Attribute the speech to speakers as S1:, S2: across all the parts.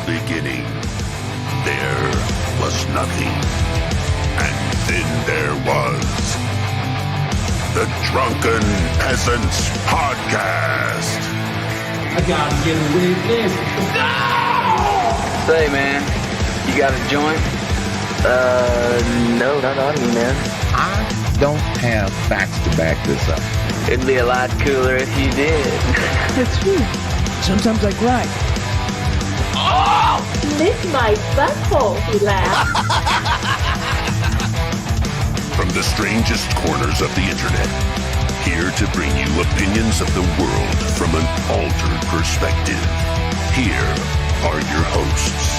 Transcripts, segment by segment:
S1: beginning, there was nothing. And then there was the Drunken Peasants Podcast.
S2: I gotta get a witness. No!
S3: Say, man, you got a joint? No, not on me, man.
S4: I don't have facts to back this up.
S3: It'd be a lot cooler if you did.
S5: That's true. Sometimes I cry.
S6: Oh! Lick my butthole, he laughed.
S1: From the strangest corners of the internet, here to bring you opinions of the world from an altered perspective. Here are your hosts,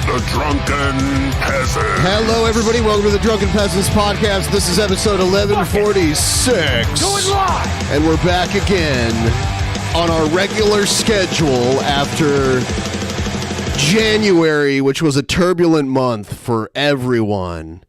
S1: the Drunken Peasants.
S7: Hello, everybody. Welcome to the Drunken Peasants Podcast. This is episode 1146.
S2: Going live!
S7: And we're back again on our regular schedule after January, which was a turbulent month for everyone.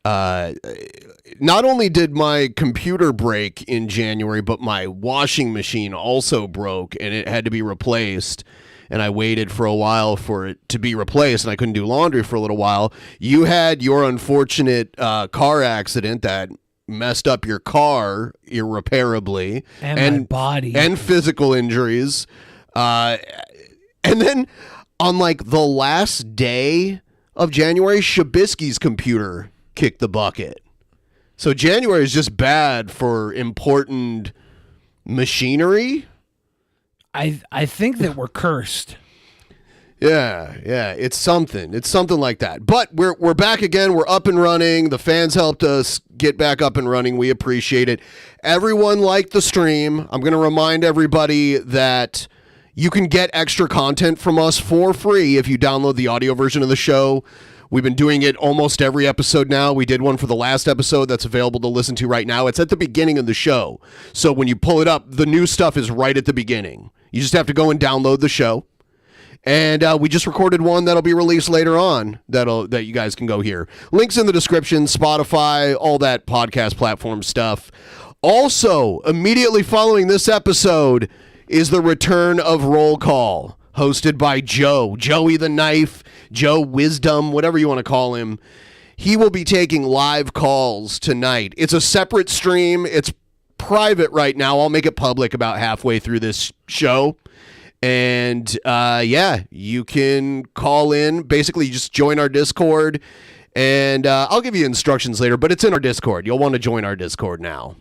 S7: Not only did my computer break in January, but my washing machine also broke and it had to be replaced. And I waited for a while for it to be replaced, and I couldn't do laundry for a little while. You had your unfortunate car accident that messed up your car irreparably.
S5: And my body.
S7: And physical injuries. And then on like the last day of January, Shabisky's computer kicked the bucket. So January is just bad for important machinery.
S5: I think that we're cursed.
S7: Yeah, it's something. It's something like that. But we're back again. We're up and running. The fans helped us get back up and running. We appreciate it. Everyone liked the stream. I'm going to remind everybody that you can get extra content from us for free if you download the audio version of the show. We've been doing it almost every episode now. We did one for the last episode that's available to listen to right now. It's at the beginning of the show. So when you pull it up, the new stuff is right at the beginning. You just have to go and download the show. And we just recorded one that'll be released later on that you guys can go hear. Links in the description, Spotify, all that podcast platform stuff. Also, immediately following this episode is the return of Roll Call, hosted by Joey the Knife, Joe Wisdom, whatever you want to call him. He will be taking live calls tonight. It's a separate stream. It's private right now. I'll make it public about halfway through this show. And you can call in. Basically, you just join our Discord. And I'll give you instructions later, but it's in our Discord. You'll want to join our Discord now,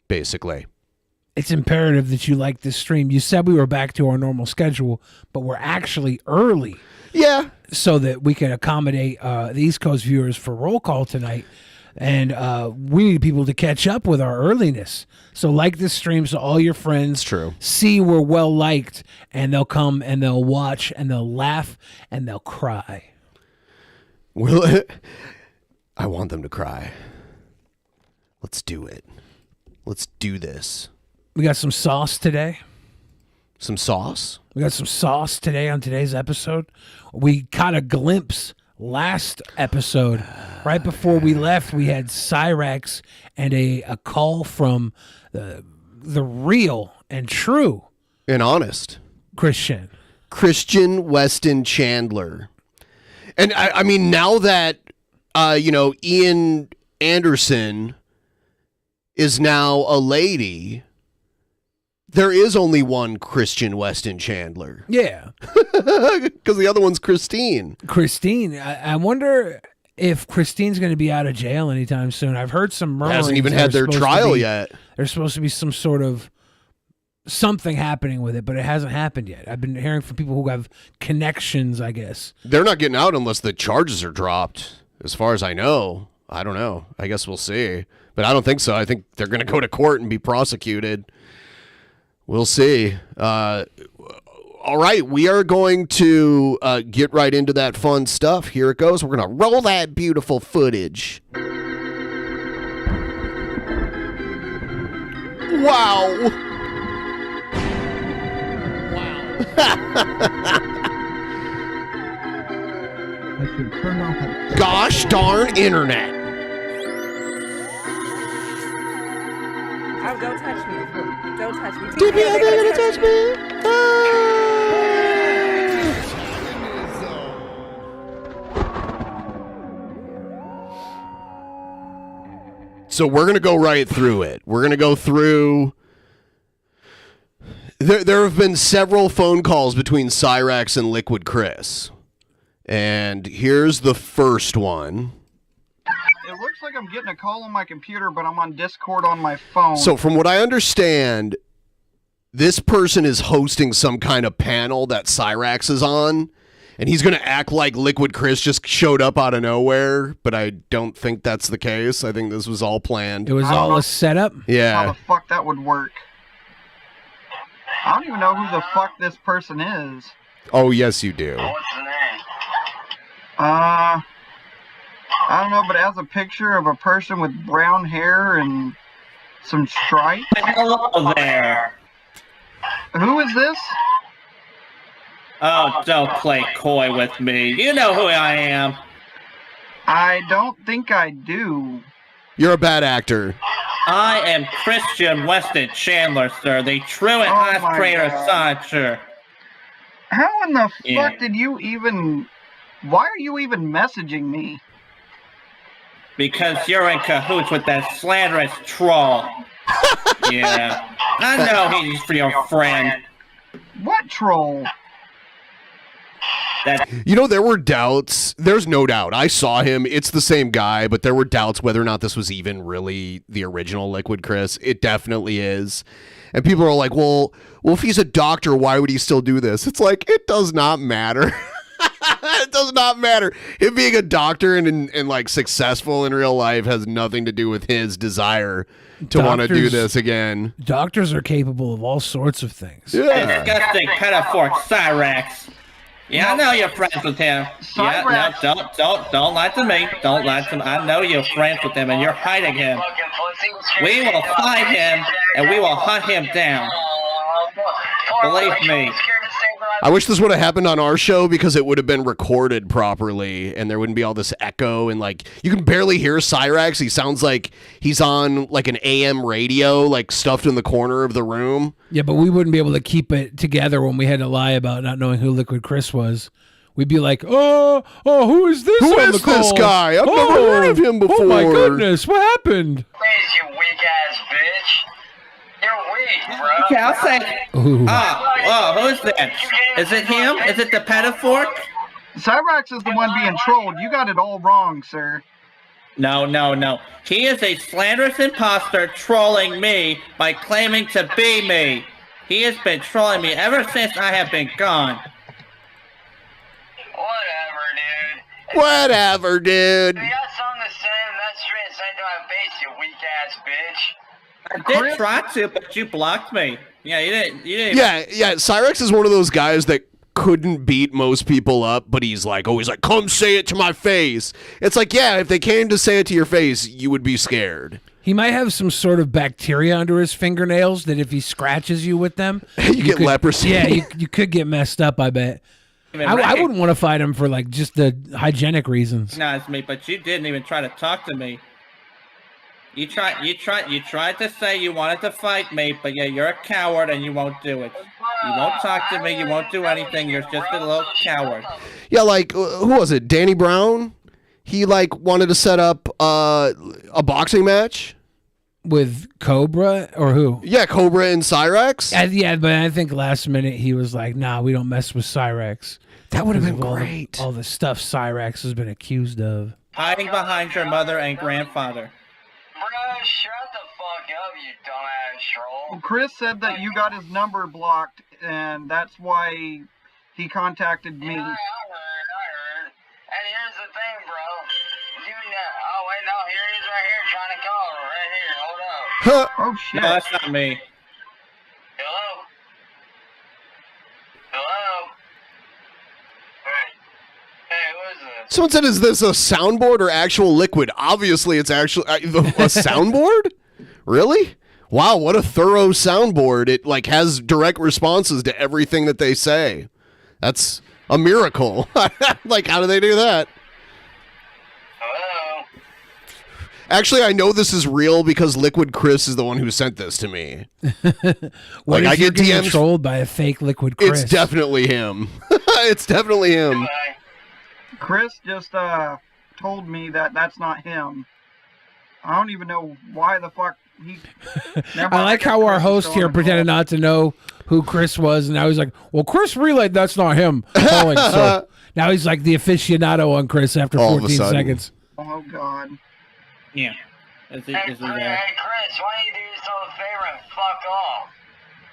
S7: basically.
S5: It's imperative that you like this stream. You said we were back to our normal schedule, but we're actually early.
S7: Yeah.
S5: So that we can accommodate the East Coast viewers for roll call tonight. And we need people to catch up with our earliness. So like this stream so all your friends see we're well liked, and they'll come and they'll watch and they'll laugh and they'll cry.
S7: Will it? I want them to cry. Let's do it. Let's do this.
S5: We got some sauce today.
S7: Some sauce?
S5: We got some sauce today on today's episode. We caught a glimpse last episode. Right before we left, we had Cyrax and a call from the real and true
S7: and honest
S5: Christian
S7: Weston Chandler. And I mean, now that Ian Anderson is now a lady, there is only one Christian Weston Chandler.
S5: Yeah.
S7: Because the other one's Christine.
S5: I wonder if Christine's going to be out of jail anytime soon. I've heard some murmurings.
S7: Hasn't even had their trial yet.
S5: There's supposed to be some sort of something happening with it, but it hasn't happened yet. I've been hearing from people who have connections, I guess.
S7: They're not getting out unless the charges are dropped, as far as I know. I don't know. I guess we'll see. But I don't think so. I think they're going to go to court and be prosecuted. We'll see. All right, we are going to get right into that fun stuff. Here it goes. We're going to roll that beautiful footage. Wow. Gosh darn internet.
S8: Oh, don't touch me. Don't touch me.
S7: DP, are they going to touch me? So we're going to go right through it. We're going to go through. There have been several phone calls between Cyrax and Liquid Chris. And here's the first one.
S8: It looks like I'm getting a call on my computer, but I'm on Discord on my phone.
S7: So from what I understand, this person is hosting some kind of panel that Cyrax is on. And he's going to act like Liquid Chris just showed up out of nowhere, but I don't think that's the case. I think this was all planned.
S5: It was all a setup?
S8: How
S7: Yeah.
S8: the fuck that would work? I don't even know who the fuck this person is.
S7: Oh, yes, you do.
S8: I don't know, but it has a picture of a person with brown hair and some stripes.
S9: Hello there.
S8: Who is this?
S9: Oh, don't play coy with me. You know who I am.
S8: I don't think I do.
S7: You're a bad actor.
S9: I am Christian Weston Chandler, sir, the truant
S8: my
S9: highest creator
S8: God.
S9: son, sir.
S8: How in the
S9: Yeah.
S8: fuck did you even... Why are you even messaging me?
S9: Because you're in cahoots with that slanderous troll. Yeah. I know he's for your friend.
S8: What troll?
S9: That
S7: You know, there were doubts. There's no doubt. I saw him. It's the same guy, but there were doubts whether or not this was even really the original Liquid Chris. It definitely is. And people are like, well, if he's a doctor, why would he still do this? It's like, it does not matter. It does not matter. Him being a doctor and like successful in real life has nothing to do with his desire to want to do
S5: Doctors-
S7: this again.
S5: Doctors are capable of all sorts of things.
S7: Yeah.
S9: disgusting pedophore Cyrax. Yeah, I know you're friends with him. Yeah,
S8: Cyrax.
S9: no, don't lie to me. Don't lie to me. I know you're friends with him and you're hiding him. We will find him and we will hunt him down. Believe me.
S7: I wish this would have happened on our show because it would have been recorded properly and there wouldn't be all this echo and like you can barely hear Cyrax. He sounds like he's on like an AM radio, like stuffed in the corner of the room.
S5: Yeah, but we wouldn't be able to keep it together when we had to lie about not knowing who Liquid Chris was. We'd be like, who is this
S7: Who
S5: on
S7: is
S5: the call?
S7: this guy? I've never heard of him
S5: Oh my
S7: before."
S5: goodness, what happened?
S10: Please, you weak ass bitch. You're weak, bro.
S9: Okay, I'll say.
S5: Ooh.
S9: Who's that? Is it him? Is it the pedophore?
S8: Cyrax is the one being trolled. You got it all wrong, sir.
S9: No. He is a slanderous imposter trolling me by claiming to be me. He has been trolling me ever since I have been gone.
S7: Whatever, dude.
S10: You got something to say, and that's straight inside to my face, you weak ass bitch.
S9: I did try to, but you blocked me. Yeah, you didn't.
S7: Yeah. Cyrax is one of those guys that couldn't beat most people up, but he's like, come say it to my face. It's like, yeah, if they came to say it to your face, you would be scared.
S5: He might have some sort of bacteria under his fingernails that if he scratches you with them,
S7: you get
S5: could,
S7: leprosy.
S5: Yeah, you could get messed up, I bet. I wouldn't want to fight him for like just the hygienic reasons.
S9: Recognize me, but you didn't even try to talk to me. You tried to say you wanted to fight me, but yeah, you're a coward and you won't do it. You won't talk to me, you won't do anything, you're just a little coward.
S7: Yeah, like, who was it? Danny Brown? He, like, wanted to set up a boxing match?
S5: With Cobra or who?
S7: Yeah, Cobra and Cyrax?
S5: Yeah, but I think last minute he was like, nah, we don't mess with Cyrax.
S7: That would have been
S5: Because of
S7: great.
S5: All the stuff Cyrax has been accused of.
S9: Hiding behind your mother and grandfather.
S10: Bro, shut the fuck up, you dumbass troll.
S8: Chris said that you got his number blocked, and that's why he contacted me.
S10: I heard. And here's the thing, bro. You know, oh, wait, no, here he is right here trying to call her. Right here, hold up.
S8: Oh, shit.
S9: No, that's not me.
S10: Hello? Hello? Hey, who is this?
S7: Someone said, is this a soundboard or actual liquid? Obviously, it's actually a soundboard? Really? Wow, what a thorough soundboard. It, like, has direct responses to everything that they say. That's a miracle. Like, how do they do that?
S10: Hello?
S7: Actually, I know this is real because Liquid Chris is the one who sent this to me.
S5: What
S7: Like,
S5: if
S7: I
S5: you're
S7: get
S5: getting
S7: DMs.
S5: trolled by a fake Liquid Chris?
S7: It's definitely him. It's definitely him.
S8: Chris just told me that that's not him. I don't even know why the fuck he.
S5: I like how our host here pretended not to know who Chris was, and now he's like, "Well, Chris relayed that's not him calling." So now he's like the aficionado on Chris after 14 seconds.
S8: Oh God.
S9: Yeah.
S10: Hey, Chris, why don't you do yourself a favor and fuck off?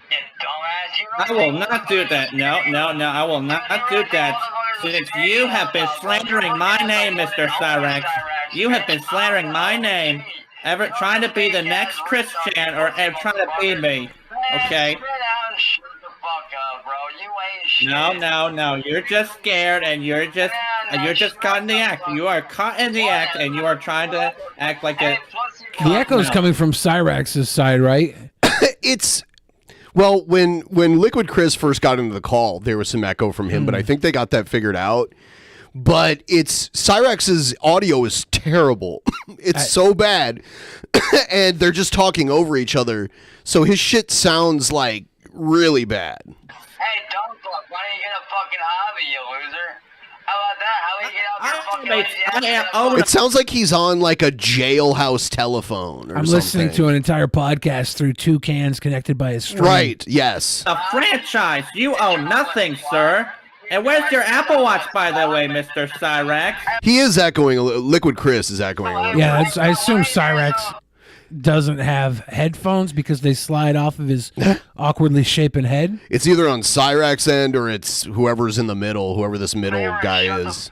S10: You dumbass.
S9: I will not do that. No, I will not do that. Since you have been slandering my name, Mr. Cyrax, you have been slandering my name, ever trying to be the next Christian or trying to be me. Okay? No. You're just scared and you're just caught in the act. You are caught in the act and you are trying to act like a.
S5: The echo is coming from Cyrax's side, right?
S7: It's. Well, when Liquid Chris first got into the call, there was some echo from him, but I think they got that figured out. But Cyrax's audio is terrible. It's so bad. And they're just talking over each other. So his shit sounds like really bad.
S10: Hey, dumb fuck, why don't you get a fucking hobby, you loser? How about that? How about you get out there fucking...
S7: It sounds like he's on like a jailhouse telephone or
S5: I'm
S7: something.
S5: listening to an entire podcast through 2 cans connected by a string.
S7: Right, yes.
S9: A franchise. You own nothing, sir. And where's your Apple Watch, by the way, Mr. Cyrax?
S7: He is echoing. Liquid Chris is echoing a little.
S5: Yeah, I assume Cyrax doesn't have headphones because they slide off of his awkwardly shapen head.
S7: It's either on Cyrax's end or it's whoever's in the middle, whoever this middle guy is.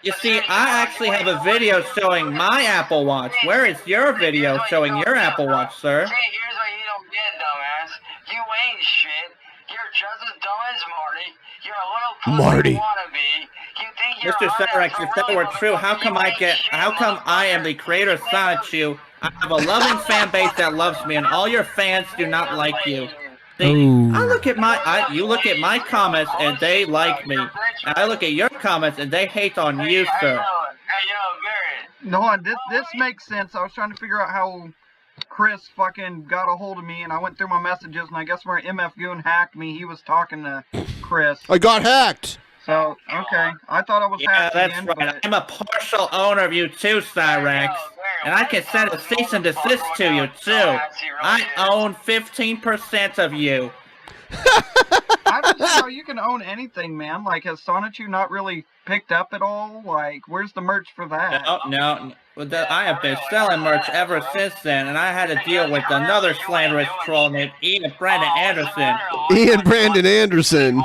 S9: You see, I actually have a video showing my Apple Watch. Where is your video showing your Apple Watch, sir?
S10: See, here's what you don't get, dumbass. You ain't shit. You're just as dumb as Marty. You're a little pussy wannabe. You think you're
S9: Mr. Cyrax, if that were true, how come I am the creator of Sonichu? I have a loving fan base that loves me, and all your fans do not like you. See, you look at my comments, and they like me. And I look at your comments, and they hate on you, sir.
S8: No, this makes sense. I was trying to figure out how Chris fucking got a hold of me, and I went through my messages, and I guess where MF Goon hacked me, he was talking to Chris.
S7: I got hacked.
S8: So, okay. I thought I was hacked
S9: that's
S8: again,
S9: right.
S8: but...
S9: I'm a partial owner of you too, Cyrax. And I can send a cease and desist to you too. I own 15% of you.
S8: I don't know how you can own anything, man. Like, has Sonichu not really picked up at all? Like, where's the merch for that?
S9: No. I have been selling merch ever since then, and I had to deal with another slanderous troll named Ian Brandon Anderson.
S7: Ian Brandon Anderson.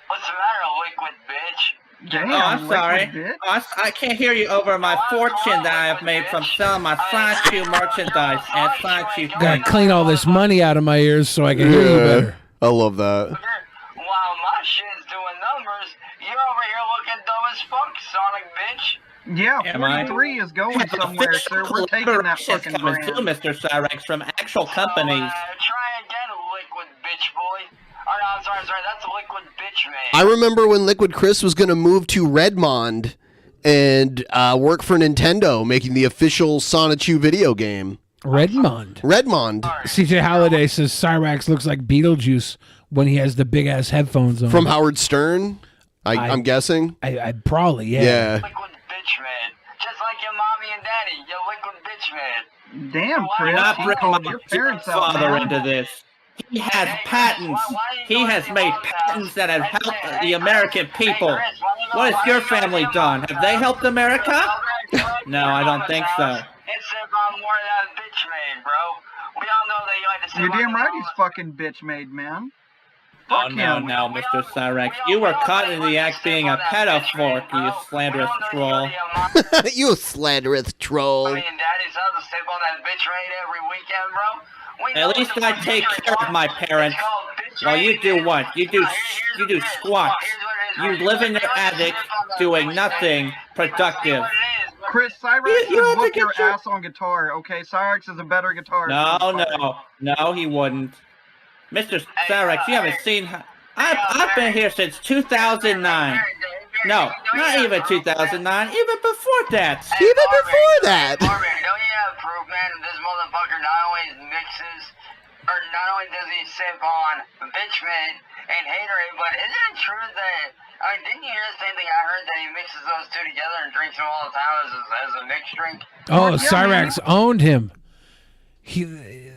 S10: What's the matter, liquid bitch?
S8: Damn,
S9: I'm sorry.
S8: Bitch?
S9: I can't hear you over my fortune that I have made from selling my Sonichu merchandise and Sonichu things.
S5: Gotta clean all this money out of my ears so I can hear you better.
S7: I love that.
S10: While my shit's doing numbers, you're over here looking dumb as fuck, Sonic bitch.
S8: Yeah, 43 is going somewhere, sir. We're taking that fucking brand.
S9: Too, Mr. Cyrax, from actual companies.
S10: Try again, liquid bitch boy. Oh, no, I'm sorry, that's a liquid bitch, man.
S7: I remember when Liquid Chris was going to move to Redmond and work for Nintendo, making the official Sonichu video game.
S5: Redmond. CJ Halliday says Cyrax looks like Beetlejuice when he has the big-ass headphones on.
S7: From Howard Stern, I'm guessing?
S5: I probably, yeah.
S10: Liquid bitch, man. Just like your mommy and daddy, you liquid bitch, man.
S8: Damn, Chris.
S9: Do not bring my
S8: your parents out,
S9: father
S8: man.
S9: into this. He has patents. He has made patents that have helped the American people. What has your family done? Have they helped America? No, I don't think so.
S10: It's about more than bitch made, bro. We all know that you like to say...
S8: You're damn right he's fucking bitch made, man.
S9: Oh, no, Mr. Cyrax. You were caught in the act being a pedophile, you slanderous troll.
S7: You slanderous troll.
S10: Mommy and daddy's out to step on that bitch made every weekend, bro.
S9: At least I take care of my parents. Well, you do what? You do squats. You live in your attic doing nothing productive.
S8: Chris, Cyrax would whoop your ass on guitar, okay? Cyrax is a better guitarist.
S9: No, he wouldn't. Mr. Cyrax, you haven't seen... I've been here since 2009. No, not even 2009, even before that.
S7: Even before that.
S10: Don't you have proof, man, that this motherfucker not only mixes, or not only does he sip on bitch made, and haterade, but isn't it true that, I mean, didn't you hear the same thing I heard, that he mixes those two together and drinks them all the time as a mixed drink?
S5: Oh, Cyrax owned him.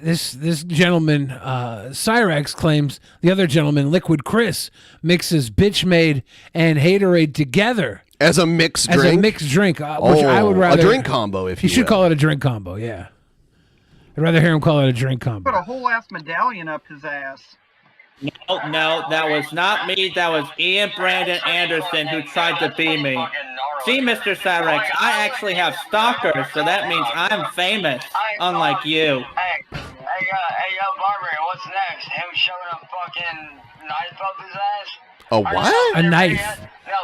S5: This gentleman, Cyrax, claims the other gentleman, Liquid Chris, mixes Bitch Made and Haterade together
S7: as a mixed drink.
S5: As a mixed drink, which I would rather
S7: a drink combo. If
S5: he should call it a drink combo, yeah. I'd rather hear him call it a drink combo.
S8: Put a whole ass medallion up his ass.
S9: No, that was not me. That was Ian Brandon Anderson who tried to be me. See, Mr. Cyrax, I actually have stalkers, so that means I'm famous, unlike you.
S10: Hey, yo, Barber, what's next? Him shoving a fucking knife up his ass?
S7: A what?
S5: A knife.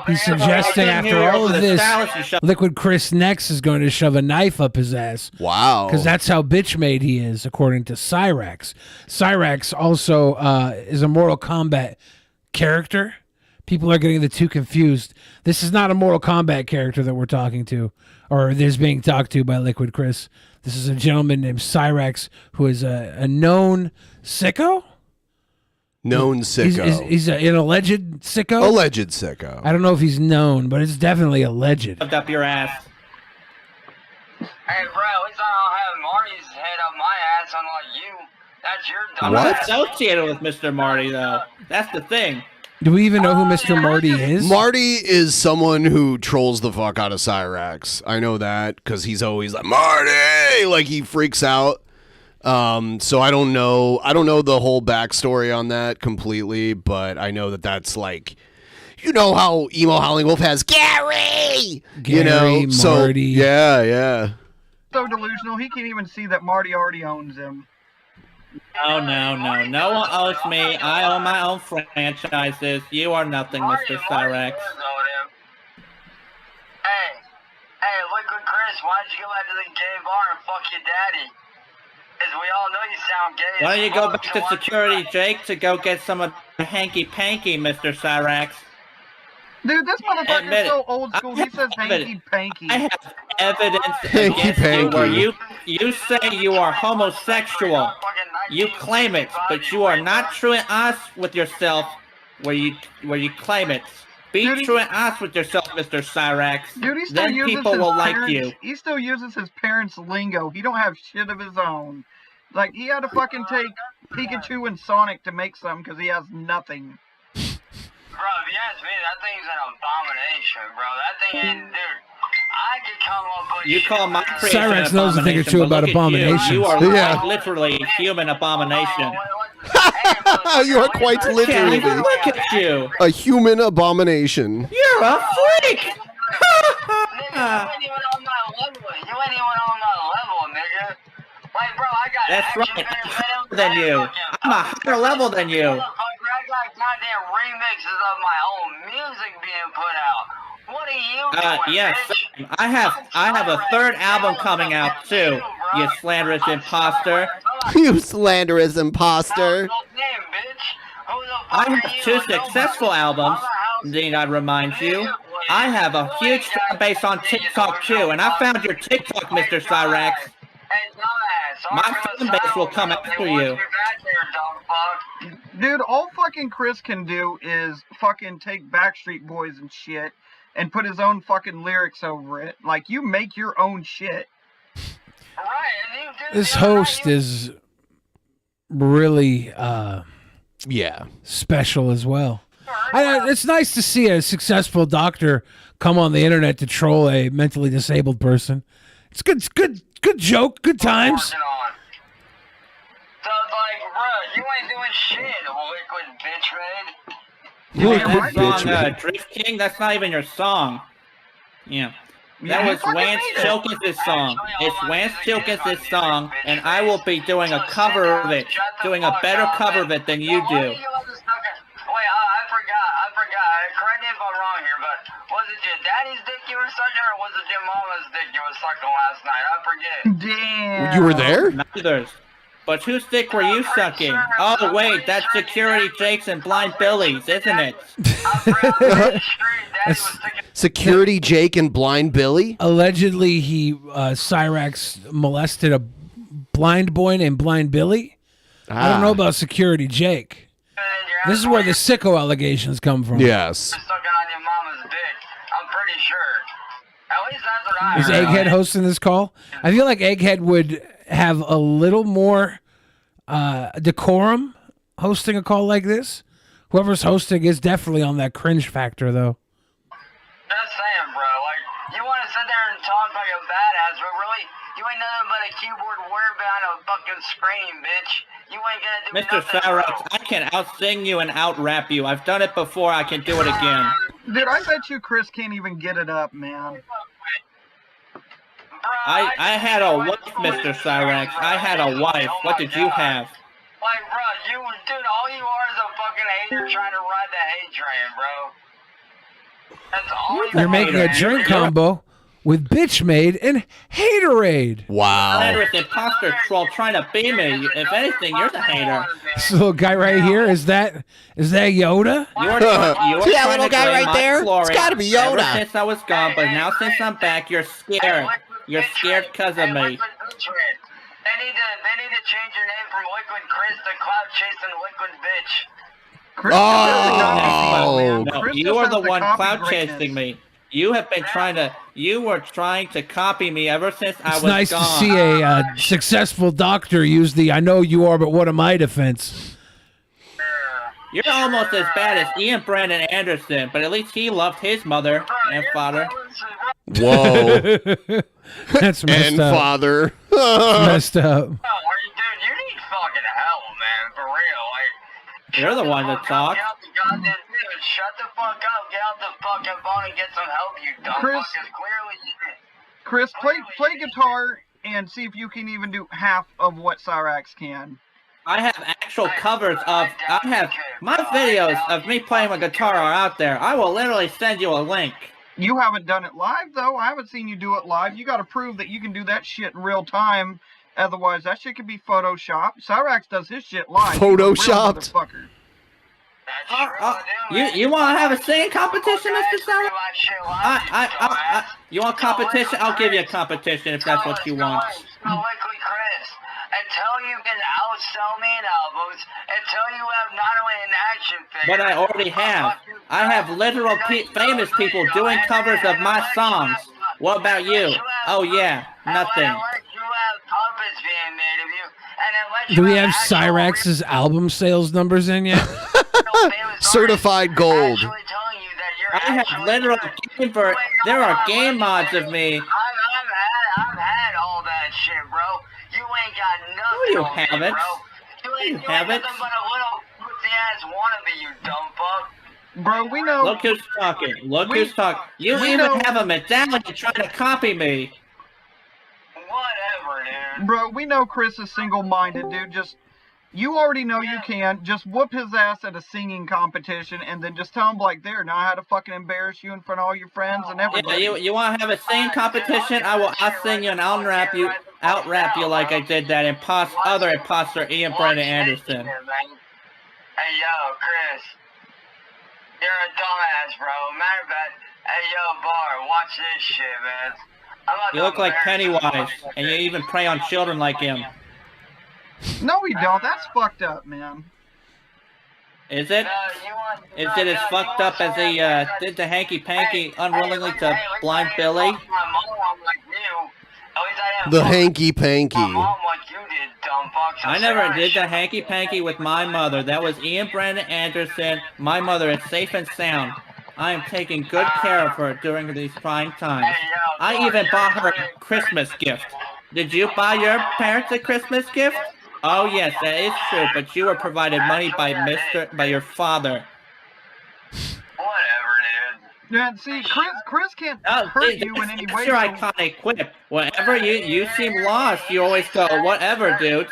S5: He's suggesting after all of this, Liquid Chris next is going to shove a knife up his ass.
S7: Wow.
S5: Because that's how bitch made he is, according to Cyrax. Cyrax also is a Mortal Kombat character. People are getting the two confused. This is not a Mortal Kombat character that we're talking to, or is being talked to by Liquid Chris. This is a gentleman named Cyrax who is a known sicko.
S7: Known sicko.
S5: He's an alleged sicko?
S7: Alleged sicko.
S5: I don't know if he's known, but it's definitely alleged.
S9: Shoved up your ass.
S10: Hey, bro, at least I don't have Marty's head up my ass unlike you. That's your dumb
S9: I'm not
S10: ass.
S9: associated with Mr. Marty, though. That's the thing.
S5: Do we even know who Mr. Marty is?
S7: Marty is someone who trolls the fuck out of Cyrax. I know that because he's always like, Marty! Like, he freaks out. So I don't know the whole backstory on that completely, but I know that that's like, you know how Emo Howling Wolf has Gary, you know,
S5: Marty.
S7: so yeah.
S8: So delusional, he can't even see that Marty already owns him.
S9: No. No one owes me. I own my own franchises. You are nothing, Mr. Cyrax.
S10: Hey, Liquid Chris, why'd you go back to the gay bar and fuck your daddy? As we all know you sound gay.
S9: Why don't you go back to security, Jake, to go get some of the hanky-panky, Mr. Cyrax?
S8: Dude, this motherfucker's so old school, he says hanky-panky.
S9: I have evidence against you where you say you are homosexual. You claim it, but you are not true and honest with yourself where you claim it. Be true and honest with yourself, Mr. Cyrax.
S8: Dude, he still
S9: then
S8: uses
S9: people
S8: his
S9: will
S8: parents,
S9: like you.
S8: He still uses his parents' lingo. He don't have shit of his own. Like, he had to fucking take Pikachu and Sonic to make something because he has nothing.
S10: Bro, if you ask me, that thing's an abomination, bro. That thing ain't, dude. I could come up with
S9: You call my creation
S5: Cyrax
S9: an
S5: knows a thing or
S9: abomination,
S5: two
S9: but
S5: about
S9: look at
S5: abominations.
S9: You are
S5: Yeah.
S9: like literally a human abomination.
S7: You are quite literally
S9: Look at you.
S7: a human abomination.
S9: You're a freak.
S10: You ain't even on my level, nigga. Like, bro, I got
S9: That's right. I'm higher than you. I'm a higher level than you.
S10: I got goddamn remixes of my own music being put out. What are you doing,
S9: Yes,
S10: bitch?
S9: I have a third album coming out too. You slanderous imposter.
S7: You slanderous imposter.
S9: I have two successful albums. Need I remind you? I have a huge fan base on TikTok too, and I found your TikTok, Mr. Cyrax. My fan base will come after you.
S8: Dude, all fucking Chris can do is fucking take Backstreet Boys and shit and put his own fucking lyrics over it. Like, you make your own shit.
S5: This host is really special as well. It's nice to see a successful doctor come on the internet to troll a mentally disabled person. It's good joke, good times.
S10: So it's like, bro, you ain't doing shit, liquid bitch made.
S9: That song, Drift King, that's not even your song. Yeah. That was Wance Chilkins' song. It's Wance Chilkins' song, and I will be doing a cover of it, doing a better cover of it than you do.
S10: Wait, I forgot. Correct me if I'm wrong here, but was it your daddy's dick you were sucking, or was it your mama's dick you were sucking last night? I forget.
S8: Damn.
S7: You were there?
S9: Neither. But whose dick were you sucking? Oh, wait, that's Security Jake's and Blind Billy's, isn't it?
S7: Security Jake and Blind Billy?
S5: Allegedly, Cyrax molested a blind boy named Blind Billy. I don't know about Security Jake.
S10: And your
S5: This is where the sicko allegations come from.
S7: Yes.
S10: Sucking on your mama's dick. I'm pretty sure. At least that's what I
S5: Is
S10: heard.
S5: Egghead hosting this call? I feel like Egghead would have a little more decorum hosting a call like this. Whoever's hosting is definitely on that cringe factor, though.
S10: Just saying, bro. Like, you want to sit there and talk like a badass, but really, you ain't nothing but a keyboard warrior behind a fucking screen, bitch. You ain't gonna do
S9: Mr.
S10: nothing,
S9: Cyrax,
S10: bro.
S9: I can out-sing you and out-rap you. I've done it before. I can do it again.
S8: Dude, I bet you Chris can't even get it up, man.
S9: I had a wife, Mr. Cyrax. I had a wife. What did you have?
S10: Like, bro, dude, all you are is a fucking hater trying to ride the hate train, bro. That's all
S5: You're making a drink combo with Bitch Made and Haterade.
S7: Wow.
S9: This imposter troll trying to be me. If anything, you're the hater.
S5: This little guy right here, is that Yoda?
S9: You're
S11: See that little guy right there? It's gotta be Yoda.
S9: Ever since I was gone, but now since I'm back, you're scared. You're scared because of me.
S10: They need to change your name from Liquid Chris to Cloud Chasing Liquid Bitch.
S8: Chris
S7: Oh.
S9: No,
S8: Chris
S9: you
S8: just
S9: are
S8: has
S9: the
S8: the
S9: one
S8: copy
S9: cloud
S8: greatness.
S9: chasing me. You have been you were trying to copy me ever since I
S5: It's
S9: was
S5: nice
S9: gone.
S5: to see a successful doctor use the "I know you are, but what am I" defense.
S9: You're almost as bad as Ian Brandon Anderson, but at least he loved his mother and father.
S7: Whoa.
S5: That's messed
S7: And
S5: up.
S7: father.
S5: That's messed up.
S10: Dude, you need fucking help, man, for real. Like,
S9: You're the one to talk.
S10: Get out the goddamn dude, shut the fuck up, get out the fucking phone and get some help, you dumb
S8: Chris-
S10: fuckers. Clearly,
S8: Chris, play guitar and see if you can even do half of what Cyrax can.
S9: I have actual covers of. I have my videos of me playing my guitar are out there. I will literally send you a link.
S8: You haven't done it live, though. I haven't seen you do it live. You got to prove that you can do that shit in real time. Otherwise, that shit could be photoshopped. Cyrax does his shit live. He's a real
S7: Photoshopped?
S8: motherfucker.
S9: You want to have a singing competition, Mr. Sally? You want competition? I'll give you a competition if that's what you want.
S10: Liquid Chris, until you can outsell me in albums, until you have not only an action figure,
S9: But I already have. I have literal famous people doing covers of my songs. What about you? Oh yeah, nothing.
S5: Do we have Cyrax's album sales numbers in yet?
S7: Certified gold.
S9: I have literal there are game mods of me.
S10: I've had all that shit, bro. You ain't got nothing.
S9: No, you
S10: on me,
S9: haven't.
S10: bro. You ain't
S9: haven't.
S10: nothing but a little pussy-ass wannabe, you dumb fuck.
S8: Bro, we know.
S9: Look who's talking. Look who's talking. You
S8: we
S9: even
S8: know-
S9: have a medallion trying to copy me.
S10: Whatever, dude.
S8: Bro, we know Chris is single-minded, dude. Just, you already know you can. Just whoop his ass at a singing competition and then just tell him, like, there, now how to fucking embarrass you in front of all your friends and
S9: Yeah,
S8: everybody.
S9: you want to have a singing competition? I'll sing you and I'll rap you like I did that other imposter Ian Brandon Anderson.
S10: Hey, yo, Chris. You're a dumbass, bro. Matter of fact, hey, yo, Bar, watch this shit, man. I'm about
S9: You
S10: to
S9: look like
S10: embarrass you.
S9: Pennywise, and you even prey on children like him.
S8: No, we don't. That's fucked up, man.
S9: Is it? Is it as fucked up as he did to Hanky Panky unwillingly to blind Billy?
S7: The hanky panky.
S9: I never did the Hanky Panky with my mother. That was Ian Brandon Anderson. My mother is safe and sound. I am taking good care of her during these trying times. I even bought her a Christmas gift. Did you buy your parents a Christmas gift? Oh yes, that is true, but you were provided money by your father.
S8: Yeah, see, Chris can't
S9: Oh,
S8: hurt
S9: see,
S8: you in any
S9: that's
S8: way.
S9: your
S8: so-
S9: iconic quip. Whenever you seem lost, you always go, whatever, dude.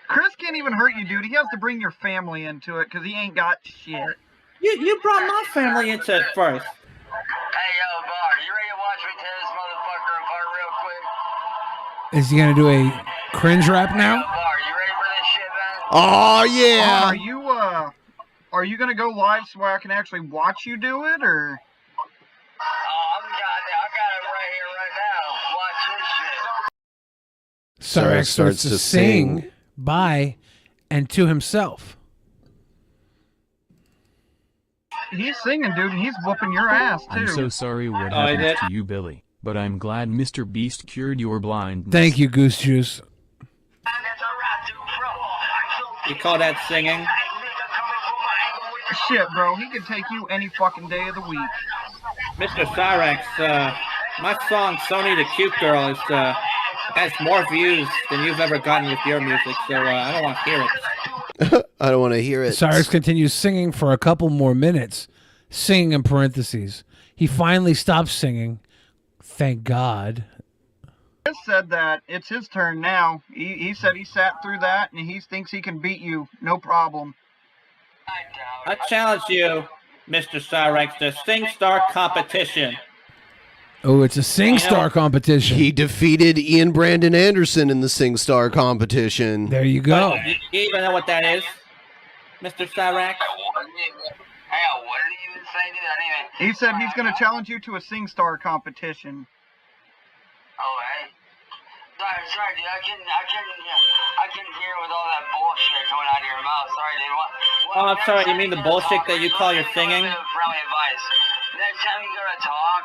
S8: Chris can't even hurt you, dude. He has to bring your family into it because he ain't got shit.
S9: You brought my family into it first.
S10: Hey, yo, Bar, you ready to watch me tear this motherfucker apart real quick?
S5: Is he gonna do a cringe rap now?
S10: Bar, you ready for this shit, man?
S7: Oh yeah.
S8: Are you gonna go live so I can actually watch you do it, or?
S10: I got it right here, right now. Watch this shit.
S5: Cyrax starts to sing by and to himself.
S8: he's singing, dude, and he's whooping your ass too.
S12: I'm so sorry what happened to you, Billy, but I'm glad Mr. Beast cured your blindness.
S5: Thank you, Goose Juice.
S9: You call that singing?
S8: Shit, bro, he could take you any fucking day of the week.
S9: Mr. Cyrax, my song "Sony the Cute Girl" has more views than you've ever gotten with your music, so I don't want to hear it.
S7: I don't want to hear it.
S5: Cyrax continues singing for a couple more minutes, singing in parentheses. He finally stops singing. Thank God.
S8: Chris said that it's his turn now. He said he sat through that and he thinks he can beat you. No problem.
S9: I challenge you, Mr. Cyrax, to Sing Star competition.
S5: Oh, it's a Sing Star competition.
S7: He defeated Ian Brandon Anderson in the Sing Star competition.
S5: There you go.
S9: You even know what that is, Mr. Cyrax?
S8: He said he's going to challenge you to a Sing Star competition.
S10: Oh, hey. Sorry, dude. I can hear with all that bullshit coming out of your mouth. Sorry, dude.
S9: Oh, I'm sorry. You mean the bullshit that you call your singing?
S10: Friendly advice. Next time you go to talk,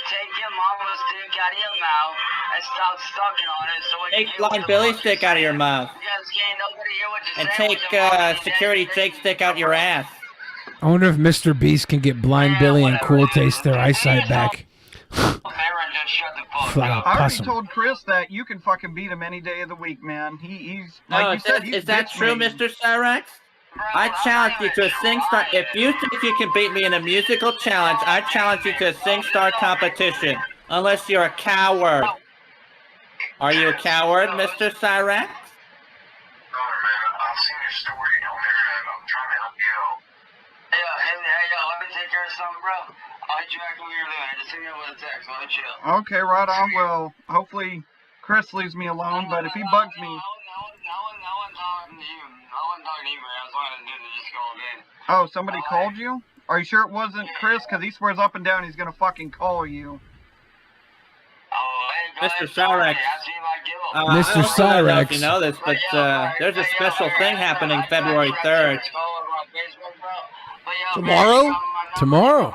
S10: take your mama's dick out of your mouth and stop sucking on it. So
S9: take Blind Billy's dick out of your mouth. And take Security Jake's dick out your ass.
S5: I wonder if Mr. Beast can get Blind Billy and Cool Taste their eyesight back.
S8: I already told Chris that you can fucking beat him any day of the week, man. He's like you said,
S9: is that true, Mr. Cyrax? I challenge you to a Sing Star. If you think you can beat me in a musical challenge, I challenge you to a Sing Star competition. Unless you're a coward. Are you a coward, Mr. Cyrax?
S8: Okay, right on. Well, hopefully Chris leaves me alone, but if he bugs me... Oh, somebody called you? Are you sure it wasn't Chris? Because he swears up and down he's going to fucking call you.
S9: Mr. Cyrax.
S5: Mr. Cyrax.
S9: I don't know if you know this, but there's a special thing happening February 3rd.
S7: Tomorrow?
S5: Tomorrow.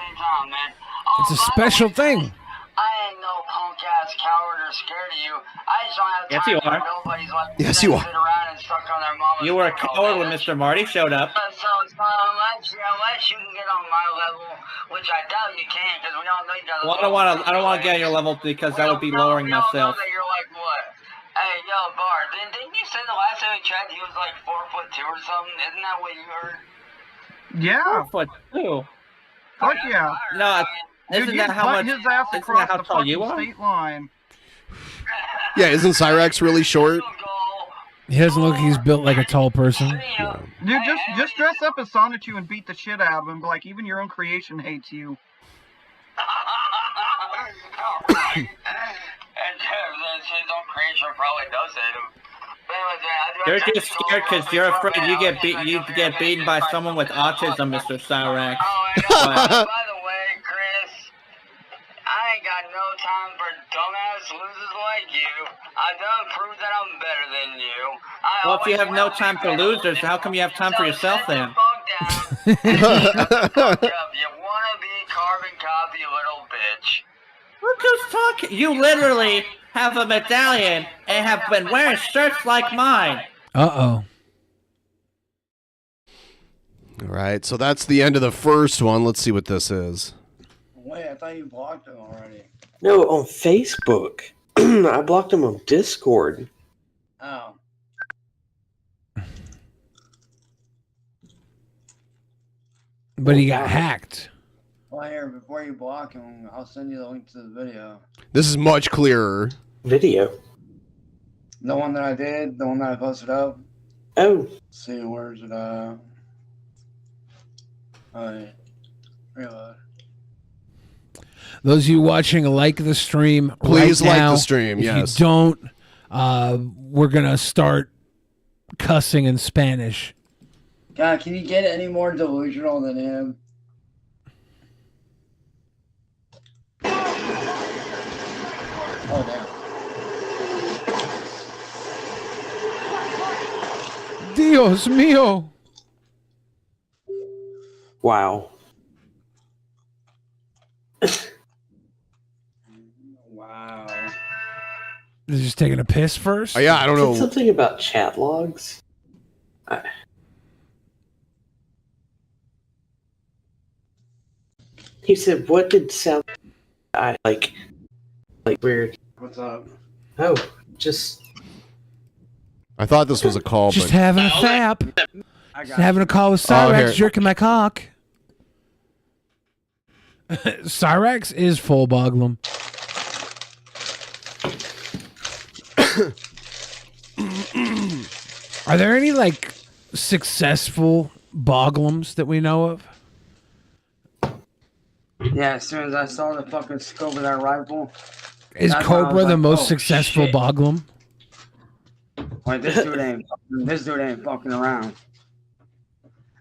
S5: It's a special thing.
S10: I ain't no punk ass coward or scared of you. I just don't have time.
S9: Yes, you are.
S10: Nobody's like
S7: yes, you are.
S10: Sit around and suck on their mama's
S9: you were a coward when Mr. Marty showed up.
S10: So unless you can get on my level, which I doubt you can, because we all know you got.
S9: Well, I don't want to get on your level because that would be lowering myself.
S10: You're like what? Hey, yo, Bart, didn't you say the last time we checked he was like 4'2" or something? Isn't that what you heard?
S8: Yeah.
S9: 4'2".
S8: Fuck yeah.
S9: No. Isn't that how much?
S8: His ass across the fucking state line.
S7: Yeah, isn't Cyrax really short?
S5: He doesn't look like he's built like a tall person.
S7: No.
S8: Dude, just dress up as Sonichu and beat the shit out of him. Like, even your own creation hates you.
S10: And his own creation probably does hate him.
S9: You're just scared because you're afraid you get beaten by someone with autism, Mr. Cyrax.
S10: By the way, Chris, I ain't got no time for dumbass losers like you. I done proved that I'm better than you.
S9: Well, if you have no time for losers, how come you have time for yourself then?
S10: You wanna be carbon copy, you little bitch.
S9: We're just talking. You literally have a medallion and have been wearing shirts like mine.
S5: Uh-oh.
S7: All right, so that's the end of the first one. Let's see what this is.
S13: Wait, I thought you blocked him already.
S14: No, on Facebook. I blocked him on Discord.
S13: Oh.
S5: But he got hacked.
S13: Well, here, before you block him, I'll send you the link to the video.
S7: This is much clearer.
S14: Video?
S13: The one that I did, the one that I posted up.
S14: Oh.
S13: Let's see, where's it at? Alright. Reload.
S5: Those of you watching, like the stream.
S7: Please
S5: right
S7: like
S5: now.
S7: the stream, yes.
S5: If you don't, we're going to start cussing in Spanish.
S13: God, can you get any more delusional than him? Oh, damn.
S5: Dios mío.
S14: Wow.
S5: They're just taking a piss first?
S7: Yeah, I don't know.
S14: Something about chat logs. He said, "What did sound like weird?"
S13: What's up?
S14: Oh, just.
S7: I thought this was a call,
S5: Just
S7: but
S5: having a fap. Just having a call with
S7: Oh, here.
S5: Cyrax, jerking my cock. Cyrax is full Boglem. Are there any like successful Boglems that we know of?
S13: Yeah, as soon as I saw the fucking scope of that rifle.
S5: Is
S13: that's when I
S5: Cobra
S13: was
S5: the
S13: like,
S5: most
S13: oh,
S5: successful
S13: shit.
S5: Boglem?
S13: Like, this dude ain't fucking around.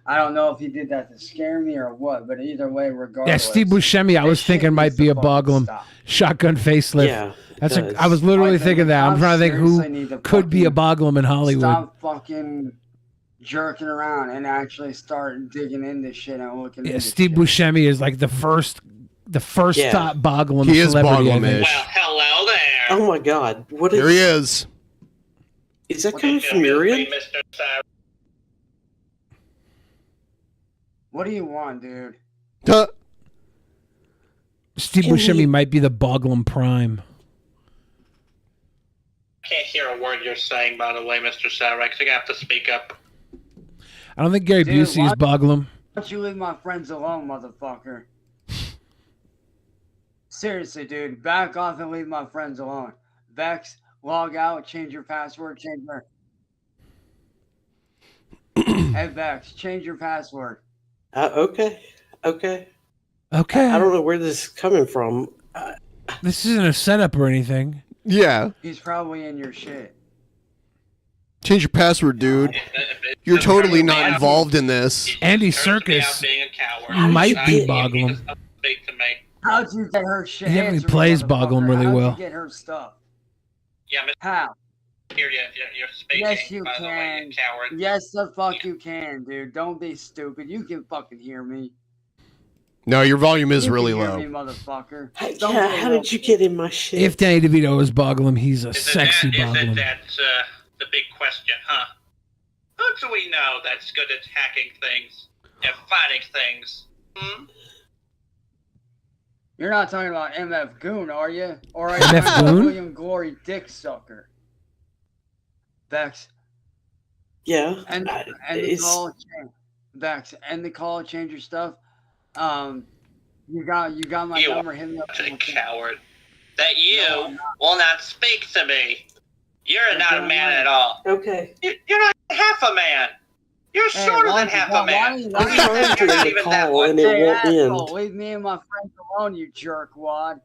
S13: I don't know if he did that to scare me or what, but either way, regardless.
S5: Yeah, Steve Buscemi, I was thinking might be a Boglem. Shotgun facelift.
S14: Yeah,
S5: That's I was literally
S13: Like,
S5: thinking that. I'm trying to think
S13: seriously need
S5: who
S13: to
S5: could be a Boglem in Hollywood.
S13: Stop fucking jerking around and actually start digging into shit and looking
S5: Yeah,
S13: into
S5: Steve Buscemi is like the first
S14: Yeah.
S5: top Boglem
S7: He is
S5: celebrity. I think.
S7: Boglem-ish.
S9: Hello there.
S14: Oh my God! What is?
S7: Here he is.
S14: Is that coming from Miriam?
S9: Mr. Cyrax.
S13: What do you want, dude?
S5: Steve
S14: Can
S5: Buscemi
S14: he-
S5: might be the Boglem Prime.
S9: Can't hear a word you're saying, by the way, Mr. Cyrax. You're gonna have to speak up.
S5: I don't think Gary
S13: Dude,
S5: Busey is
S13: what?
S5: Boglem.
S13: Why don't you leave my friends alone, motherfucker? Seriously, dude, back off and leave my friends alone. Vex, log out, change your password, change your... Hey, Vex, change your password.
S14: Okay.
S5: Okay.
S14: I don't know where this is coming from.
S5: This isn't a setup or anything.
S7: Yeah.
S13: He's probably in your shit.
S7: Change your password, dude. You're totally not involved in this.
S5: Andy Serkis
S9: Being a coward.
S5: might be Boglem.
S9: Speak to me.
S13: How'd you get her shit?
S5: He definitely
S13: Answer me,
S5: plays
S13: motherfucker.
S5: Boglem really
S13: How'd
S5: well.
S13: you get her stuff?
S9: Yeah, Mr.
S13: How?
S9: Here, you're speaking,
S13: Yes, you
S9: by the way,
S13: can.
S9: you coward.
S13: Yes, the fuck you can, dude. Don't be stupid. You can fucking hear me.
S7: No, your volume is
S13: You
S7: really
S13: can hear
S7: low.
S13: me, motherfucker.
S14: Yeah, how did you get in my shit?
S5: If Danny DeVito is Boglem, he's a sexy
S9: Is
S5: Boglem.
S9: it that the big question, huh? Who do we know that's good at hacking things and fighting things? Hmm?
S13: You're not talking about MF Goon, are you? Or are you
S5: MF
S13: talking about
S5: Goon?
S13: William Glory Dick Sucker? Vex.
S14: Yeah.
S13: And the
S14: it's-
S13: call change. Vex, and the call change your stuff. You got my
S9: You
S13: number. Hit me up.
S9: are a coward. That you will not speak to me. You're not a man at all.
S14: Okay.
S9: You're not half a man. You're
S13: Hey,
S9: shorter
S13: why-
S9: than half
S13: why-
S9: a man.
S13: why-
S14: I'm trying to
S9: You're not
S14: end the
S9: even that
S14: call
S9: one.
S14: and it won't
S13: asshole,
S14: end.
S13: leave me and my friends alone, you jerkwad.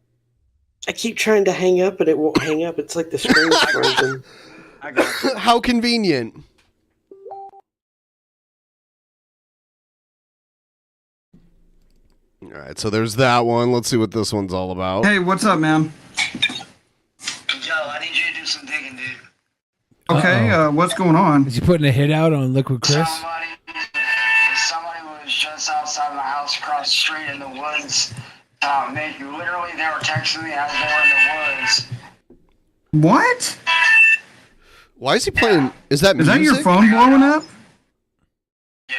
S14: I keep trying to hang up and it won't hang up. It's like the screen frozen.
S13: I got you.
S7: How convenient. All right, so there's that one. Let's see what this one's all about.
S8: Hey, what's up, man?
S10: Yo, I need you to do some digging, dude.
S8: Okay, what's going on?
S5: Is he putting a hit out on Liquid Chris?
S10: Somebody was just outside my house across the street in the woods. Literally, they were texting me as they were in the woods.
S8: What?
S7: Why is he playing? Is that
S8: Is that your
S7: music?
S8: phone blowing up?
S10: Yeah,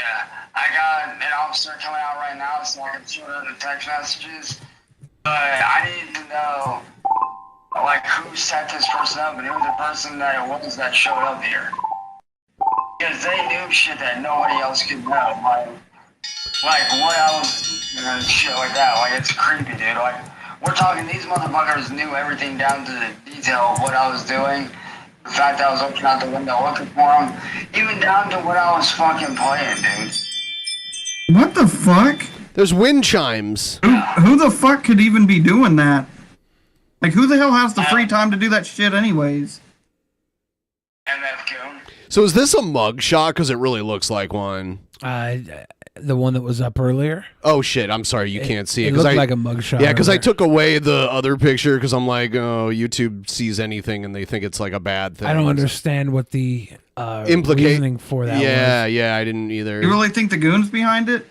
S10: I got an officer coming out right now so I can show them the text messages. But I need to know, like, who set this person up and who the person that it was that showed up here. Because they knew shit that nobody else could know. Like what I was doing and shit like that. Like, it's creepy, dude. Like, we're talking, these motherfuckers knew everything down to the detail of what I was doing. The fact that I was looking out the window looking for them. Even down to what I was fucking playing, dude.
S8: What the fuck?
S7: There's wind chimes.
S8: Who the fuck could even be doing that? Like, who the hell has the free time to do that shit anyways?
S10: MF Goon.
S7: So is this a mug shot? Because it really looks like one.
S5: The one that was up earlier.
S7: Oh shit! I'm sorry, you can't see it.
S5: It
S7: 'cause
S5: looked
S7: I,
S5: like a mugshot
S7: Yeah, because I
S5: earlier.
S7: took away the other picture because I'm like, oh, YouTube sees anything and they think it's like a bad thing.
S5: I don't understand what the
S7: Implicate-
S5: reasoning for that was.
S7: Yeah, I didn't either.
S8: You really think the goon's behind it?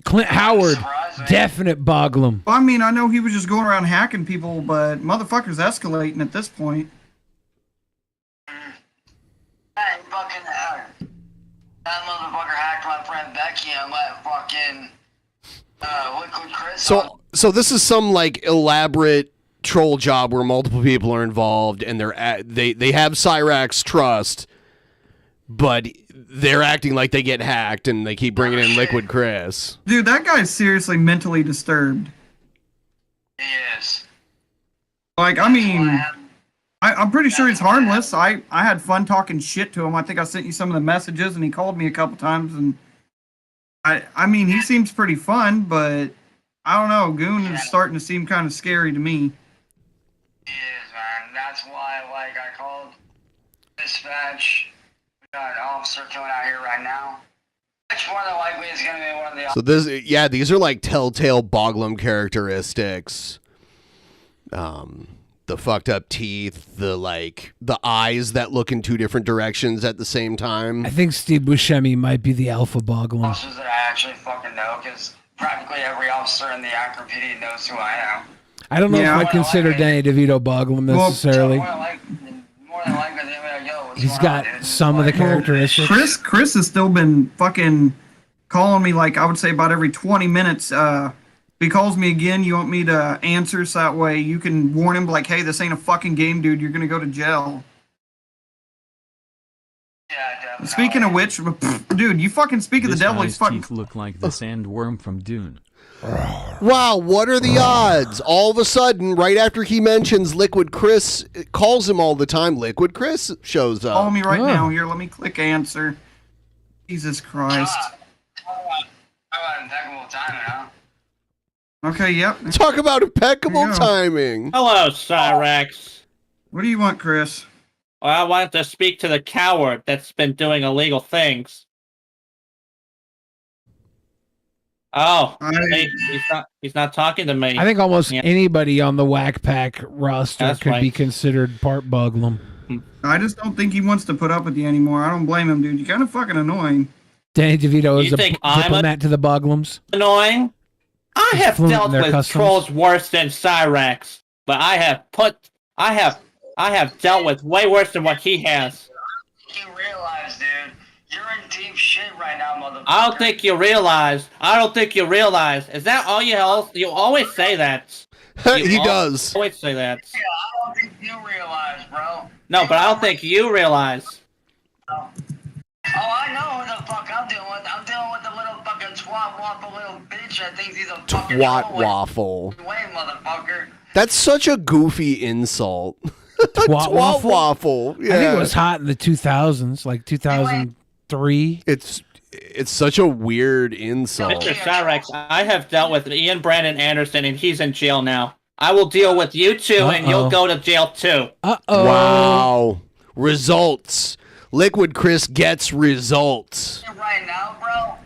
S5: Clint Howard. Definite Boglem.
S8: Well, I mean, I know he was just going around hacking people, but motherfucker's escalating at this point.
S10: That fucking that motherfucker hacked my friend Becky and let fucking Liquid Chris on.
S7: So this is some like elaborate troll job where multiple people are involved and they have Cyraxx trust, but they're acting like they get hacked and they keep bringing in Liquid Chris.
S8: Dude, that guy's seriously mentally disturbed.
S10: He is.
S8: Like, I mean, I'm pretty sure he's harmless. I had fun talking shit to him. I think I sent you some of the messages, and he called me a couple times, and I mean, he seems pretty fun, but I don't know. Goon is starting to seem kind of scary to me.
S10: He is, man. That's why, like, I called dispatch. We got an officer coming out here right now. Which more than likely is going to be one of the...
S7: So these are like telltale Boglem characteristics. The fucked up teeth, the eyes that look in two different directions at the same time.
S5: I think Steve Buscemi might be the alpha Boglem.
S10: officers that I actually fucking know, because practically every officer in the Akron PD knows who I am.
S5: I don't know if I consider Danny DeVito Boglem necessarily.
S10: More than likely, they'll be like, yo, what's
S5: He's
S10: going
S5: got
S10: on, dude?
S5: some of the characteristics.
S8: Chris has still been fucking calling me, like, I would say about every 20 minutes. If he calls me again, you want me to answer so that way you can warn him, like, hey, this ain't a fucking game, dude. You're going to go to jail.
S10: Yeah, definitely.
S8: Speaking of which, dude, you fucking speak of the
S12: This
S8: devil.
S12: guy's
S8: He's fucking...
S12: teeth look like the sandworm from Dune.
S7: Wow, what are the odds? All of a sudden, right after he mentions Liquid Chris, calls him all the time, Liquid Chris shows up.
S8: Call me right now. Here, let me click answer. Jesus Christ.
S10: How about impeccable timing, huh?
S8: Okay, yep.
S7: Talk about impeccable timing.
S9: Hello, Cyrax.
S8: What do you want, Chris?
S9: Well, I wanted to speak to the coward that's been doing illegal things. Oh, hey, he's not talking to me.
S5: I think almost anybody on the Whack Pack roster
S9: That's
S5: could be
S9: right.
S5: considered part Boglem.
S8: I just don't think he wants to put up with you anymore. I don't blame him, dude. You're kind of fucking annoying.
S5: Danny DeVito
S9: You
S5: is a
S9: think I'm
S5: diplomat to the Boglems.
S9: Annoying? I have
S5: fluent in
S9: dealt
S5: their
S9: with
S5: customs.
S9: trolls worse than Cyrax, but I have dealt with way worse than what he has.
S10: You realize, dude, you're in deep shit right now, motherfucker.
S9: I don't think you realize. Is that all you always say that?
S7: He does.
S9: Always say that.
S10: Yeah, I don't think you realize, bro.
S9: No, but I don't think you realize.
S10: Oh, I know who the fuck I'm dealing with. I'm dealing with the little fucking twat waffle little bitch that thinks he's a fucking
S7: Twat
S10: troll.
S7: waffle.
S10: Way, motherfucker.
S7: That's such a goofy insult.
S5: Twat waffle?
S7: waffle. Yeah.
S5: I think it was hot in the 2000s, like 2003.
S7: It's such a weird insult.
S9: Mr. Cyrax, I have dealt with Ian Brandon Anderson, and he's in jail now. I will deal with you two, and you'll go to jail too.
S7: Wow. Results. Liquid Chris gets results.
S10: Right now, bro,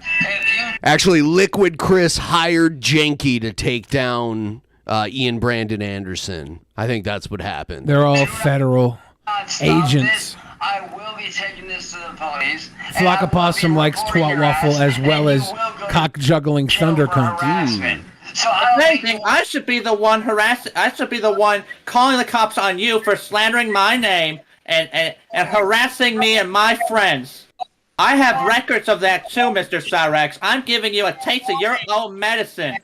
S7: Actually, Liquid Chris hired Janky to take down Ian Brandon Anderson. I think that's what happened.
S5: They're all federal agents.
S10: I will be taking this to the police.
S5: Flocka Possum likes twat waffle as well as cock juggling thunder cunt.
S9: If anything, I should be the one I should be the one calling the cops on you for slandering my name and harassing me and my friends. I have records of that too, Mr. Cyrax. I'm giving you a taste of your own medicine.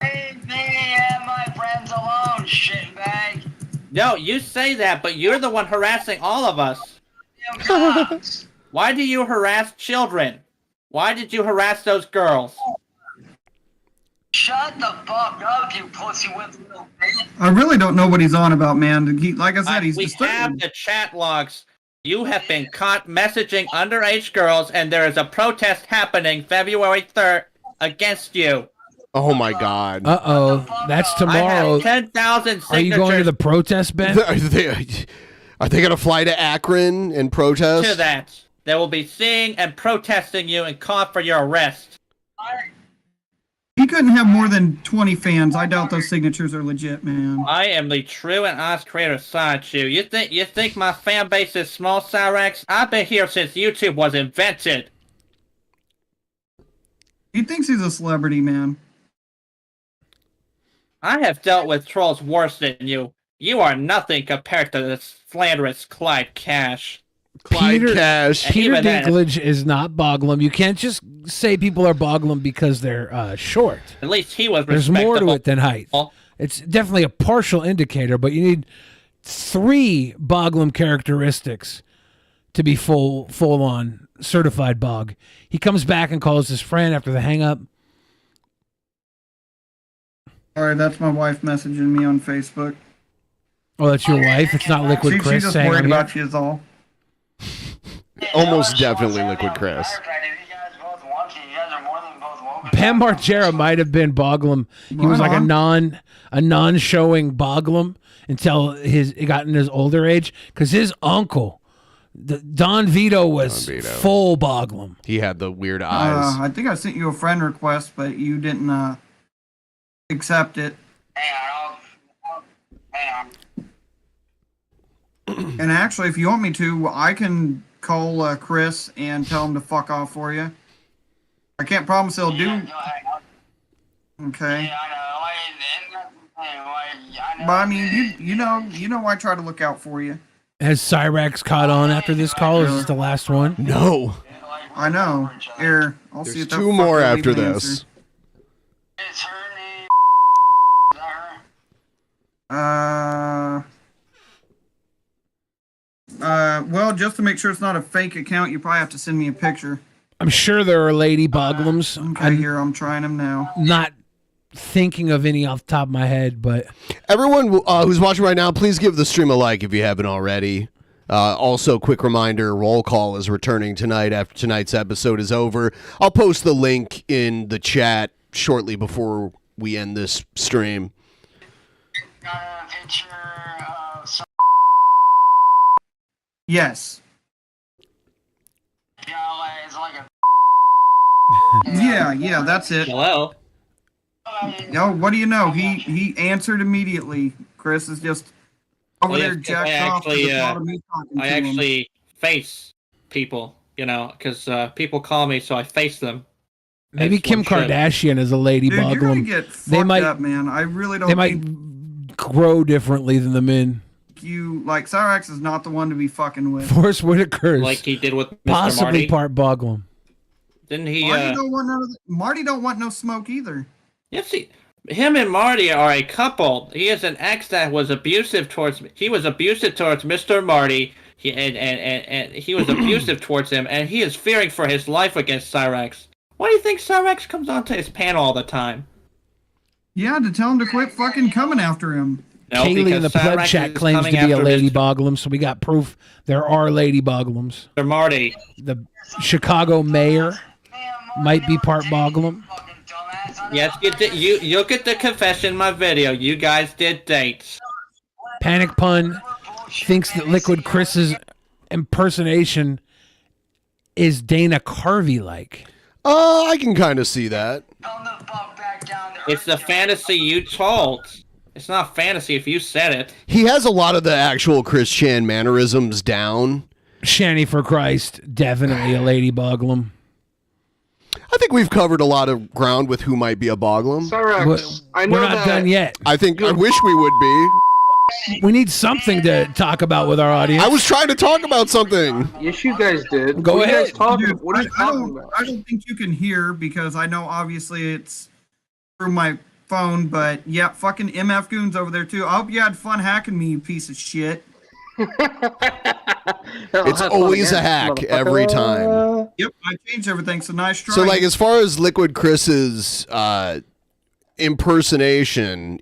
S10: Leave me and my friends alone, shitbag.
S9: No, you say that, but you're the one harassing all of us. Why do you harass children? Why did you harass those girls?
S10: Shut the fuck up, you pussy whip little bitch.
S8: I really don't know what he's on about, man. Like I said, he's
S9: We
S8: disturbed.
S9: have the chat logs. You have been caught messaging underage girls, and there is a protest happening February 3rd against you.
S7: Oh my God.
S5: That's
S9: I
S5: tomorrow.
S9: have 10,000 signatures.
S5: Are you going to the protest, Ben?
S7: Are they going to fly to Akron and protest?
S9: To that. They will be seeing and protesting you and call for your arrest.
S8: He couldn't have more than 20 fans. I doubt those signatures are legit, man.
S9: I am the true and honest creator of Sideshoe. You think my fan base is small, Cyrax? I've been here since YouTube was invented.
S8: He thinks he's a celebrity, man.
S9: I have dealt with trolls worse than you. You are nothing compared to this slanderous Clyde Cash.
S5: Peter
S9: Even then,
S5: Dinklage is not Boglem. You can't just say people are Boglem because they're short.
S9: at least he was
S5: There's
S9: respectable.
S5: more to it than height. It's definitely a partial indicator, but you need 3 Boglem characteristics to be full on certified Bog. He comes back and calls his friend after the hang up.
S8: All right, that's my wife messaging me on Facebook.
S5: Oh, that's your wife? It's not Liquid Chris
S8: She's just
S5: saying
S8: worried
S5: I'm here?
S8: about you is all.
S7: Almost definitely Liquid Chris.
S5: Pam Margera might have been Boglem. He was like a non-showing Boglem until he got in his older age, because his uncle, Don Vito, was full Boglem.
S7: He had the weird eyes.
S8: I think I sent you a friend request, but you didn't accept it. And actually, if you want me to, I can call Chris and tell him to fuck off for you. I can't promise he'll do. Okay. But I mean, you know, I try to look out for you.
S5: Has Cyrax caught on after this call? Or is this the last one?
S7: No.
S8: I know. Here, I'll see
S7: There's
S8: if that
S7: 2 more
S8: fucker
S7: after
S8: leave an
S7: this.
S8: answer. Well, just to make sure it's not a fake account, you probably have to send me a picture.
S5: I'm sure there are lady Boglems.
S8: Okay, here, I'm trying them now.
S5: Not thinking of any off the top of my head, but
S7: Everyone who's watching right now, please give the stream a like if you haven't already. Also, quick reminder, Roll Call is returning tonight after tonight's episode is over. I'll post the link in the chat shortly before we end this stream.
S8: Yes. Yeah, that's it.
S9: Hello.
S8: Yo, what do you know? He answered immediately. Chris is just over there jacked off.
S9: I actually face people, because people call me, so I face them.
S5: maybe Kim Kardashian is a lady
S8: Dude, you're gonna
S5: Boglem.
S8: get fucked up, man. I really don't.
S5: They might grow differently than the men.
S8: Cyrax is not the one to be fucking with.
S5: Forrest Whitaker's
S9: Like he did with Mr.
S5: possibly
S9: Marty.
S5: part Boglem.
S9: Didn't he?
S8: Marty don't want no smoke either.
S9: Yes, him and Marty are a couple. He is an ex that was abusive towards. He was abusive towards Mr. Marty. And he was abusive towards him, and he is fearing for his life against Cyrax. Why do you think Cyrax comes onto his panel all the time?
S8: Yeah, to tell him to quit fucking coming after him.
S9: No,
S5: Kaylee in the pleb
S9: Cyrax
S5: chat
S9: is
S5: claims to
S9: coming
S5: be a
S9: after
S5: lady Boglem, so we got proof there are lady Boglems.
S9: Mr. Marty.
S5: The Chicago mayor might be part Boglem.
S9: Yes, you look at the confession in my video. You guys did dates.
S5: Panic Pun thinks that Liquid Chris's impersonation is Dana Carvey-like.
S7: I can kind of see that.
S9: It's the fantasy you told. It's not fantasy if you said it.
S7: He has a lot of the actual Chris Chan mannerisms down.
S5: Shanny for Christ, definitely a lady Boglem.
S7: I think we've covered a lot of ground with who might be a Boglem.
S15: Cyrax, I know
S5: We're not done yet.
S7: I wish we would be.
S5: We need something to talk about with our audience.
S7: I was trying to talk about something.
S15: Yes, you guys did.
S5: Go
S15: what
S5: ahead.
S15: Are you guys talking,
S8: Dude,
S15: what are you talking about?
S8: I don't think you can hear because I know obviously it's through my phone, but yeah, fucking MF Goon's over there too. I hope you had fun hacking me, you piece of shit.
S7: It's always a hack every time.
S8: Yep, I changed everything, so nice try.
S7: So, as far as Liquid Chris's impersonation,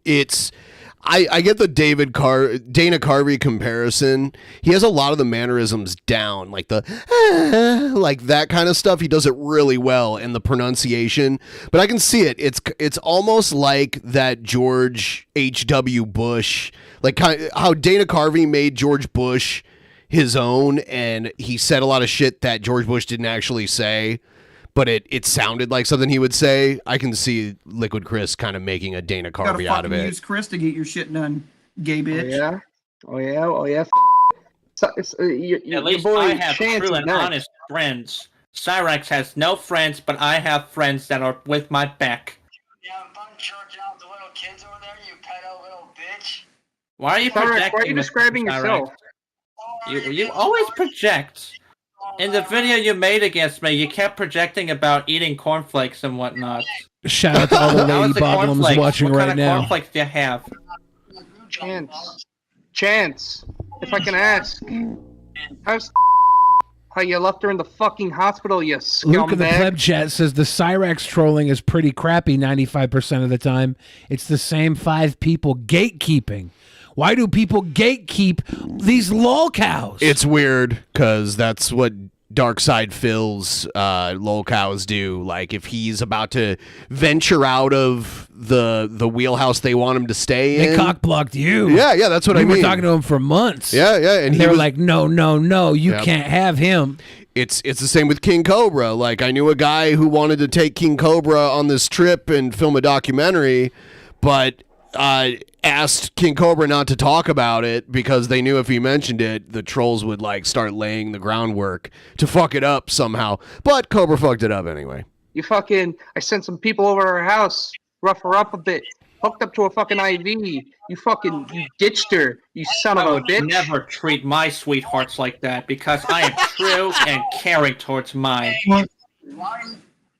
S7: I get the Dana Carvey comparison. He has a lot of the mannerisms down, like like that kind of stuff. He does it really well, and the pronunciation. But I can see it. It's almost like that George H.W. Bush, like how Dana Carvey made George Bush his own, and he said a lot of shit that George Bush didn't actually say. But it sounded like something he would say. I can see Liquid Chris kind of making a Dana Carvey out of it.
S8: Use Chris to get your shit done, gay bitch.
S15: Oh yeah.
S9: At least I have true and honest friends. Cyrax has no friends, but I have friends that are with my back.
S10: Yeah, I'm jerking out the little kids over there, you
S9: Why are you
S15: Cyrax,
S9: projecting?
S15: why are you describing
S9: Cyrax?
S15: yourself?
S9: You always project. In the video you made against me, you kept projecting about eating cornflakes and whatnot.
S5: Shout out to all the
S9: How
S5: lady
S9: is the
S5: Boglems
S9: cornflakes?
S5: watching
S9: what
S5: right
S9: kind
S5: now.
S9: of cornflakes do you have?
S15: Chance, if I can ask, how you left her in the fucking hospital, you
S5: Luke in the
S15: scumbag?
S5: pleb chat says the Cyrax trolling is pretty crappy 95% of the time. It's the same 5 people gatekeeping. Why do people gatekeep these lol cows?
S7: It's weird because that's what Darkside Phil's lol cows do. Like if he's about to venture out of the wheelhouse they want him to stay in.
S5: They cock-blocked you.
S7: Yeah, that's what I mean.
S5: We were talking to him for months.
S7: Yeah,
S5: And they were like, no, you can't have him.
S7: It's the same with King Cobra. Like I knew a guy who wanted to take King Cobra on this trip and film a documentary, but asked King Cobra not to talk about it because they knew if he mentioned it, the trolls would like start laying the groundwork to fuck it up somehow. But Cobra fucked it up anyway.
S15: I sent some people over to her house, rough her up a bit, hooked up to a fucking IV. You ditched her, you son of a bitch.
S9: Never treat my sweethearts like that because I am true and caring towards mine.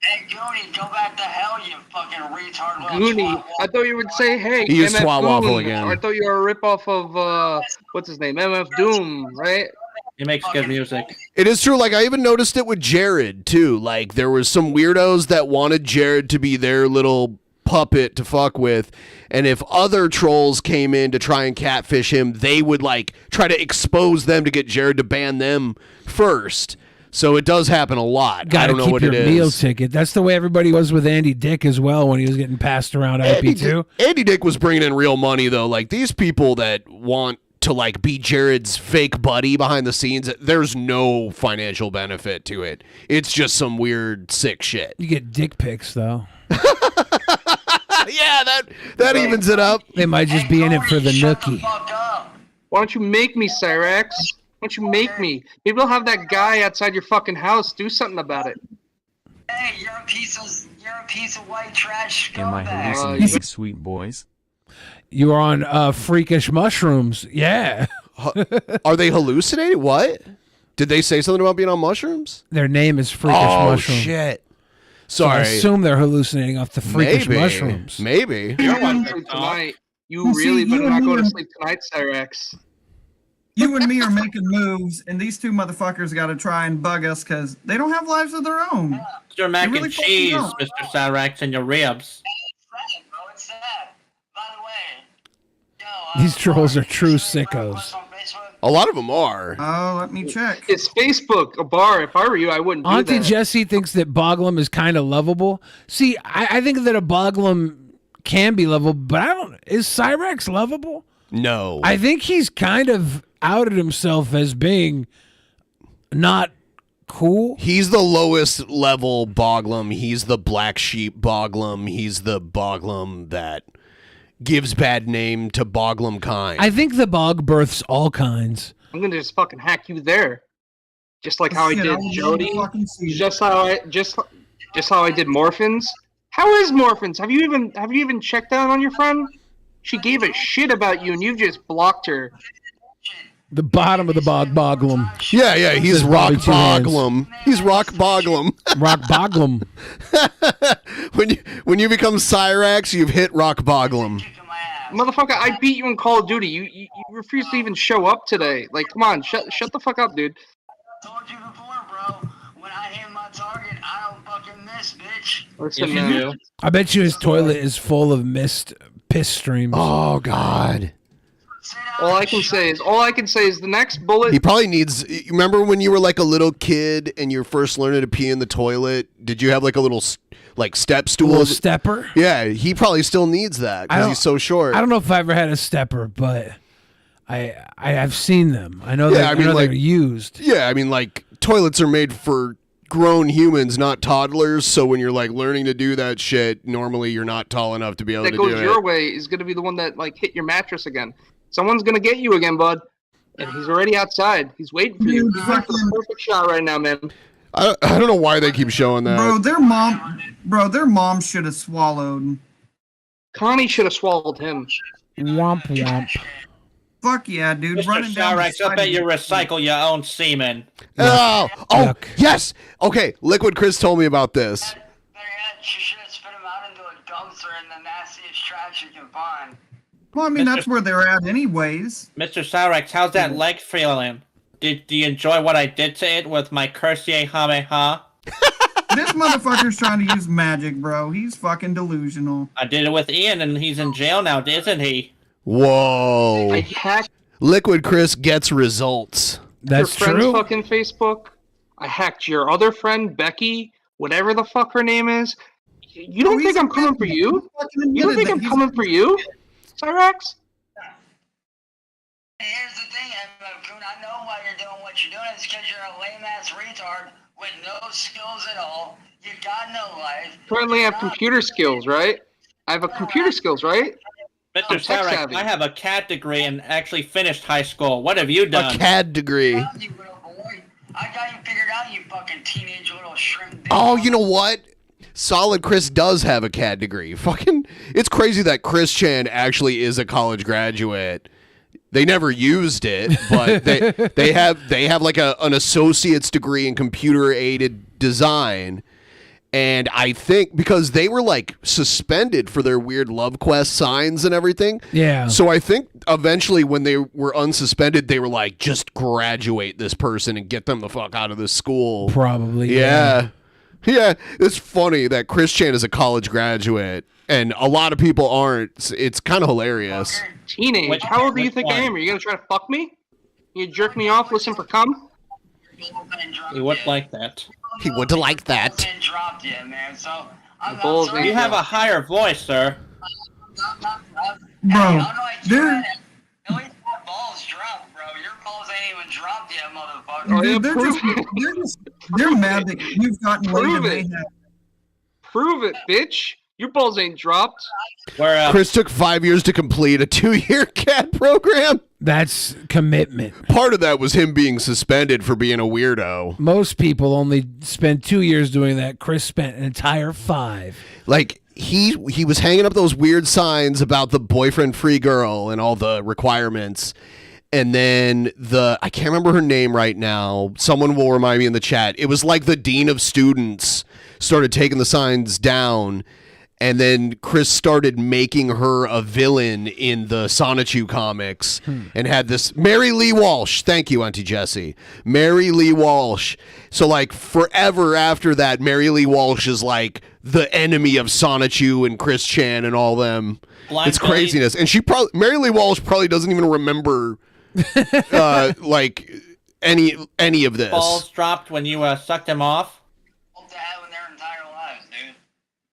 S10: Hey, Goonie, go back to hell, you fucking retard.
S15: Goonie, I thought you would say, hey,
S7: He used
S15: MF
S7: Swat
S15: Doom.
S7: Waffle again.
S15: I thought you were a ripoff of, what's his name, MF Doom, right?
S9: He makes good music.
S7: It is true. Like I even noticed it with Jared too. Like there was some weirdos that wanted Jared to be their little puppet to fuck with, and if other trolls came in to try and catfish him, they would like try to expose them to get Jared to ban them first. So it does happen a lot. I don't know what it is.
S5: Meal ticket. That's the way everybody was with Andy Dick as well when he was getting passed around IP2.
S7: Andy Dick was bringing in real money though. Like these people that want to like be Jared's fake buddy behind the scenes, there's no financial benefit to it. It's just some weird sick shit.
S5: You get dick pics though.
S7: Yeah, that evens it up.
S5: They might just be in it for the nookie.
S15: Why don't you make me, Cyrax? Why don't you make me? Maybe we'll have that guy outside your fucking house do something about it.
S10: Hey, you're a piece of white trash
S12: Am I
S10: scumbag.
S12: hallucinating, sweet boys?
S5: You are on freakish mushrooms. Yeah.
S7: Are they hallucinating? What? Did they say something about being on mushrooms?
S5: Their name is freakish mushroom.
S7: Shit.
S5: So I
S7: Sorry.
S5: assume they're hallucinating off the freakish mushrooms.
S7: Maybe.
S15: You don't want to sleep tonight. You really better not go to sleep tonight, Cyrax.
S8: You and me are making moves, and these two motherfuckers got to try and bug us because they don't have lives of their own.
S9: Your mac
S8: really
S9: and
S8: fucking
S9: cheese,
S8: don't.
S9: Mr. Cyrax, and your ribs.
S5: These trolls are true sickos.
S7: A lot of them are.
S8: Oh, let me check.
S15: It's Facebook, a bar. If I were you, I wouldn't do
S5: Auntie
S15: that.
S5: Jessie thinks that Boglem is kind of lovable. See, I think that a Boglem can be lovable, but I don't. Is Cyrax lovable?
S7: No.
S5: I think he's kind of outed himself as being not cool.
S7: He's the lowest level Boglem. He's the black sheep Boglem. He's the Boglem that gives bad name to Boglem kind.
S5: I think the bog births all kinds.
S15: I'm gonna just fucking hack you there, just like how I
S8: Shit,
S15: did
S8: I would
S15: Jody.
S8: love to fucking see it.
S15: Just how I did Morphins. How is Morphins? Have you even checked out on your friend? She gave a shit about you, and you've just blocked her.
S5: The bottom of the Boglem.
S7: Yeah, he's
S5: Says
S7: Rock
S5: Bobby Two Hands.
S7: Boglem. He's Rock Boglem.
S5: Rock Boglem.
S7: when you become Cyrax, you've hit Rock Boglem.
S15: Motherfucker, I beat you in Call of Duty. You refuse to even show up today. Like, come on, shut the fuck up, dude. Listen, man.
S5: I bet you his toilet is full of missed piss streams.
S7: Oh God.
S15: All I can say is the next bullet.
S7: He probably needs. Remember when you were like a little kid and you're first learning to pee in the toilet? Did you have like a little like step stool?
S5: Little stepper?
S7: Yeah, he probably still needs that because he's so short.
S5: I don't know if I ever had a stepper, but I've seen them. I know
S7: Yeah, I mean,
S5: they're
S7: like-
S5: used.
S7: Yeah, I mean like toilets are made for grown humans, not toddlers. So when you're like learning to do that shit, normally you're not tall enough to be able
S15: that
S7: to
S15: goes
S7: do
S15: your
S7: it.
S15: way is gonna be the one that like hit your mattress again. Someone's gonna get you again, bud. And he's already outside. He's waiting for you. He's waiting for the perfect shot right now, man.
S7: I don't know why they keep showing that.
S8: Bro, their mom should have swallowed.
S15: Connie should have swallowed him.
S5: Womp womp.
S8: Fuck yeah, dude.
S9: Mr.
S8: Running down the
S9: Cyrax, I
S8: side
S9: bet
S8: of
S9: you
S8: the-
S9: recycle your own semen.
S7: Oh, yes. Okay, Liquid Chris told me about this.
S10: She should have spit him out into a dumpster in the nastiest trash you can find.
S8: Well, I mean, that's where they're at anyways.
S9: Mr. Cyrax, how's that leg feeling? Do you enjoy what I did to it with my Kamehameha?
S8: This motherfucker's trying to use magic, bro. He's fucking delusional.
S9: I did it with Ian, and he's in jail now, isn't he?
S7: Whoa. Liquid Chris gets results.
S5: That's
S15: your friend's fucking Facebook. I hacked your other friend, Becky, whatever the fuck her name is. You don't think I'm coming for you? You don't think I'm coming for you, Cyrax?
S10: Here's the thing, Coon. I know why you're doing what you're doing. It's because you're a lame-ass retard with no skills at all. You got no life.
S15: Currently, I have computer skills, right? I have a computer skils, right?
S9: Mr.
S15: I'm tech
S9: Cyrax,
S15: savvy.
S9: I have a CAD degree and actually finished high school. What have you done?
S7: A CAD degree.
S10: I got you figured out, you fucking teenage little shrimp.
S7: Oh, you know what? Solid Chris does have a CAD degree. Fucking, it's crazy that Chris Chan actually is a college graduate. They never used it, but they have like an associate's degree in computer aided design. And I think because they were like suspended for their weird Love Quest signs and everything.
S5: Yeah.
S7: So I think eventually when they were unsuspended, they were like, just graduate this person and get them the fuck out of this school.
S5: Probably.
S7: Yeah. Yeah. It's funny that Chris Chan is a college graduate and a lot of people aren't. It's kind of hilarious.
S15: Teenage. How old do you think I am? Are you gonna try to fuck me? You jerk me off, listen for cum?
S9: He would like that.
S7: He would like that.
S10: Dropped yet, man. So I'm
S15: balls
S10: sorry.
S9: You have a higher voice, sir.
S8: Bro, dude.
S10: Balls dropped, bro. Your balls ain't even dropped yet, motherfucker.
S15: Oh, yeah,
S8: Dude, they're mad that you've gotten laid
S15: Prove
S8: and they
S15: it.
S8: have.
S15: Prove it, bitch. Your balls ain't dropped.
S9: Where
S7: Chris took 5 years to complete a 2-year CAD program.
S5: That's commitment.
S7: Part of that was him being suspended for being a weirdo.
S5: Most people only spend 2 years doing that. Chris spent an entire 5.
S7: Like he was hanging up those weird signs about the boyfriend-free girl and all the requirements. And then I can't remember her name right now. Someone will remind me in the chat. It was like the dean of students started taking the signs down. And then Chris started making her a villain in the Sonichu comics and had this Mary Lee Walsh. Thank you, Auntie Jessie. Mary Lee Walsh. So like forever after that, Mary Lee Walsh is like the enemy of Sonichu and Chris Chan and all them. It's craziness. And Mary Lee Walsh probably doesn't even remember like any of this.
S9: balls dropped when you sucked him off?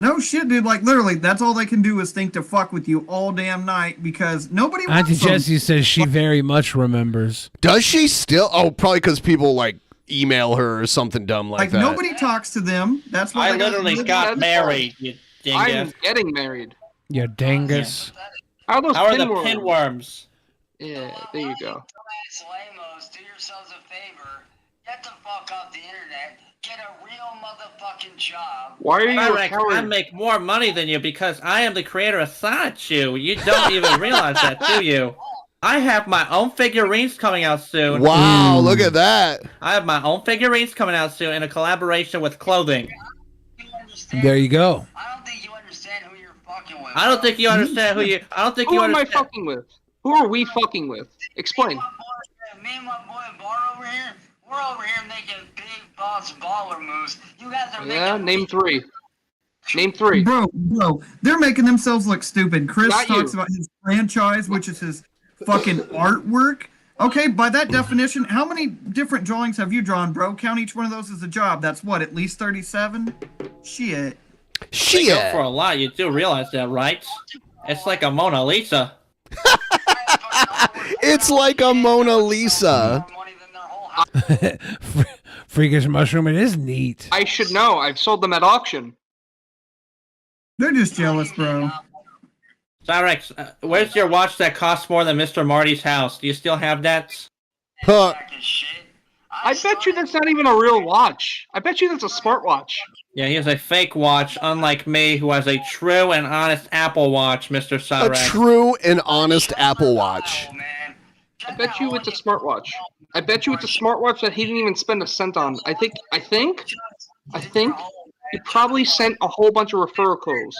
S8: No shit, dude. Like, literally, that's all they can do is think to fuck with you all damn night because nobody wants
S5: Auntie
S8: them.
S5: Jessie says she very much remembers.
S7: Does she still? Oh, probably because people like email her or something dumb like that.
S8: Nobody talks to them. That's why
S9: I literally got married, you dingus.
S15: I'm getting married.
S5: You dingus.
S15: How are those
S9: How are the
S15: pinworms?
S9: pinworms?
S15: Yeah, there you go.
S10: Lamos, do yourselves a favor. Get the fuck off the internet. Get a real motherfucking job.
S15: Why are you a
S9: Cyrax,
S15: coward?
S9: I make more money than you because I am the creator of Sonichu. You don't even realize that, do you? I have my own figurines coming out soon.
S7: Wow, look at that.
S9: I have my own figurines coming out soon in a collaboration with clothing.
S5: There you go.
S10: I don't think you understand who you're fucking with.
S9: I don't think you understand who you. I don't think
S15: Who
S9: you
S15: am I
S9: understand.
S15: fucking with? Who are we fucking with? Explain.
S10: Me and my boy Bar over here, we're over here making big boss baller moves. You guys are
S15: Yeah,
S10: making
S15: name three. Name three.
S8: Bro, they're making themselves look stupid. Chris
S15: Not
S8: talks
S15: you.
S8: about his franchise, which is his fucking artwork. Okay, by that definition, how many different drawings have you drawn, bro? Count each one of those as a job. That's what, at least 37? Shit.
S9: They go for a lot. You do realize that, right? It's like a Mona Lisa.
S7: It's like a Mona Lisa.
S5: Freakish mushroom. It is neat.
S15: I should know. I've sold them at auction.
S8: They're just jealous, bro.
S9: Cyrax, where's your watch that costs more than Mr. Marty's house? Do you still have that?
S7: Huh.
S15: I bet you that's not even a real watch. I bet you that's a smartwatch.
S9: Yeah, he has a fake watch, unlike me, who has a true and honest Apple Watch, Mr. Cyrax.
S7: A true and honest Apple Watch.
S15: I bet you it's a smartwatch. I bet you it's a smartwatch that he didn't even spend a cent on. I think he probably sent a whole bunch of referral codes.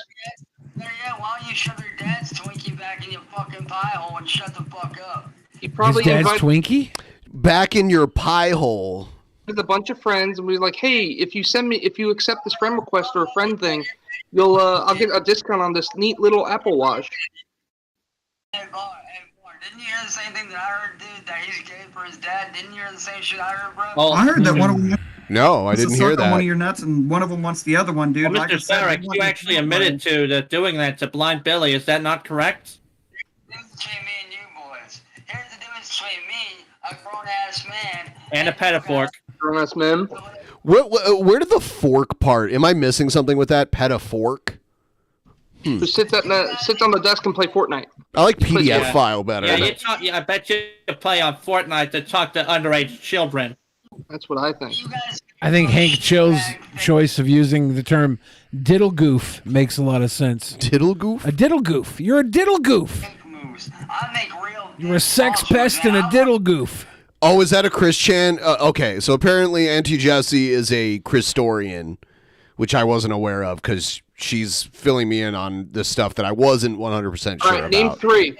S10: Yeah, why don't you shove your dad's Twinkie back in your fucking pie hole and shut the fuck up?
S15: He probably
S5: His dad's Twinkie?
S7: Back in your pie hole.
S15: With a bunch of friends, and we were like, "Hey, if you accept this friend request or a friend thing, I'll get a discount on this neat little Apple Watch."
S10: Hey, Bar, didn't you hear the same thing that I heard, dude? That he's gay for his dad. Didn't you hear the same shit I heard, bro?
S9: Oh,
S16: I heard that one of them.
S7: No, I didn't hear that.
S16: One of your nuts, and one of them wants the other one, dude.
S9: Well, Mr. Cyrax, you actually admitted to doing that to Blind Billy. Is that not correct?
S10: Between me and you boys. Here's the difference between me, a grown-ass man,
S9: and a petafork.
S15: Grown-ass man.
S7: Where did the fork part? Am I missing something with that? Petafork?
S15: Who sits on the desk and play Fortnite.
S7: I like PDF file better.
S9: Yeah, I bet you play on Fortnite to talk to underage children.
S15: That's what I think.
S5: I think Hank Chill's choice of using the term diddle goof makes a lot of sense.
S7: Diddle goof?
S5: A diddle goof. You're a diddle goof. You're a sex pest and a diddle goof.
S7: Oh, is that a Chris Chan? Okay, so apparently Auntie Jessie is a Christorian, which I wasn't aware of because she's filling me in on this stuff that I wasn't 100% sure about.
S15: Name 3.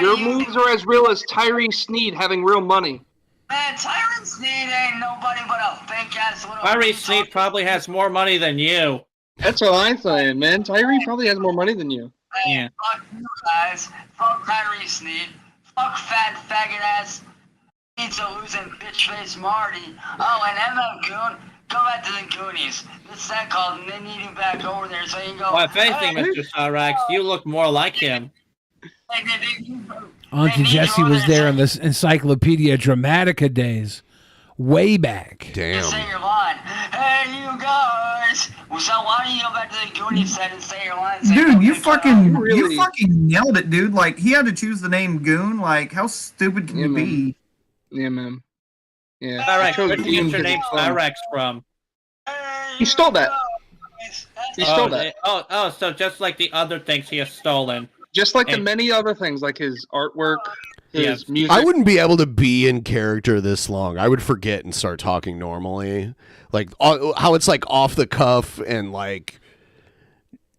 S15: Your moves are as real as Tyree Sneed having real money.
S10: Man, Tyree Sneed ain't nobody but a fake-ass little...
S9: Tyree Sneed probably has more money than you.
S15: That's what I'm saying, man. Tyree probably has more money than you.
S9: Yeah.
S10: Fuck you guys. Fuck Tyree Sneed. Fuck fat faggot-ass pizza-losing bitch-face Marty. Oh, and MF Goon, go back to the Goonies. This that called, and they need you back over there so you can go...
S9: Well, if anything, Mr. Cyrax, you look more like him.
S5: Auntie Jessie was there in the Encyclopedia Dramatica days, way back.
S7: Damn.
S10: Say your line. Hey, you guys. Well, so why don't you go back to the Goonies set and say your line?
S16: Dude, you fucking nailed it, dude. Like, he had to choose the name Goon. Like, how stupid can you be?
S15: Yeah, man. Yeah.
S9: Cyrax, where did you get your name Cyrax from?
S15: He stole that. He stole that.
S9: Oh, so just like the other things he has stolen.
S15: Just like the many other things, like his artwork, his music.
S7: I wouldn't be able to be in character this long. I would forget and start talking normally. Like, how it's like off the cuff and like,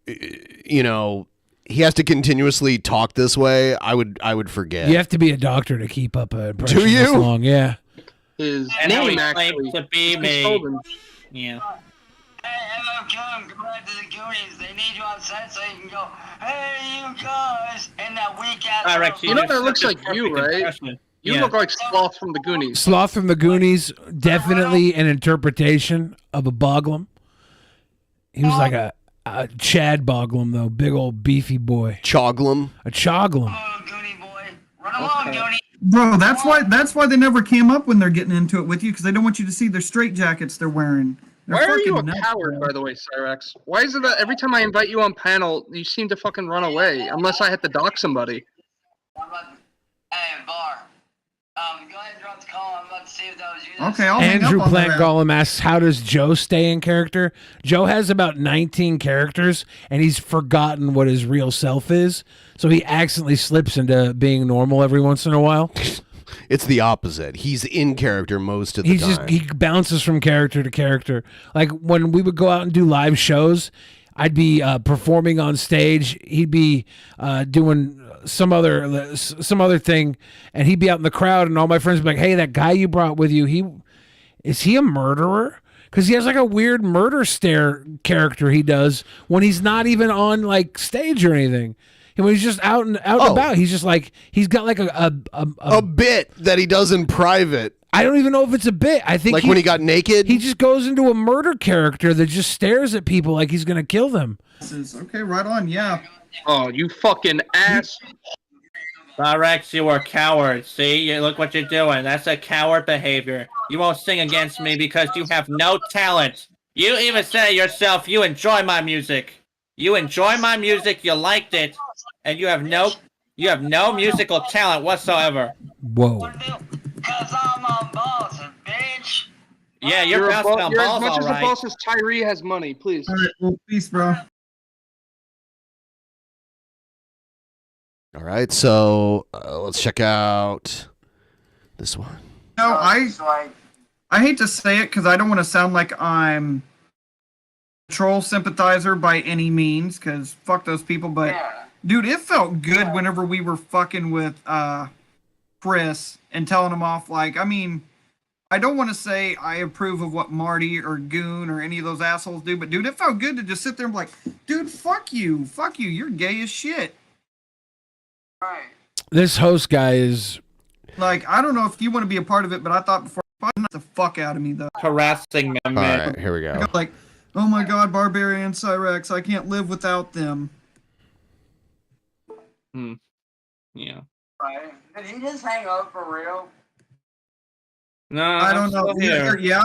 S7: you know, he has to continuously talk this way. I would forget.
S5: You have to be a doctor to keep up an impression
S7: Do you?
S5: this long, yeah.
S15: His
S9: And how he
S15: name actually.
S9: claims to be me. Yeah.
S10: Hey, MF Goon, go back to the Goonies. They need you on set so you can go, hey, you guys, in that weak-ass...
S15: You know that looks like you, right? You look like Sloth from the Goonies.
S5: Sloth from the Goonies, definitely an interpretation of a Boglem. He was like a Chad Boglem, though. Big old beefy boy.
S7: Choglem?
S5: A Choglem.
S10: Run along, Goonie.
S16: Bro, that's why they never came up when they're getting into it with you, because they don't want you to see their straight jackets they're wearing.
S15: Why are you a coward, by the way, Cyrax? Why is it that every time I invite you on panel, you seem to fucking run away, unless I have to dock somebody?
S10: Hey, Bar. Go ahead and drop the call. I'm about to see if that was you.
S16: Okay, I'll
S5: Andrew Plant Gollum asks, how does Joe stay in character? Joe has about 19 characters, and he's forgotten what his real self is, so he accidentally slips into being normal every once in a while.
S7: It's the opposite. He's in character most of the time.
S5: He bounces from character to character. Like when we would go out and do live shows, I'd be performing on stage. He'd be doing some other thing, and he'd be out in the crowd, and all my friends would be like, "Hey, that guy you brought with you, is he a murderer?" Because he has like a weird murder stare character he does when he's not even on like stage or anything. And when he's just out and about, he's just like he's got like a
S7: bit that he does in private.
S5: I don't even know if it's a bit. I think
S7: like when he got naked,
S5: he just goes into a murder character that just stares at people like he's gonna kill them.
S16: Okay, right on. Yeah.
S15: Oh, you fucking ass!
S9: Cyrax, you are a coward. See, look what you're doing. That's a coward behavior. You won't sing against me because you have no talent. You even say yourself, you enjoy my music. You enjoy my music. You liked it. And you have no musical talent whatsoever.
S5: Whoa.
S10: Cause I'm a
S9: Yeah, you're bouncing on
S15: You're as
S9: balls,
S15: much
S9: all
S15: as
S9: right.
S15: a boss as Tyree has money, please.
S16: All right, well, peace, bro.
S7: All right, so let's check out this one.
S8: No,
S16: I hate to say it because I don't want to sound like I'm a troll sympathizer by any means, because fuck those people. But dude, it felt good whenever we were fucking with Chris and telling him off. Like, I mean, I don't want to say I approve of what Marty or Goon or any of those assholes do, but dude, it felt good to just sit there and be like, dude, fuck you, you're gay as shit.
S8: Right.
S5: This host guy is
S16: like, I don't know if you want to be a part of it, but I thought before, knock the fuck out of me though.
S9: Harassing me.
S7: All right, here we go.
S16: Like, oh my god, Barbarian Cyrax, I can't live without them.
S9: Yeah.
S13: Right. Did he just hang up for real?
S9: No,
S16: I don't know. Yeah.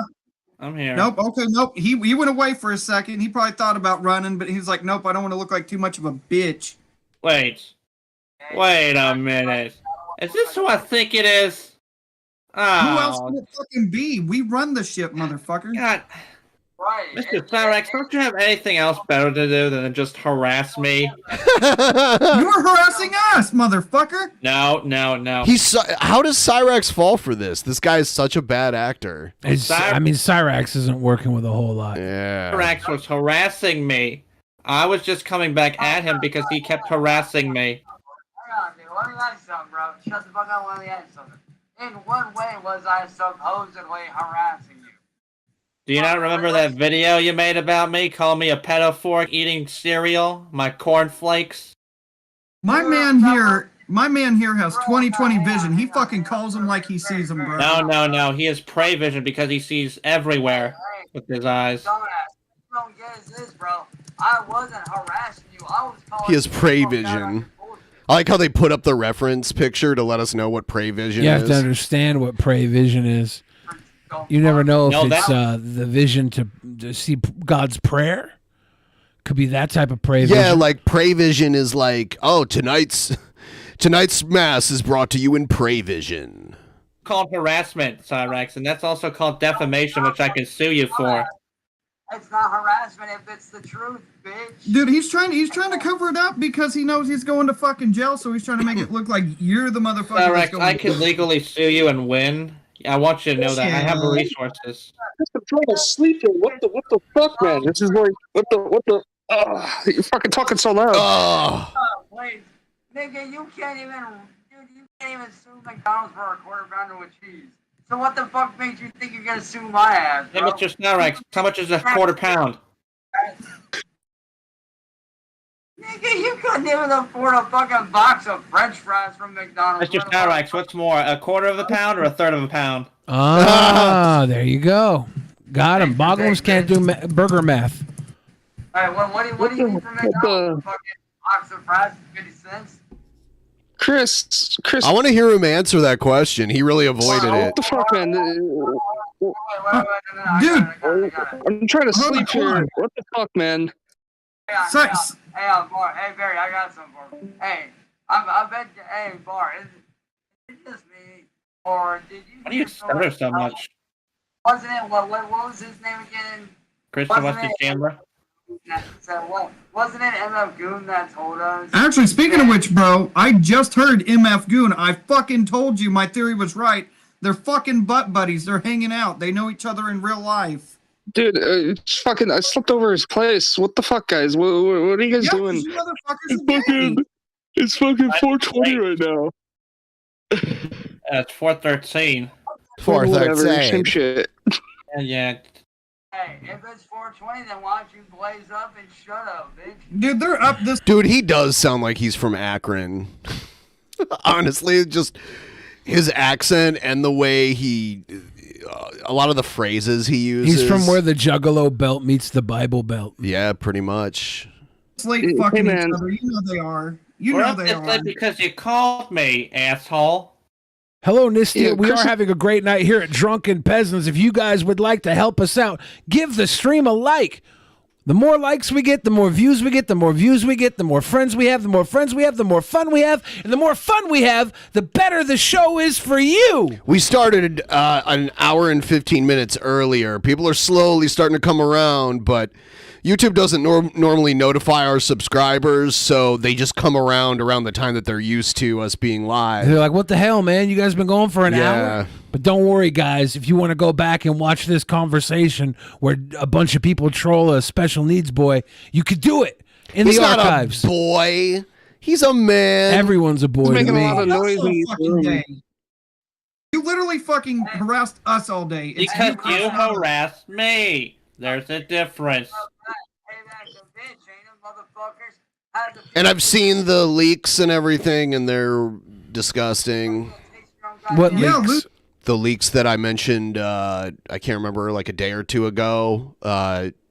S9: I'm here.
S16: Nope. Okay. Nope. He went away for a second. He probably thought about running, but he's like, nope. I don't want to look like too much of a bitch.
S9: Wait a minute. Is this who I think it is? Oh.
S16: Who else would it fucking be? We run the ship, motherfucker.
S9: God.
S13: Right.
S9: Mr. Cyrax, don't you have anything else better to do than just harass me?
S16: You were harassing us, motherfucker.
S9: No.
S7: How does Cyrax fall for this? This guy is such a bad actor.
S5: I mean, Cyrax isn't working with a whole lot.
S7: Yeah.
S9: Cyrax was harassing me. I was just coming back at him because he kept harassing me.
S13: Hang on, dude. Let me ask you something, bro. Shut the fuck up. Let me ask you something. In what way was I supposedly harassing you?
S9: Do you not remember that video you made about me? Calling me a pedophore eating cereal? My cornflakes?
S16: My man here has 20/20 vision. He fucking calls them like he sees them, bro.
S9: No. He has prey vision because he sees everywhere with his eyes.
S13: Dumbass. You don't get this, bro. I wasn't harassing you. I was calling
S7: He has prey vision. I like how they put up the reference picture to let us know what prey vision
S5: You
S7: is.
S5: have to understand what prey vision is. You never know if it's the vision to see God's prayer. Could be that type of prey vision.
S7: Yeah, like prey vision is like, oh, tonight's mass is brought to you in prey vision.
S9: Called harassment, Cyrax, and that's also called defamation, which I can sue you for.
S13: It's not harassment if it's the truth, bitch.
S16: Dude, he's trying to cover it up because he knows he's going to fucking jail, so he's trying to make it look like you're the motherfucker.
S9: Cyrax, I can legally sue you and win. I want you to know that I have the resources.
S15: I'm trying to sleep here. What the fuck, man? This is like what the. You're fucking talking so loud.
S7: Oh.
S13: Wait, nigga, you can't even sue McDonald's for a quarter pounder with cheese. So what the fuck makes you think you're gonna sue my ass,
S9: Hey,
S13: bro?
S9: Mr. Cyrax, how much is a quarter pound?
S13: Nigga, you couldn't even afford a fucking box of French fries from McDonald's.
S9: Mr. Cyrax, what's more, a quarter of a pound or a third of a pound?
S5: Ah, there you go. Got him. Boglems can't do burger math.
S13: Alright, what do you need from McDonald's? Fucking box of fries for 50 cents?
S15: Chris.
S7: I want to hear him answer that question. He really avoided it.
S15: What the fuck, man?
S16: Dude,
S15: I'm trying to sleep here. What the fuck, man?
S13: Hey, Bar. Hey, Barry, I got something for you. Hey, I bet you, hey, Bar, is it just me? Or did you...
S9: Why do you stutter so much?
S13: Wasn't it, what was his name again?
S9: Christian Westy Chamber?
S13: Wasn't it MF Goon that told us?
S16: actually, speaking of which, bro, I just heard MF Goon. I fucking told you my theory was right. They're fucking butt buddies. They're hanging out. They know each other in real life.
S15: Dude, it's fucking. I slept over his place. What the fuck, guys? What are you guys doing?
S16: You motherfuckers
S15: It's fucking 4:20 right now.
S9: It's 4:13.
S7: 4:13.
S15: Same shit.
S9: Yeah.
S13: Hey, if it's 4:20, then why don't you blaze up and shut up, bitch?
S16: Dude, they're up this...
S7: Dude, he does sound like he's from Akron. Honestly, just his accent and the way he... a lot of the phrases he uses.
S5: He's from where the Juggalo belt meets the Bible belt.
S7: Yeah, pretty much.
S16: Slate fucking each other. You know they are. You know they are.
S9: Because you called me, asshole.
S5: Hello, Nistia.
S9: Yeah,
S5: we are having a great night here at Drunken Peasants. If you guys would like to help us out, give the stream a like. The more likes we get, the more views we get, the more views we get, the more friends we have, the more friends we have, the more fun we have, and the more fun we have, the better the show is for you.
S7: We started an hour and 15 minutes earlier. People are slowly starting to come around, but YouTube doesn't normally notify our subscribers, so they just come around the time that they're used to us being live.
S5: They're like, what the hell, man? You guys been going for an hour? But don't worry, guys. If you want to go back and watch this conversation where a bunch of people troll a special needs boy, you could do it in
S7: He's
S5: the
S7: not
S5: archives.
S7: a boy. He's a man.
S5: Everyone's a boy to me.
S16: You literally fucking harassed us all day. It's
S9: Because you harassed me. There's a difference.
S7: And I've seen the leaks and everything, and they're disgusting.
S5: What leaks?
S7: The leaks that I mentioned, I can't remember, like a day or two ago.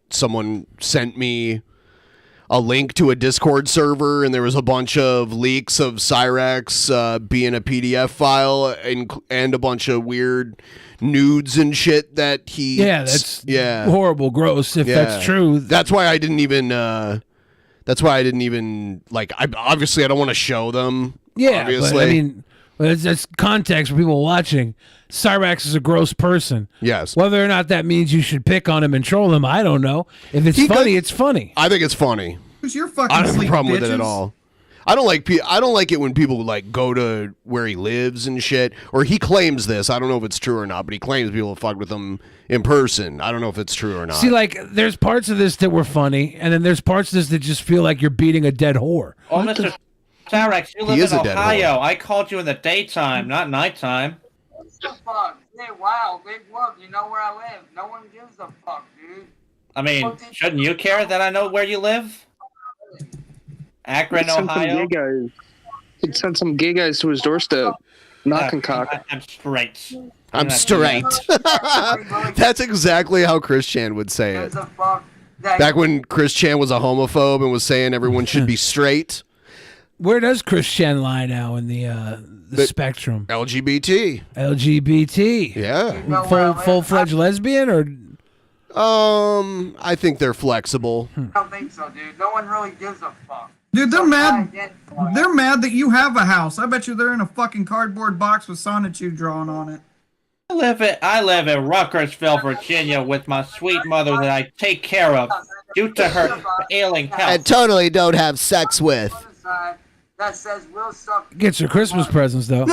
S7: Someone sent me a link to a Discord server, and there was a bunch of leaks of Cyrax being a PDF file and a bunch of weird nudes and shit that he...
S5: Yeah, that's horrible, gross, if that's true.
S7: That's why I didn't even... like, obviously I don't want to show them.
S5: Yeah,
S7: obviously.
S5: but I mean, that's context for people watching. Cyrax is a gross person.
S7: Yes.
S5: Whether or not that means you should pick on him and troll him, I don't know. If it's funny, it's funny.
S7: I think it's funny.
S16: Who's your fucking
S7: I don't have a
S16: sleep,
S7: problem with it at
S16: bitches?
S7: all. I don't like it when people like go to where he lives and shit. Or he claims this. I don't know if it's true or not, but he claims people have fucked with him in person. I don't know if it's true or not.
S5: See, like, there's parts of this that were funny, and then there's parts of this that just feel like you're beating a dead whore.
S9: Oh, Mr. Cyrax, you live in Ohio. I called you in the daytime, not nighttime.
S13: Fuck. Hey, wow, big work. You know where I live. No one gives a fuck, dude.
S9: I mean, shouldn't you care that I know where you live? Akron, Ohio?
S15: He'd send some gay guys to his doorstep. Knocking cock.
S9: I'm straight.
S7: I'm straight. That's exactly how Chris Chan would say it. Back when Chris Chan was a homophobe and was saying everyone should be straight.
S5: Where does Chris Chan lie now in the spectrum?
S7: LGBT.
S5: LGBT.
S7: Yeah.
S5: Full-fledged lesbian or?
S7: I think they're flexible.
S13: I don't think so, dude. No one really gives a fuck.
S16: Dude, they're mad. They're mad that you have a house. I bet you they're in a fucking cardboard box with Sonichu drawn on it.
S9: I live in Ruckersville, Virginia, with my sweet mother that I take care of due to her ailing health.
S7: I totally don't have sex with.
S13: That says we'll suck.
S5: Gets your Christmas presents though.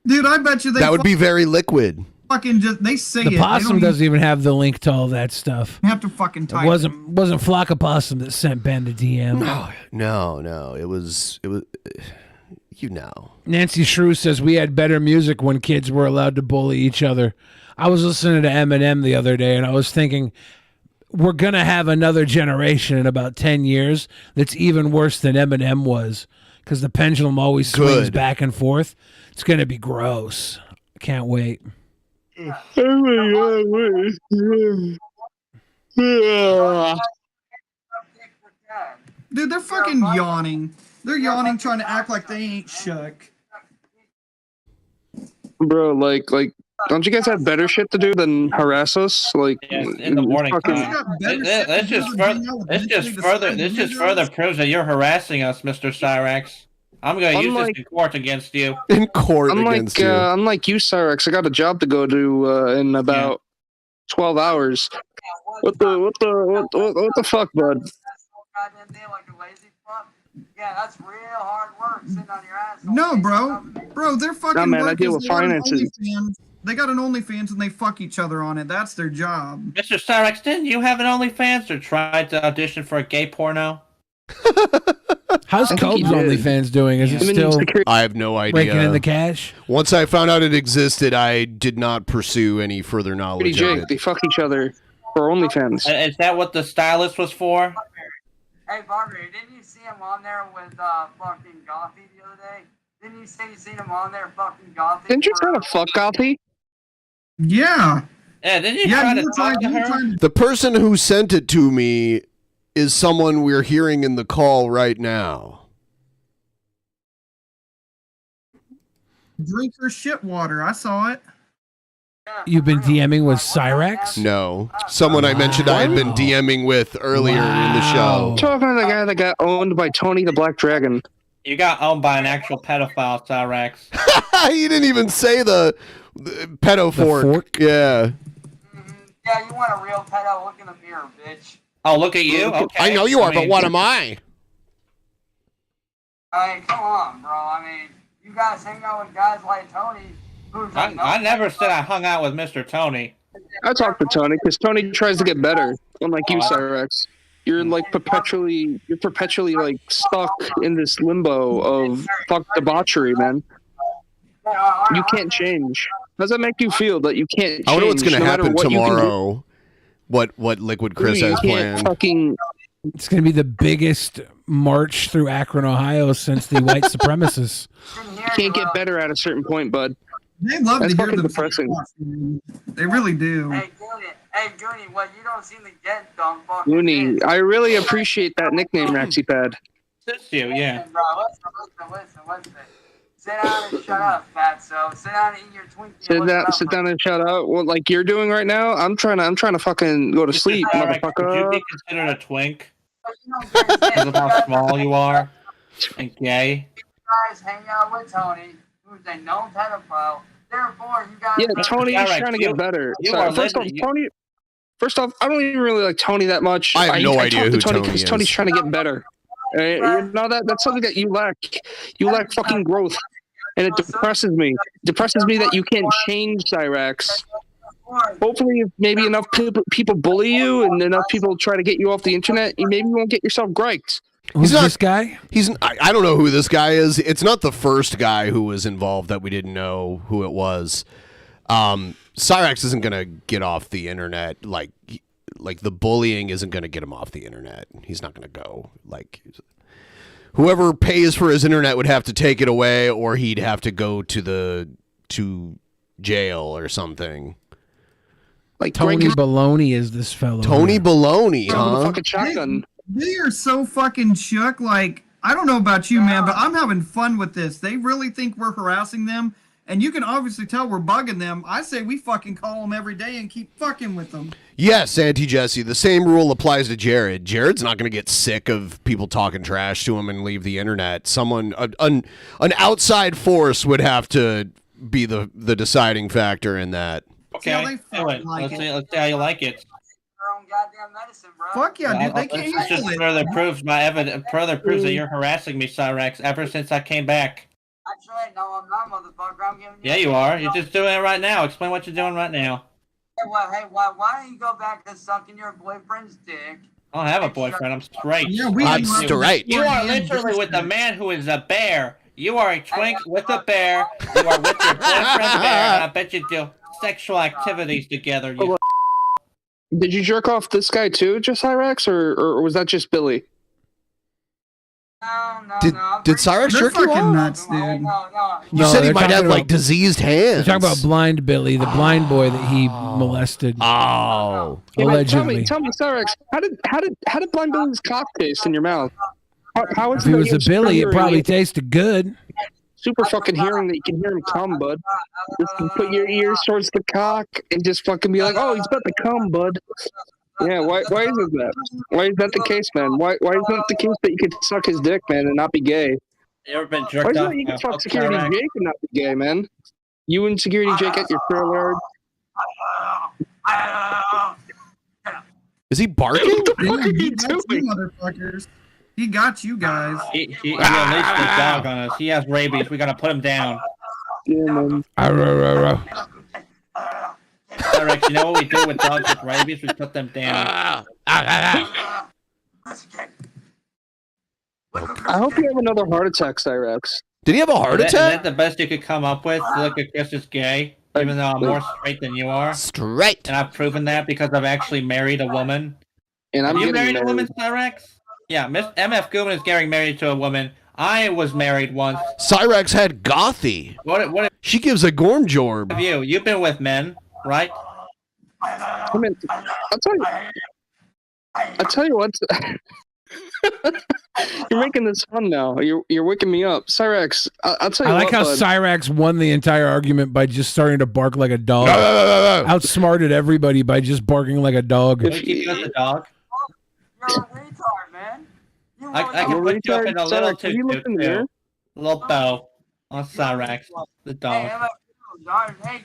S16: Dude, I bet you
S7: that would be very liquid.
S16: Fucking just they say
S5: the
S16: it.
S5: possum doesn't even have the link to all that stuff.
S16: You have to fucking type.
S5: It wasn't Flock of Possum that sent Ben a DM.
S7: No. It was. You know.
S5: Nancy Shrew says we had better music when kids were allowed to bully each other. I was listening to Eminem the other day, and I was thinking, we're going to have another generation in about 10 years that's even worse than Eminem was, because the pendulum always swings back and forth. It's going to be gross. I can't wait.
S16: Dude, they're fucking yawning. They're yawning, trying to act like they ain't shook.
S15: Bro, like, don't you guys have better shit to do than harass us? Like,
S9: in the morning time. This just further proves that you're harassing us, Mr. Cyrax. I'm going to use this in court against you.
S7: In court against you.
S15: Unlike you, Cyrax, I got a job to go to in about 12 hours. What the fuck, bud?
S13: Yeah, that's real hard work sitting on your ass.
S16: No, bro, they're fucking.
S15: Nah, man, I
S16: work
S15: deal
S16: is
S15: with
S16: they're on
S15: finances.
S16: OnlyFans. They got an OnlyFans and they fuck each other on it. That's their job.
S9: Mr. Cyrax, didn't you have an OnlyFans or tried to audition for a gay porno?
S5: How's Cope's OnlyFans doing? Is it still?
S7: I have no idea.
S5: Raking in the cash?
S7: Once I found out it existed, I did not pursue any further knowledge
S15: Pretty
S7: of
S15: Jake,
S7: it.
S15: they fuck each other for OnlyFans.
S9: Is that what the stylist was for?
S13: Hey, Barbara, didn't you see him on there with fucking Gothy the other day? Didn't you say you seen him on there fucking Gothy?
S15: Didn't you try to fuck Gothy?
S16: Yeah.
S9: Yeah, didn't you try to talk to her?
S7: The person who sent it to me is someone we're hearing in the call right now.
S16: Drink her shit water. I saw it.
S5: You've been DMing with Cyrax?
S7: No. Someone I mentioned I had been DMing with earlier in the show.
S15: Talking to the guy that got owned by Tony the Black Dragon.
S9: You got owned by an actual pedophile, Cyrax.
S7: You didn't even say the pedo fork. Yeah.
S13: Yeah, you want a real pedo? Look in the mirror, bitch.
S9: Oh, look at you? Okay.
S7: I know you are, but what am I?
S13: I mean, come on, bro. I mean, you guys hang out with guys like Tony.
S9: I never said I hung out with Mr. Tony.
S15: I talked to Tony because Tony tries to get better. Unlike you, Cyrax. You're like perpetually like stuck in this limbo of fuck debauchery, man. You can't change. How does that make you feel that you can't change?
S7: I wonder what's going to
S15: no matter
S7: happen
S15: what you can do?
S7: tomorrow. What Liquid Chris
S15: You
S7: has
S15: can't
S7: planned.
S5: It's going to be the biggest march through Akron, Ohio since the white supremacists.
S15: You can't get better at a certain point, bud.
S16: They love
S15: That's
S16: to hear
S15: fucking
S16: them.
S15: depressing.
S16: They really do.
S13: Hey, Goonie, what you don't seem to get, dumb fuck.
S15: Looney, I really appreciate that nickname, Raxy Pad.
S9: It's you, yeah.
S13: Bro, listen. Sit down and shut up, fatso. Sit down and eat your Twinkie.
S15: Sit down and shout out. What like you're doing right now? I'm trying to fucking go to sleep,
S9: Cyrax,
S15: motherfucker.
S9: would you be considered a twink? Because of how small you are and gay.
S13: You guys hang out with Tony, who's a known pedophile. Therefore, you guys.
S15: Yeah, Tony is trying to get better. First off, I don't even really like Tony that much.
S7: I have no idea
S15: talk to
S7: who
S15: Tony
S7: Tony is.
S15: Tony's trying to get better. You know that's something that you lack. You lack fucking growth, and it depresses me. Depresses me that you can't change, Cyrax. Hopefully, if maybe enough people bully you and enough people try to get you off the internet, maybe you won't get yourself griped.
S5: Who's this guy?
S7: I don't know who this guy is. It's not the first guy who was involved that we didn't know who it was. Cyrax isn't gonna get off the internet like the bullying isn't gonna get him off the internet. He's not gonna go. Like whoever pays for his internet would have to take it away, or he'd have to go to jail or something.
S15: Like
S5: Tony Baloney is this fellow.
S7: Tony Baloney, huh?
S15: Fucking shotgun.
S16: They are so fucking shook. Like, I don't know about you, man, but I'm having fun with this. They really think we're harassing them, and you can obviously tell we're bugging them. I say we fucking call them every day and keep fucking with them.
S7: Yes, Auntie Jesse. The same rule applies to Jared. Jared's not going to get sick of people talking trash to him and leave the internet. Someone, an outside force would have to be the deciding factor in that.
S9: Okay, let's see how you like it.
S16: Fuck yeah, dude. They can't
S9: This just
S16: handle it.
S9: further proves that you're harassing me, Cyrax, ever since I came back.
S13: Actually, no, I'm not, motherfucker. I'm giving you.
S9: Yeah, you are. You're just doing it right now. Explain what you're doing right now.
S13: Hey, why don't you go back to sucking your boyfriend's dick?
S9: I don't have a boyfriend. I'm straight.
S16: Yeah,
S7: I'm straight.
S9: You are literally with a man who is a bear. You are a twink with a bear. You are with your boyfriend bear, and I bet you do sexual activities together. You
S15: Did you jerk off this guy too, just Cyrax, or was that just Billy?
S7: Did Cyrax
S16: They're
S7: jerk you
S16: fucking
S7: off?
S16: nuts, dude.
S7: You said he
S5: they're
S7: might
S5: talking
S7: have
S5: about-
S7: like diseased hands.
S5: They're talking about blind Billy, the blind boy that he molested.
S7: Oh,
S5: allegedly.
S15: Tell me, Cyrax, how did blind Billy's cock taste in your mouth? How
S5: If he was a Billy, it probably tasted good.
S15: super fucking hearing that you can hear him come, bud. Just put your ears towards the cock and just fucking be like, oh, he's about to come, bud. Yeah, why is it that? Why is that the case, man? Why is that the case that you could suck his dick, man, and not be gay?
S9: ever been
S15: Why
S9: jerked
S15: is
S9: off?
S15: that you can
S9: by
S15: fuck
S9: a
S15: Security
S9: Cyrax?
S15: Jake and not be gay, man? You and Security Jake at your trailer.
S7: Is he barking?
S16: He got you, motherfuckers. He got you guys.
S9: He unleashed the dog on us. He has rabies. We gotta put him down.
S15: Yeah, man.
S9: Cyrax, you know what we do with dogs with rabies? We put them down.
S15: I hope you have another heart attack, Cyrax.
S7: Did he have a heart
S9: Is
S7: attack?
S9: that the best you could come up with? To look at Chris as gay, even though I'm more straight than you are.
S7: Straight.
S9: And I've proven that because I've actually married a woman.
S15: And I'm
S9: Have you
S15: getting
S9: married a woman, Cyrax? Yeah, Miss MF Gooman is getting married to a woman. I was married once.
S7: Cyrax had gothy.
S9: What
S7: She gives a gorm jorb.
S9: have you? You've been with men, right?
S15: I mean, I'll tell you what. You're making this fun now. You're waking me up. Cyraxx, I'll tell you
S5: I like
S15: what,
S5: how
S15: bud.
S5: Cyraxx won the entire argument by just starting to bark like a dog. Outsmarted everybody by just barking like a dog.
S9: Can we keep you as a dog? I can put you up in a little
S15: Cyraxx, have you looked in the mirror?
S9: little bow on Cyrax, the dog.
S13: Hey,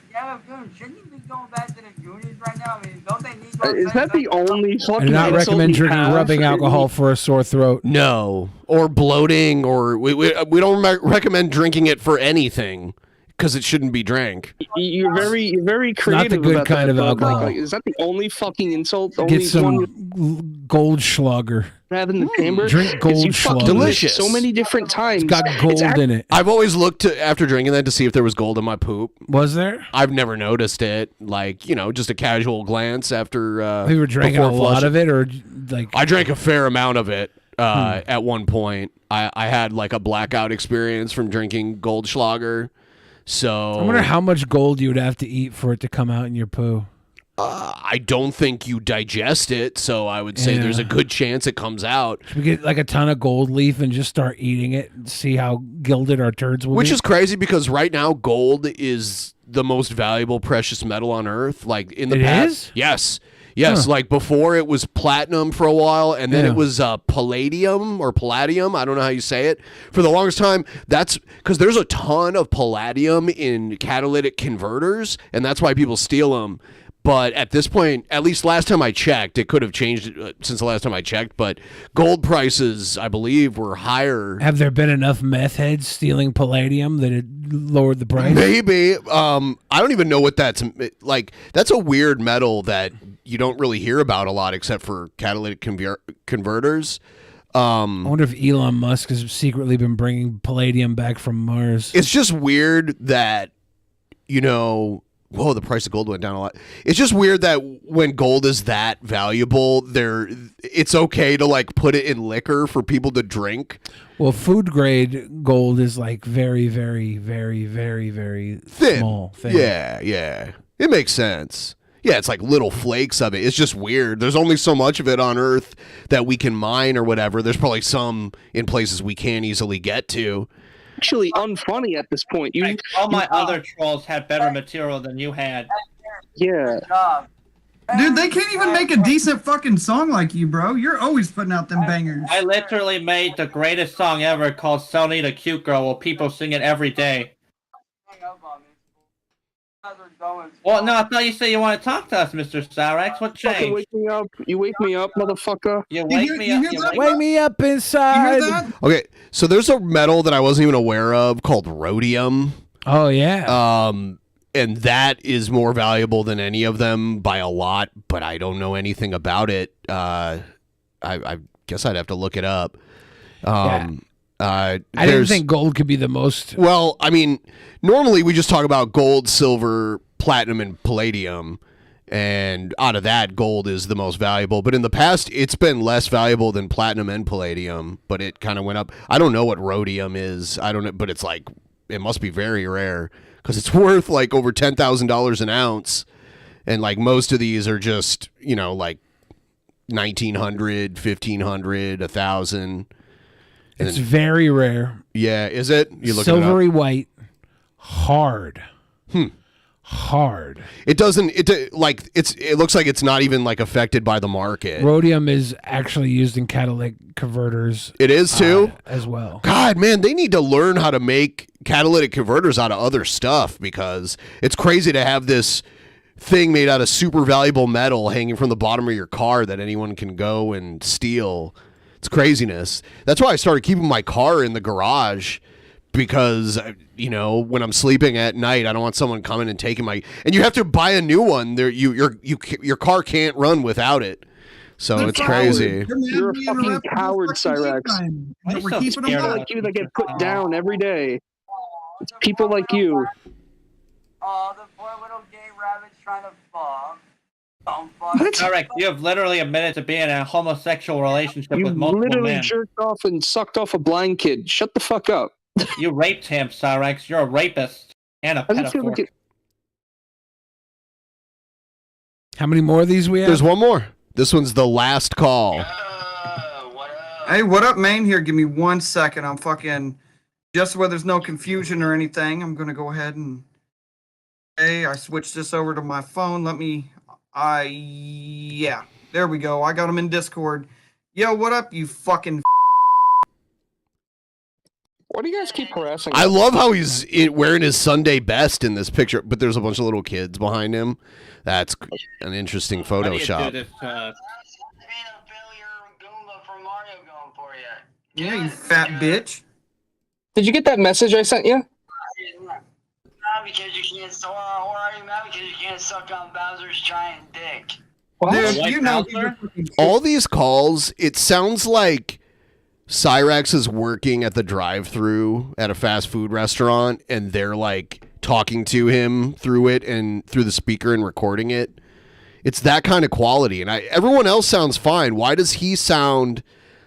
S13: shouldn't you be going back to the Goonies right now? I mean, don't they need
S15: Is that the only
S5: I
S15: fucking
S5: do not
S15: insult
S5: recommend
S15: you
S5: drinking
S15: have?
S5: rubbing alcohol for a sore throat.
S7: No, or bloating, or we don't recommend drinking it for anything because it shouldn't be drank.
S15: You're very
S5: not
S15: creative
S5: the good
S15: about
S5: kind
S15: that,
S5: of
S15: bud.
S5: alcohol.
S15: Like, is that the only fucking insult? The
S5: Get
S15: only
S5: some
S15: one
S5: Goldschlager.
S15: you have in the chamber?
S5: Drink
S15: 'Cause you fucking
S5: Goldschlager.
S7: Delicious.
S15: so many different times.
S5: It's got gold in it.
S7: I've always looked after drinking that to see if there was gold in my poop.
S5: Was there?
S7: I've never noticed it. Like, just a casual glance after.
S5: We were drinking a
S7: before
S5: lot
S7: flushing.
S5: of it, or like
S7: I drank a fair amount of it at one point. I had like a blackout experience from drinking Goldschlager. So
S5: I wonder how much gold you would have to eat for it to come out in your poo.
S7: I don't think you digest it, so I would say
S5: Yeah.
S7: there's a good chance it comes out.
S5: Should we get like a ton of gold leaf and just start eating it and see how gilded our turds will
S7: Which
S5: be?
S7: is crazy because right now gold is the most valuable precious metal on Earth. Like in the
S5: It
S7: past,
S5: is?
S7: yes.
S5: Huh.
S7: Like before, it was platinum for a while, and then
S5: Yeah.
S7: it was palladium or palladium. I don't know how you say it. For the longest time, that's because there's a ton of palladium in catalytic converters, and that's why people steal them. But at this point, at least last time I checked, it could have changed since the last time I checked, but gold prices, I believe, were higher.
S5: Have there been enough meth heads stealing palladium that it lowered the price?
S7: Maybe. I don't even know what that's like. That's a weird metal that you don't really hear about a lot except for catalytic converters.
S5: I wonder if Elon Musk has secretly been bringing palladium back from Mars.
S7: It's just weird that, whoa, the price of gold went down a lot. It's just weird that when gold is that valuable, it's okay to like put it in liquor for people to drink.
S5: Well, food grade gold is like very, very, very, very, very
S7: Thin.
S5: small. Thin.
S7: Yeah. It makes sense. Yeah, it's like little flakes of it. It's just weird. There's only so much of it on Earth that we can mine or whatever. There's probably some in places we can't easily get to.
S15: Actually unfunny at this point.
S9: All my other trolls had better material than you had.
S15: Yeah.
S16: Dude, they can't even make a decent fucking song like you, bro. You're always putting out them bangers.
S9: I literally made the greatest song ever called Sony the Cute Girl, where people sing it every day. Well, no, I thought you said you want to talk to us, Mr. Cyrax. What
S15: Fucking
S9: changed?
S15: wake me up. You wake me up, motherfucker.
S9: You wake me up.
S5: Wake me up inside.
S7: Okay, so there's a metal that I wasn't even aware of called rhodium.
S5: Oh yeah.
S7: And that is more valuable than any of them by a lot, but I don't know anything about it. I guess I'd have to look it up.
S5: I didn't think gold could be the most.
S7: Well, I mean, normally we just talk about gold, silver, platinum, and palladium. And out of that, gold is the most valuable. But in the past, it's been less valuable than platinum and palladium, but it kind of went up. I don't know what rhodium is. I don't know, but it's like, it must be very rare because it's worth like over $10,000 an ounce. And like most of these are just, like 1,900, 1,500, 1,000.
S5: It's very rare.
S7: Yeah, is it? You look
S5: Silvery white, hard. Hard.
S7: It doesn't. It looks like it's not even like affected by the market.
S5: Rhodium is actually used in catalytic converters.
S7: It is too,
S5: as well.
S7: God, man, they need to learn how to make catalytic converters out of other stuff because it's crazy to have this thing made out of super valuable metal hanging from the bottom of your car that anyone can go and steal. It's craziness. That's why I started keeping my car in the garage because, when I'm sleeping at night, I don't want someone coming and taking my... And you have to buy a new one. Your car can't run without it. So it's crazy.
S15: You're a fucking coward, Cyrax.
S16: We're
S15: It's
S16: keeping
S15: people
S16: them
S15: like you that get put down every day. It's people like you.
S13: Oh, the poor little gay rabbit's trying to fuck.
S9: Cyrax, you have literally admitted to being in a homosexual relationship
S15: You
S9: with multiple
S15: literally
S9: men.
S15: jerked off and sucked off a blind kid. Shut the fuck up.
S9: You raped him, Cyrax. You're a rapist and a
S15: How does it feel
S9: pedophile.
S15: like
S5: How many more of these we have?
S7: There's one more. This one's the last call.
S16: Hey, what up, man? Here, give me 1 second. I'm fucking... Just so there's no confusion or anything, I'm going to go ahead and... Hey, I switched this over to my phone. Let me... Yeah. There we go. I got him in Discord. Yo, what up, you fucking...
S15: Why do you guys keep harassing
S7: I
S15: us?
S7: love how he's wearing his Sunday best in this picture, but there's a bunch of little kids behind him. That's an interesting Photoshop.
S16: Yeah, you fat bitch.
S15: Did you get that message I sent you?
S10: Because you can't, or are you mad because you can't suck on Bowser's giant dick?
S16: Dude, you know,
S7: All these calls, it sounds like Cyrax is working at the drive-thru at a fast food restaurant, and they're like talking to him through it and through the speaker and recording it. It's that kind of quality, and everyone else sounds fine. Why does he sound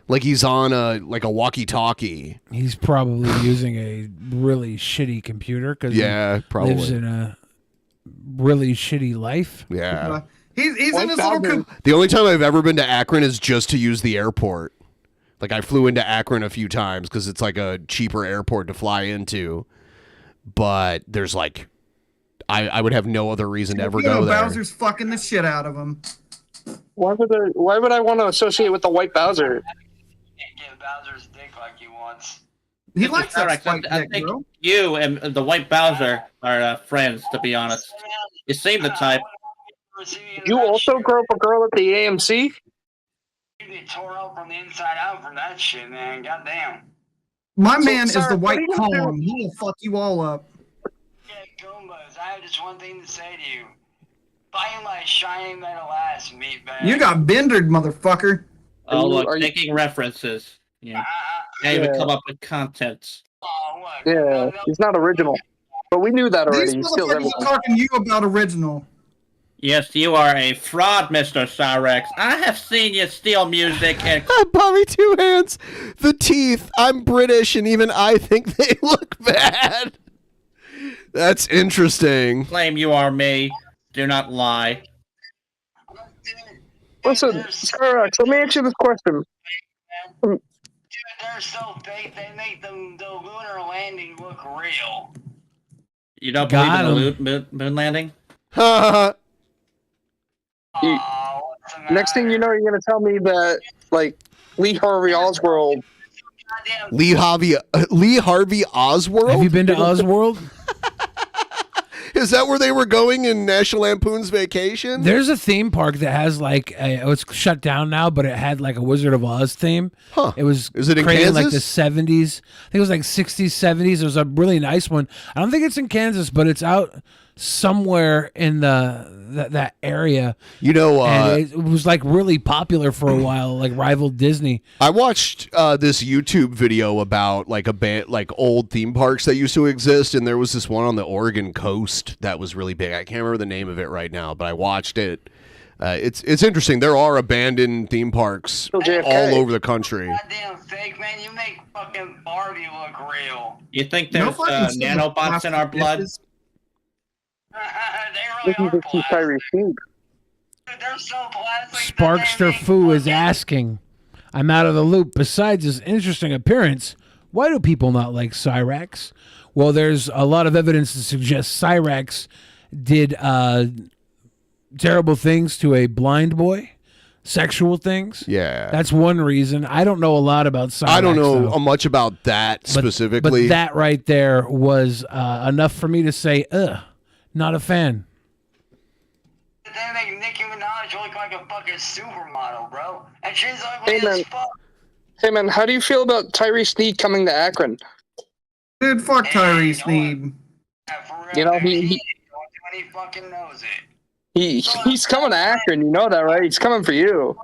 S7: like he's on a walkie-talkie?
S5: He's probably using a really shitty computer because
S7: Yeah, probably.
S5: lives in a really shitty life.
S7: Yeah.
S16: He's in his little...
S7: The only time I've ever been to Akron is just to use the airport. Like, I flew into Akron a few times because it's like a cheaper airport to fly into. But there's like... I would have no other reason to ever go there.
S16: Bowser's fucking the shit out of him.
S15: Why would I want to associate with the white Bowser?
S10: Give Bowser's dick like he wants.
S16: He likes that
S9: Cyrax,
S16: spike
S9: I
S16: dick,
S9: think
S16: bro.
S9: you and the white Bowser are friends, to be honest. You seem the type.
S15: You also grew up a girl at the AMC?
S10: You get tore up from the inside out from that shit, man. Goddamn.
S16: My
S10: So,
S16: man
S10: sir,
S16: is the
S10: what
S16: white
S10: are you gonna
S16: Kong. He will fuck you all up.
S10: Goombas, I have just one thing to say to you. Fighting my shiny metal ass, meatbag.
S16: You got bendered, motherfucker.
S9: Oh, look, taking references. Yeah. Can't even come up with content.
S15: Yeah, he's not original. But we knew that already.
S16: These
S15: He steals
S16: motherfuckers
S15: everything.
S16: are talking to you about original.
S9: Yes, you are a fraud, Mr. Cyrax. I have seen you steal music and...
S7: Bobby Two Hands, the teeth. I'm British, and even I think they look bad. That's interesting.
S9: Claim you are me. Do not lie.
S15: Listen, Cyrax, let me ask you this question.
S10: Dude, they're so fake, they make the lunar landing look real.
S9: You don't
S5: Got
S9: believe in the moon landing?
S15: Next thing you know, you're going to tell me that, like, Lee Harvey Oswald...
S7: Lee Harvey Oswald?
S5: Have you been to Oswald?
S7: Is that where they were going in National Lampoon's Vacation?
S5: There's a theme park that has like it's shut down now, but it had like a Wizard of Oz theme.
S7: Huh.
S5: It was
S7: Is it in
S5: created in like the
S7: Kansas?
S5: 70s. I think it was like 60s, 70s. It was a really nice one. I don't think it's in Kansas, but it's out somewhere in that area.
S7: You know,
S5: and it was like really popular for a while, like rivaled Disney.
S7: I watched this YouTube video about like like old theme parks that used to exist, and there was this one on the Oregon coast that was really big. I can't remember the name of it right now, but I watched it. It's interesting. There are abandoned theme parks all over the country.
S10: Goddamn fake, man. You make fucking Barbie look real.
S9: You think there's nanobots in our blood?
S15: Listen to some Tyrese King.
S5: Sparkster Fu is asking, I'm out of the loop. Besides his interesting appearance, why do people not like Cyrax? Well, there's a lot of evidence to suggest Cyrax did terrible things to a blind boy, sexual things.
S7: Yeah.
S5: That's one reason. I don't know a lot about Cyrax.
S7: I don't know
S5: though.
S7: much about that specifically.
S5: But that right there was enough for me to say, not a fan.
S10: They make Nicki Minaj look like a fucking supermodel, bro. And she's ugly as fuck.
S15: Hey, man, how do you feel about Tyrese Sneed coming to Akron?
S16: Dude, fuck Tyrese Sneed.
S15: You know, he
S10: fucking knows it.
S15: He's coming to Akron, you know that, right? He's coming for you.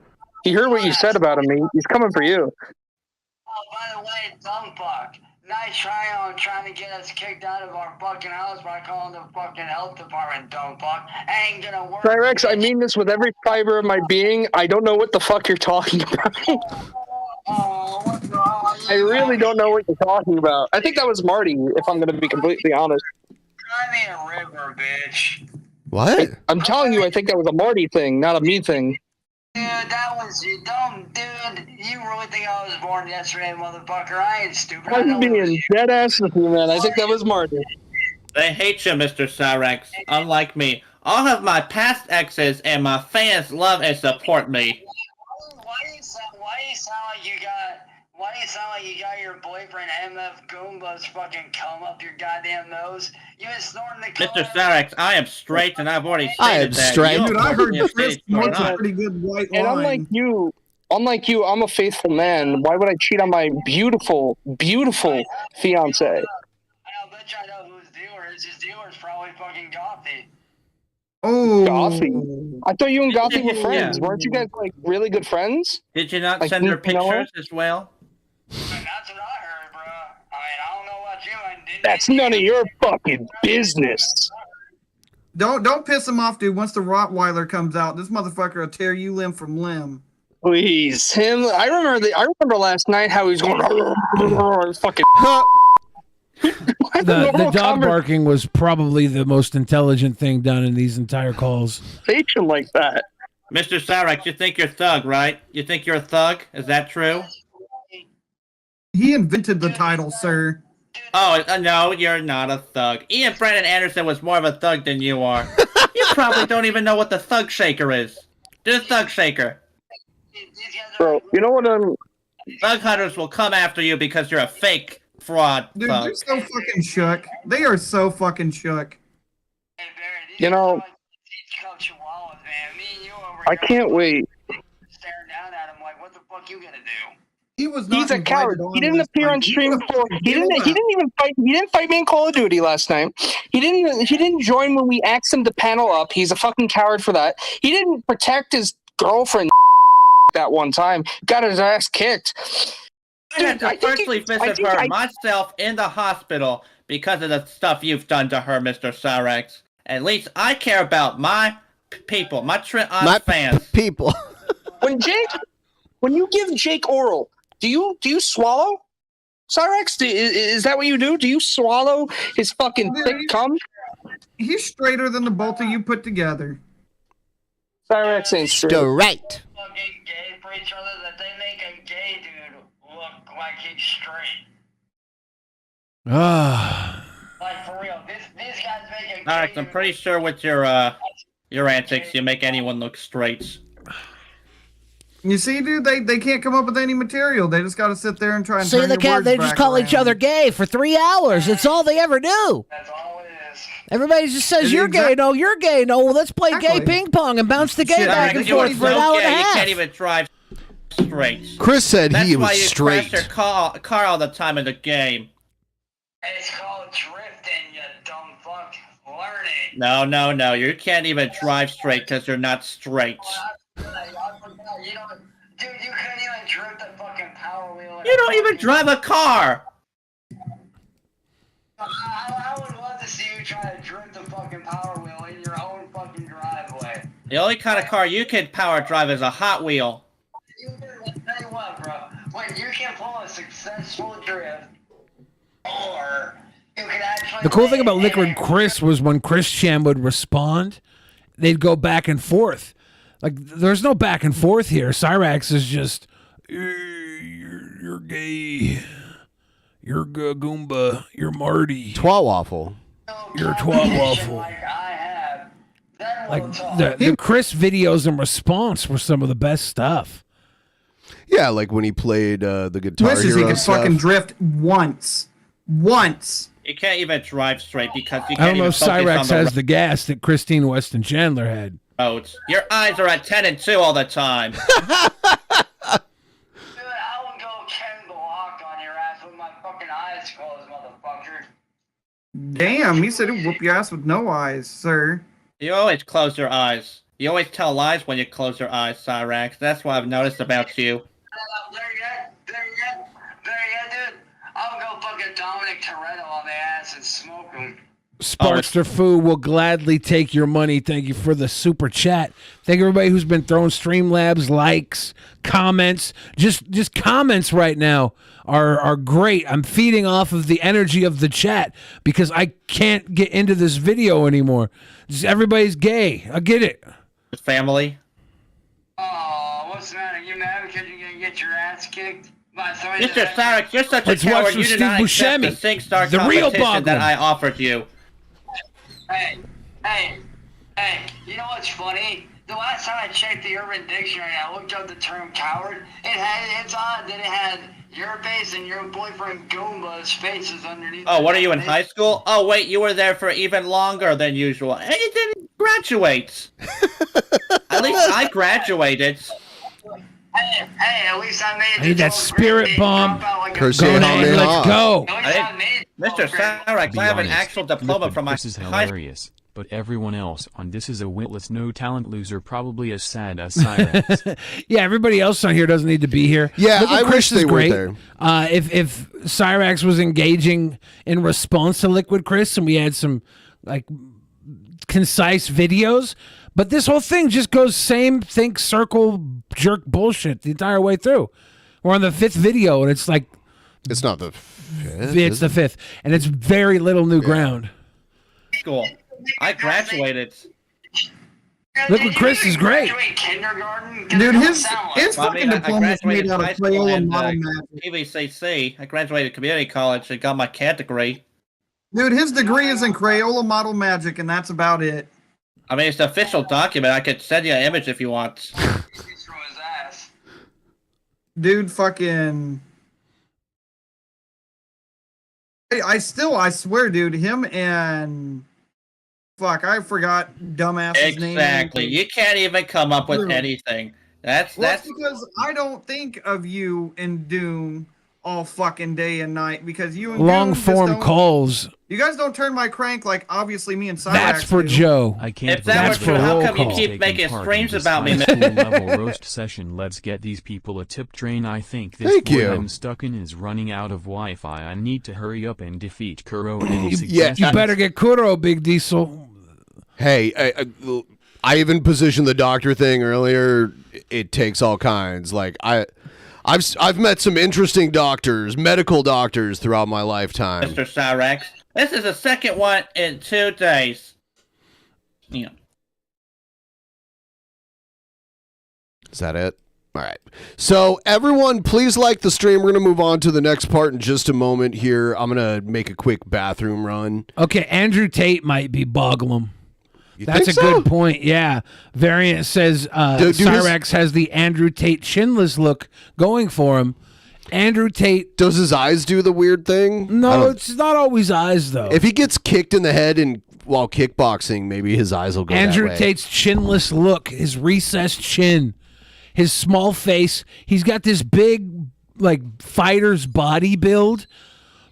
S15: He heard what you said about him. He's coming for you.
S10: Oh, by the way, dumb fuck. Nice trying to get us kicked out of our fucking house by calling the fucking health department, dumb fuck. Ain't gonna work.
S15: Cyrax, I mean this with every fiber of my being. I don't know what the fuck you're talking about. I really don't know what you're talking about. I think that was Marty, if I'm gonna be completely honest.
S10: Cry me a river, bitch.
S7: What?
S15: I'm telling you, I think that was a Marty thing, not a me thing.
S10: Dude, that was is, you dumb dude. You really think I was born yesterday, motherfucker? I ain't stupid.
S15: I'm being dead ass with you, man. I think that was Martin.
S9: They hate you, Mr. Cyrax. Unlike me, all of my past exes and my fans love and support me.
S10: Why do you sound like you got your boyfriend MF Goomba's fucking cum up your goddamn nose? You been snorting the
S9: Mr. Cyrax, I am straight, and I've already stated that.
S16: Dude, I heard Chris
S9: Mark's
S16: a pretty good white line.
S15: And unlike you, I'm a faithful man. Why would I cheat on my beautiful, beautiful fiance?
S10: I'll bet you I know who his dealer is. His dealer's probably fucking Gothy.
S16: Oh,
S15: Gothy. I thought you and Gothy were friends. Weren't you guys like really good friends?
S9: Did you not
S15: Like,
S9: send her
S15: you know
S9: pictures as well?
S10: That's what I heard, bro. I don't know about you.
S15: That's none of your fucking business.
S16: Don't piss him off, dude. Once the Rottweiler comes out, this motherfucker will tear you limb from limb.
S15: Please, him. I remember last night how he was going fucking.
S5: The dog barking was probably the most intelligent thing done in these entire calls.
S15: Patient like that.
S9: Mr. Cyrax, you think you're thug, right? You think you're a thug? Is that true?
S16: He invented the title, sir.
S9: Oh, no, you're not a thug. Ian Brandon Anderson was more of a thug than you are. You probably don't even know what the thug shaker is. Do the thug shaker.
S15: Bro, you know what
S9: Thug hunters will come after you because you're a fake fraud
S16: Dude,
S9: thug.
S16: they're so fucking shook. They are so fucking shook.
S15: You know, I can't wait.
S16: He was not.
S15: He's a coward. He didn't appear on stream before. He didn't even fight. He didn't fight me in Call of Duty last night. He didn't join when we asked him to panel up. He's a fucking coward for that. He didn't protect his girlfriend that one time. Got his ass kicked.
S9: I had to personally visit her myself in the hospital because of the stuff you've done to her, Mr. Cyrax. At least I care about my people, my fans.
S7: People.
S15: When you give Jake oral, do you swallow? Cyrax, is that what you do? Do you swallow his fucking thick cum?
S16: He's straighter than the both of you put together.
S15: Cyrax ain't straight.
S7: Straight.
S10: Fucking gay for each other that they make a gay dude look like he's straight. Like for real, these guys make a gay
S9: Cyrax, I'm pretty sure with your antics, you make anyone look straight.
S16: You see, dude, they can't come up with any material. They just got to sit there and try and
S17: See,
S16: turn your words
S17: they just
S16: back
S17: call
S16: around.
S17: each other gay for 3 hours. That's all they ever do.
S10: That's all it is.
S17: Everybody just says, you're gay. No, you're gay. No, well, let's play gay ping pong and bounce the gay back and forth for an hour and a
S9: You
S17: half.
S9: can't even drive straight.
S7: Chris said he was
S9: That's
S7: straight.
S9: why you crash your car all the time in the game.
S10: It's called drifting, you dumb fuck. Learn it.
S9: No. You can't even drive straight because you're not straight.
S10: Dude, you couldn't even drift the fucking power wheel.
S9: You don't even drive a car.
S10: I would love to see you try to drift the fucking power wheel in your own fucking driveway.
S9: The only kind of car you can power drive is a Hot Wheel.
S10: Tell you what, bro. When you can pull a successful drift, or you can actually.
S5: The cool thing about Liquid Chris was when Chris Chan would respond, they'd go back and forth. Like, there's no back and forth here. Cyrax is just, you're gay. You're Goomba. You're Marty.
S7: Twat waffle.
S5: You're Twat waffle. Like, the Chris videos in response were some of the best stuff.
S7: Yeah, like when he played the Guitar
S16: Wishes
S7: Hero
S16: he could
S7: stuff.
S16: fucking drift once.
S9: You can't even drive straight because you
S5: I
S9: can't
S5: don't know
S9: even
S5: if
S9: focus
S5: Cyrax
S9: on the
S5: has the gas that Christine Weston Chandler had.
S9: roads. Your eyes are at 10 and 2 all the time.
S16: Damn, he said he'd whoop your ass with no eyes, sir.
S9: You always close your eyes. You always tell lies when you close your eyes, Cyrax. That's what I've noticed about you.
S10: I'll go fucking Dominic Toretto on the ass and smoke him.
S5: Sparkster Foo will gladly take your money. Thank you for the super chat. Thank everybody who's been throwing Streamlabs likes, comments. Just comments right now are great. I'm feeding off of the energy of the chat because I can't get into this video anymore. Just everybody's gay. I get it.
S10: Oh, What's the matter? You mad because you're gonna get your ass kicked by somebody?
S9: Mr. Cyrax, you're such a
S5: Let's watch
S9: coward.
S5: some
S9: You did
S5: Steve
S9: not accept
S5: Buscemi,
S9: the SingStar
S5: the real
S9: competition that
S5: Boglem.
S9: I offered you.
S10: Hey, you know what's funny? The last time I checked the Urban Dictionary, I looked up the term coward. It's odd that it had your face and your boyfriend Goomba's faces underneath.
S9: Oh, what are you in high school? Oh, wait, you were there for even longer than usual. And you didn't graduate. At least I gragraduated.
S10: Hey, at least I made
S5: I need that spirit bomb. Go ahead, let's go.
S9: Mr. Cyrax, I have an actual diploma
S12: Listen,
S9: from my
S12: this is hilarious, but everyone else on this is a witless, no-talent loser, probably as sad as Cyrax.
S5: Yeah, everybody else on here doesn't need to be here.
S7: Yeah,
S5: Look at
S7: I
S5: Chris
S7: wish they
S5: is
S7: were
S5: great.
S7: there.
S5: If Cyrax was engaging in response to Liquid Chris and we had some like concise videos, but this whole thing just goes same think circle jerk bullshit the entire way through. We're on the 5th video and it's like
S7: it's not the 5th.
S5: It's the 5th, and it's very little new ground.
S9: School. I graduated.
S5: Liquid Chris is great.
S16: Dude, his fucking diploma is made out of Crayola model magic.
S9: PVCC. I graduated community college and got my CAD degree.
S16: Dude, his degree is in Crayola model magic, and that's about it.
S9: I mean, it's the official document. I could send you an image if you want.
S16: Dude, fucking... I swear, dude, him and... Fuck, I forgot dumbass's name.
S9: Exactly. You can't even come up with
S16: True.
S9: anything. That's
S16: because I don't think of you and Doom all fucking day and night because you and
S5: Long
S16: Doom just
S5: form
S16: don't-
S5: calls.
S16: You guys don't turn my crank like obviously me and Cyrax
S5: That's for
S16: do.
S5: Joe.
S12: I can't
S9: If that
S12: believe
S9: were true,
S12: that
S9: how
S12: we're
S9: come you
S12: all
S9: keep
S12: taking
S9: making
S12: part
S9: streams
S12: in this
S9: about me,
S12: high
S9: man?
S12: school level roast session. Let's get these people a tip train. I think this
S7: Thank
S12: boy
S7: you.
S12: I'm stuck in is running out of Wi-Fi. I need to hurry up and defeat Kuro. Any
S5: You
S12: suggestions?
S5: better get Kuro, Big Diesel.
S7: Hey, I even positioned the doctor thing earlier. It takes all kinds. Like I've met some interesting doctors, medical doctors, throughout my lifetime.
S9: Mr. Cyrax. This is the second one in 2 days. Yeah.
S7: Is that it? All right. So everyone, please like the stream. We're gonna move on to the next part in just a moment. Here, I'm gonna make a quick bathroom run.
S5: Okay, Andrew Tate might be Boglem.
S7: You
S5: That's a
S7: think so?
S5: good point. Yeah. Variant says
S7: Dude,
S5: Cyrax has the Andrew Tate chinless look going for him. Andrew Tate.
S7: Does his eyes do the weird thing? I
S5: No,
S7: don't-
S5: it's not always eyes, though.
S7: If he gets kicked in the head and while kickboxing, maybe his eyes will go
S5: Andrew
S7: that way.
S5: Tate's chinless look, his recessed chin, his small face. He's got this big, like, fighter's body build,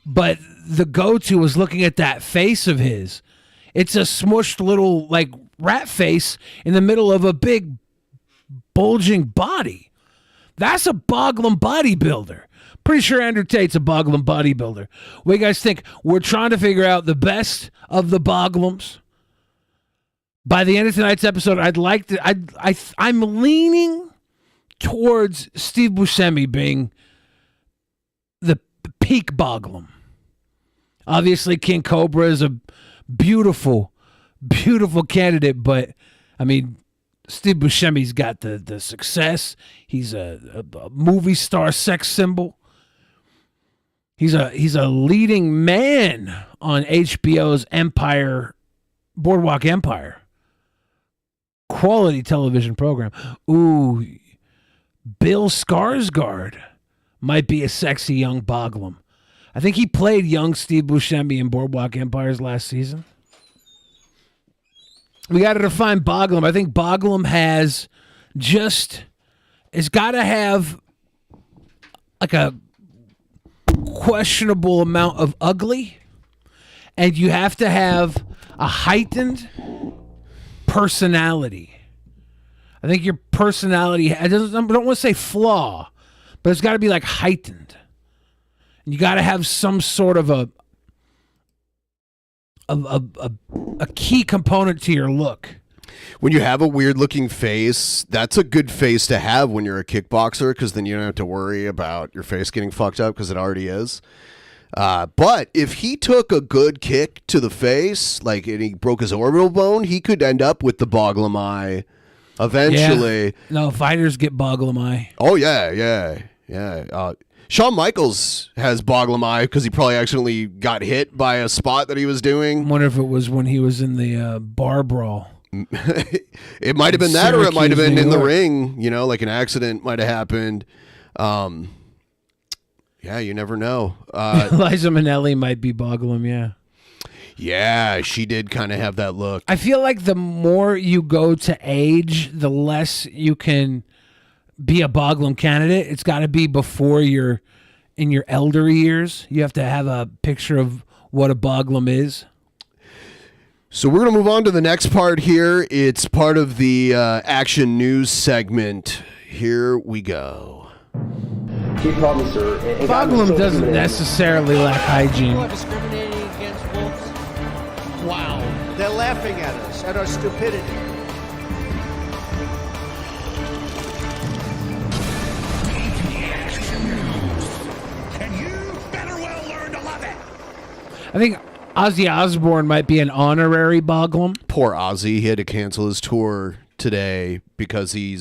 S5: but the go-to is looking at that face of his. It's a smushed little, like, rat face in the middle of a big, bulging body. That's a Boglem bodybuilder. Pretty sure Andrew Tate's a Boglem bodybuilder. What do you guys think? We're trying to figure out the best of the Boglems. By the end of tonight's episode, I'd like to. I'm leaning towards Steve Buscemi being the peak Boglem. Obviously, King Cobra is a beautiful, beautiful candidate, but I mean, Steve Buscemi's got the success. He's a movie star sex symbol. He's a leading man on HBO's Empire, Boardwalk Empire. Quality television program. Ooh, Bill Skarsgård might be a sexy young Boglem. I think he played young Steve Buscemi in Boardwalk Empires last season. We got to define Boglem. I think Boglem it's got to have like a questionable amount of ugly, and you have to have a heightened personality. I think your personality, I don't want to say flaw, but it's got to be like heightened. And you got to have some sort of a key component to your look.
S7: When you have a weird looking face, that's a good face to have when you're a kickboxer, because then you don't have to worry about your face getting fucked up, because it already is. But if he took a good kick to the face, like, and he broke his orbital bone, he could end up with the Boglem eye Eventually.
S5: Yeah. No, fighters get Boglem eye.
S7: Oh, yeah. Shawn Michaels has Boglem eye because he probably accidentally got hit by a spot that he was doing.
S5: I wonder if it was when he was in the bar brawl.
S7: It might have been that, or it might have been in the ring. You know, like an accident might have happened. Yeah, you never know.
S5: Liza Minnelli might be Boglem, yeah.
S7: Yeah, she did kind of have that look.
S5: I feel like the more you go to age, the less you can be a Boglem candidate. It's got to be before you're in your elder years. You have to have a picture of what a Boglem is.
S7: So we're going to move on to the next part here. It's part of the action news segment. Here we go.
S5: Boglem doesn't necessarily lack hygiene.
S18: People are discriminating against wolves. Wow. They're laughing at us, at our stupidity.
S1: And you better well learn to love it.
S5: I think Ozzy Osbourne might be an honorary Boglem.
S7: Poor Ozzy. He had to cancel his tour today because he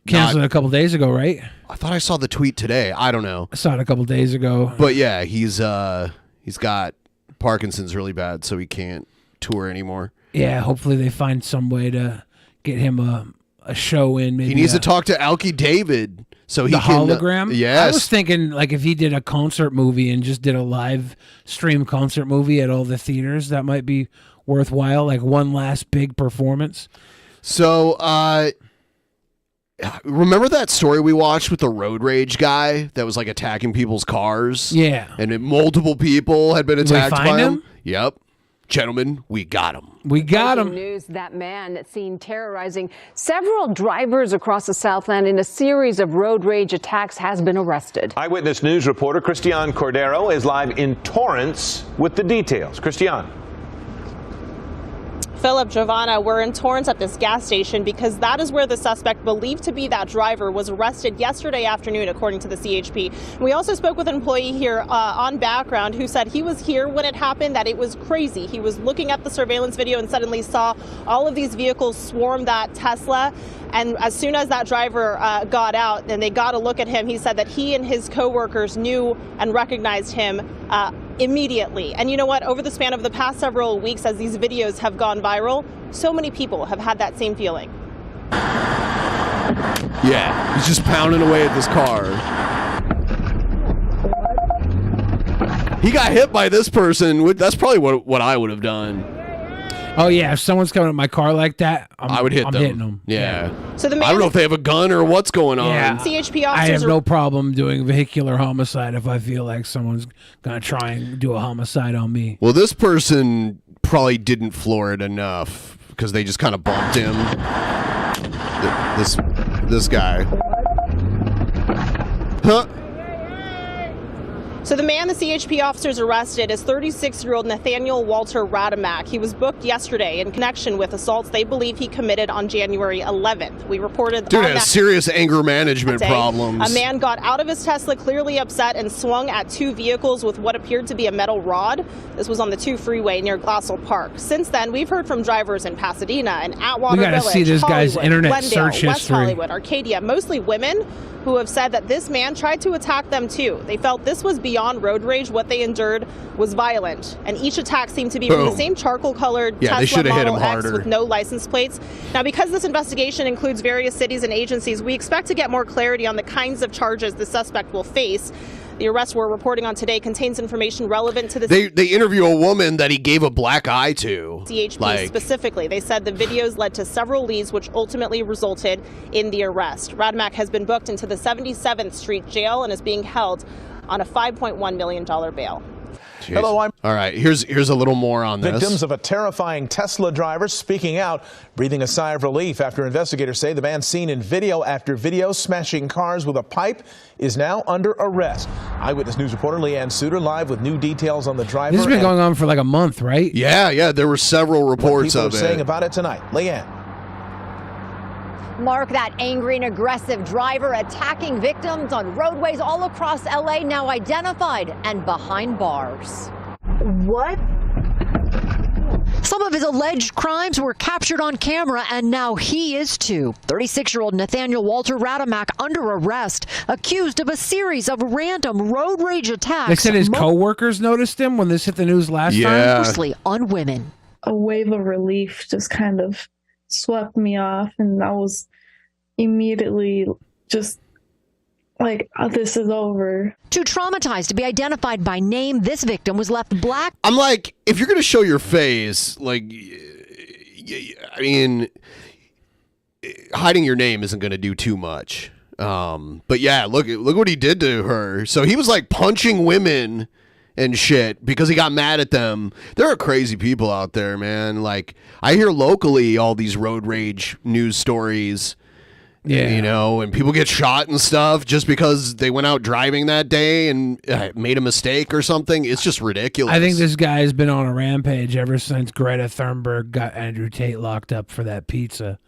S5: canceled it a couple days ago, right?
S7: I thought I saw the tweet today. I don't know.
S5: I saw it a couple days ago.
S7: But yeah, he's got Parkinson's really bad, so he can't tour anymore.
S5: Yeah, hopefully they find some way to get him a show in. Maybe
S7: he needs to talk to Alki David so he
S5: the
S7: can
S5: hologram.
S7: Yes.
S5: I was thinking like if he did a concert movie and just did a live stream concert movie at all the theaters, that might be worthwhile. Like one last big performance.
S7: So, remember that story we watched with the road rage guy that was like attacking people's cars?
S5: Yeah.
S7: And multiple people had been
S5: Did we
S7: attacked
S5: find
S7: by him?
S5: him?
S7: Yep. Gentlemen, we got him.
S5: We got him.
S19: News, that man seen terrorizing several drivers across the Southland in a series of road rage attacks has been arrested.
S20: Eyewitness News reporter Christian Cordero is live in Torrance with the details. Christian.
S21: Philip, Giovanna, we're in Torrance at this gas station because that is where the suspect believed to be that driver was arrested yesterday afternoon, according to the CHP. We also spoke with an employee here on background who said he was here when it happened, that it was crazy. He was looking at the surveillance video and suddenly saw all of these vehicles swarm that Tesla. And as soon as that driver got out and they got a look at him, he said that he and his coworkers knew and recognized him immediately. And you know what? Over the span of the past several weeks, as these videos have gone viral, so many people have had that same feeling.
S7: Yeah, he's just pounding away at this car. He got hit by this person. That's probably what I would have done.
S5: Oh yeah, if someone's coming at my car like that,
S7: I would hit them.
S5: hitting them.
S7: Yeah.
S21: So the
S7: I don't know if they have a gun or what's going on.
S5: Yeah.
S21: CHP
S5: I
S21: officers
S5: have no problem doing vehicular homicide if I feel like someone's gonna try and do a homicide on me.
S7: Well, this person probably didn't floor it enough because they just kind of bumped him. This guy. Huh?
S21: So the man the CHP officers arrested is 36-year-old Nathaniel Walter Rademack. He was booked yesterday in connection with assaults they believe he committed on January 11th. We reported
S7: Dude
S21: on
S7: has
S21: that
S7: serious anger management
S21: day,
S7: problems.
S21: A man got out of his Tesla clearly upset and swung at two vehicles with what appeared to be a metal rod. This was on the 2 freeway near Glassell Park. Since then, we've heard from drivers in Pasadena and Atwater
S5: We gotta
S21: Village,
S5: see this guy's
S21: Hollywood,
S5: internet
S21: Glendale,
S5: search
S21: West
S5: history.
S21: Hollywood, Arcadia, mostly women who have said that this man tried to attack them too. They felt this was beyond road rage. What they endured was violent, and each attack seemed to be from the
S7: Boom.
S21: same charcoal-colored
S7: Yeah, they
S21: Tesla
S7: shoulda hit him
S21: Model X
S7: harder.
S21: with no license plates. Now, because this investigation includes various cities and agencies, we expect to get more clarity on the kinds of charges the suspect will face. The arrest we're reporting on today contains information relevant to the
S7: They interview a woman that he gave a black eye to.
S21: CHP specifically. They said the videos led to several leads, which ultimately resulted in the arrest. Rademack has been booked into the 77th Street Jail and is being held on a $5.1 million bail.
S7: Jeez. Hello, all right, here's a little more on this.
S22: Victims of a terrifying Tesla driver speaking out, breathing a sigh of relief after investigators say the man seen in video after video smashing cars with a pipe is now under arrest. Eyewitness News reporter Leanne Suter live with new details on the driver.
S5: This has been going on for like a month, right?
S7: Yeah, there were several reports
S22: what people
S7: of
S22: are
S7: it.
S22: saying about it tonight. Leanne.
S23: Mark, that angry and aggressive driver attacking victims on roadways all across LA, now identified and behind bars.
S24: What?
S23: Some Some of his alleged crimes were captured on camera, and now he is too. 36-year-old Nathaniel Walter Rademack under arrest, accused of a series of random road rage attacks.
S5: They said his co-workers noticed him when this hit the news last time.
S23: Mostly on women.
S3: A wave of relief just kind of swept me off, and I was immediately just like, oh, this is over.
S23: Too traumatized to be identified by name, this victim was left black.
S7: I'm like, if you're going to show your face, like, I mean, hiding your name isn't going to do too much. But yeah, look what he did to her. So he was like punching women and shit because he got mad at them. There are crazy people out there, man. Like, I hear locally all these road rage news stories. Yeah, you know, and people get shot and stuff just because they went out driving that day and made a mistake or something. It's just ridiculous.
S5: I think this guy has been on a rampage ever since Greta Thunberg got Andrew Tate locked up for that pizza.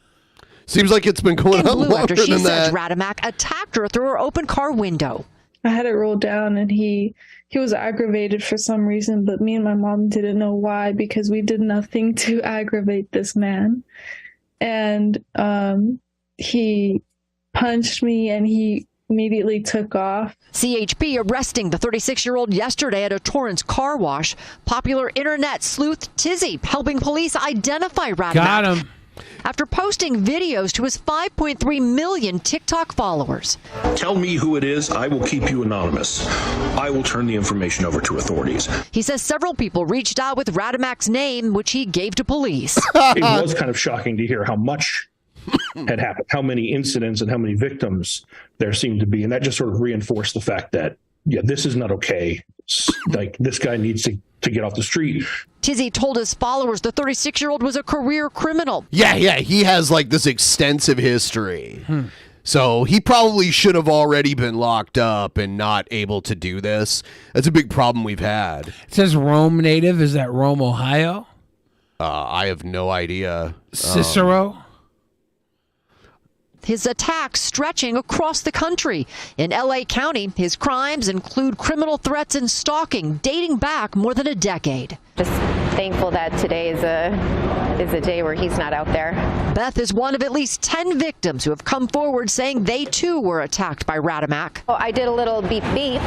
S7: Seems like it's been going on longer
S23: after she
S7: than
S23: says
S7: that.
S23: Rademack attacked her through her open car window.
S3: I had it rolled down, and he was aggravated for some reason, but me and my mom didn't know why, because we did nothing to aggravate this man. And he punched me, and he immediately took off.
S23: CHP arresting the 36-year-old yesterday at a Torrance car wash. Popular internet sleuth Tizzy helping police identify Rademack.
S5: Got him.
S23: After posting videos to his 5.3 million TikTok followers.
S4: Tell me who it is. I will keep you anonymous. I will turn the information over to authorities.
S23: He says several people reached out with Rademack's name, which he gave to police.
S4: It was kind of shocking to hear how much had happened, how many incidents and how many victims there seemed to be. And that just sort of reinforced the fact that, yeah, this is not okay. Like, this guy needs to get off the street.
S23: Tizzy told his followers the 36-year-old was a career criminal.
S7: Yeah, he has like this extensive history. So he probably should have already been locked up and not able to do this. That's a big problem we've had.
S5: It says Rome native. Is that Rome, Ohio?
S7: I have no idea.
S5: Cicero?
S23: His attacks stretching across the country. In L.A. County, his crimes include criminal threats and stalking dating back more than a decade.
S6: Just thankful that today is a day where he's not out there.
S23: Beth is one of at least 10 victims who have come forward saying they too were attacked by Rademack.
S6: Oh, I did a little beep beep,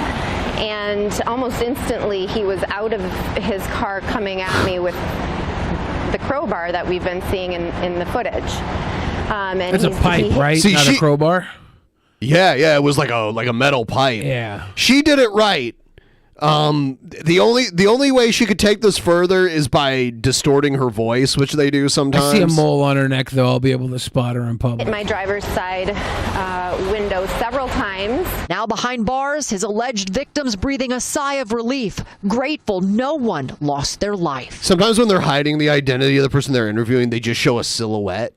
S6: and almost instantly he was out of his car coming at me with the crowbar that we've been seeing in the footage. And
S5: It's a pipe, right?
S7: See,
S5: Not a crowbar?
S7: Yeah, it was like a metal pipe.
S5: Yeah.
S7: She did it right. The only way she could take this further is by distorting her voice, which they do sometimes.
S5: I see a mole on her neck, though. I'll be able to spot her in public.
S6: Hit my driver's side window several times.
S23: Now behind bars, his alleged victims breathing a sigh of relief, grateful no one lost their life.
S7: Sometimes when they're hiding the identity of the person they're interviewing, they just show a silhouette.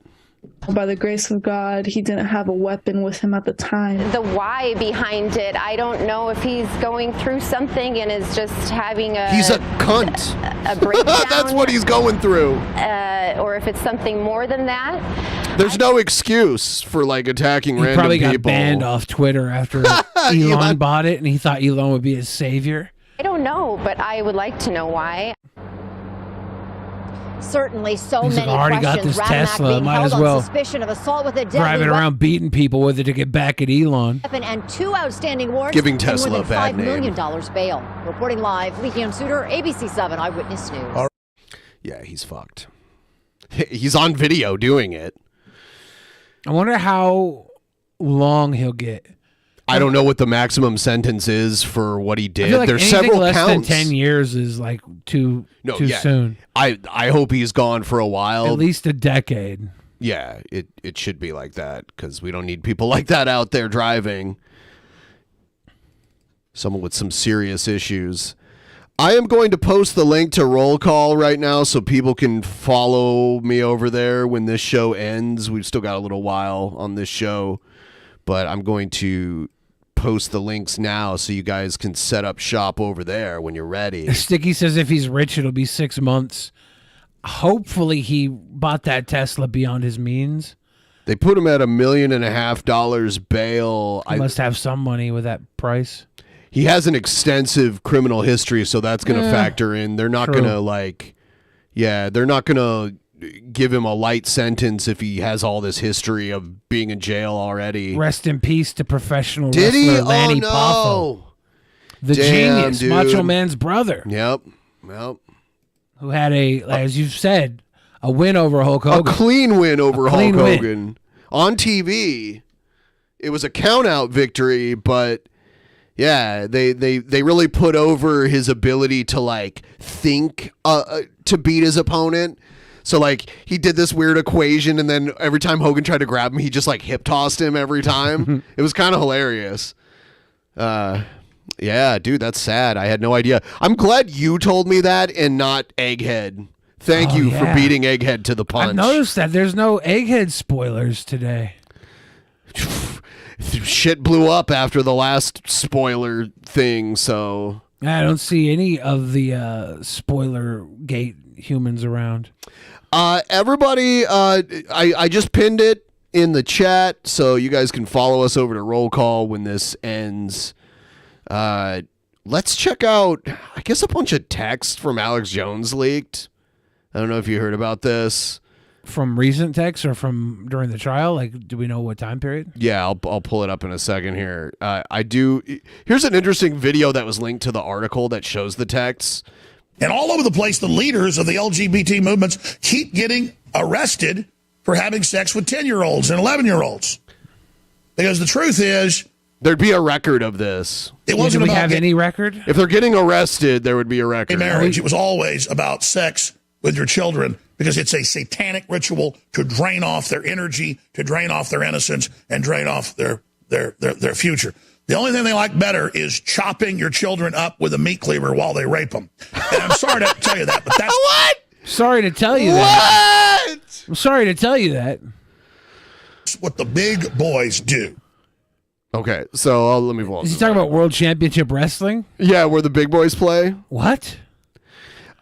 S3: By the grace of God, he didn't have a weapon with him at the time.
S6: The why behind it, I don't know if he's going through something and is just having
S7: He's a cunt.
S6: A breakdown.
S7: That's what he's going through.
S6: Or if it's something more than that.
S7: There's no excuse for like attacking
S5: He
S7: random
S5: probably
S7: people.
S5: got banned off Twitter after Elon bought it, and he thought Elon would be his savior.
S6: I don't know, but I would like to know why.
S23: Certainly so
S5: He's
S23: many
S5: already got
S23: questions.
S5: this
S23: Rademack
S5: Tesla.
S23: being
S5: Might
S23: held
S5: as
S23: on
S5: well
S23: suspicion of assault with a deadly
S5: driving around beating people with it to get back at Elon.
S23: weapon and 2 outstanding warrants
S7: Giving
S23: and
S7: Tesla
S23: more
S7: a
S23: than
S7: bad
S23: $5
S7: name.
S23: million bail. Reporting live, Lekion Suter, ABC 7 Eyewitness News.
S7: Yeah, he's fucked. He's on video doing it.
S5: I wonder how long he'll get.
S7: I don't know what the maximum sentence is for what he
S5: I
S7: did.
S5: feel like
S7: There's
S5: anything
S7: several
S5: less
S7: counts.
S5: than 10 years is like too soon.
S7: I hope he's gone for a while.
S5: At least a decade.
S7: Yeah, it should be like that because we don't need people like that out there driving. Someone with some serious issues. I am going to post the link to Roll Call right now so people can follow me over there when this show ends. We've still got a little while on this show, but I'm going to post the links now so you guys can set up shop over there when you're ready.
S5: Sticky says if he's rich, it'll be 6 months. Hopefully he bought that Tesla beyond his means.
S7: They put him at $1.5 million bail.
S5: He must have some money with that price.
S7: He has an extensive criminal history, so that's going to factor in. They're not
S5: True.
S7: going to like Yeah, they're not gonna give him a light sentence if he has all this history of being in jail already.
S5: Rest in peace to professional
S7: Did
S5: wrestler
S7: he?
S5: Lanny
S7: Oh,
S5: Poffo.
S7: no.
S5: The
S7: Damn,
S5: genius,
S7: dude.
S5: Macho Man's brother.
S7: Yep.
S5: Who had as you've said, a win over Hulk Hogan.
S7: A clean win over
S5: A
S7: Hulk
S5: clean win.
S7: Hogan. On TV, it was a count-out victory, but yeah, they really put over his ability to like think to beat his opponent. So like he did this weird equation, and then every time Hogan tried to grab him, he just like hip tossed him every time. It was kind of hilarious. Yeah, dude, that's sad. I had no idea. I'm glad you told me that and not Egghead. Thank you for beating Egghead to the punch.
S5: I noticed that there's no Egghead spoilers today.
S7: Shit blew up after the last spoiler thing, so
S5: I don't see any of the spoiler gate humans around.
S7: Everybody, I just pinned it in the chat, so you guys can follow us over to Roll Call when this ends. Let's check out, I guess, a bunch of text from Alex Jones leaked. I don't know if you heard about this.
S5: From recent texts or from during the trial? Like, do we know what time period?
S7: Yeah, I'll pull it up in a second here. I do. Here's an interesting video that was linked to the article that shows the texts.
S2: And all over the place, the leaders of the LGBT movements keep getting arrested for having sex with 10-year-olds and 11-year-olds. Because the truth is,
S7: there'd be a record of this.
S2: It wasn't
S5: do we
S2: about
S5: have any record?
S7: If they're getting arrested, there would be a record.
S2: marriage. It was always about sex with your children because it's a satanic ritual to drain off their energy, to drain off their innocence, and drain off their future. The only thing they like better is chopping your children up with a meat cleaver while they rape them. And I'm sorry to tell you that, but that's
S7: what.
S5: Sorry to tell you that. I'm sorry to tell you that.
S2: That's what the big boys do.
S7: Okay, so let me pull up.
S5: Is he talking about World Championship Wrestling?
S7: Yeah, where the big boys play.
S5: What?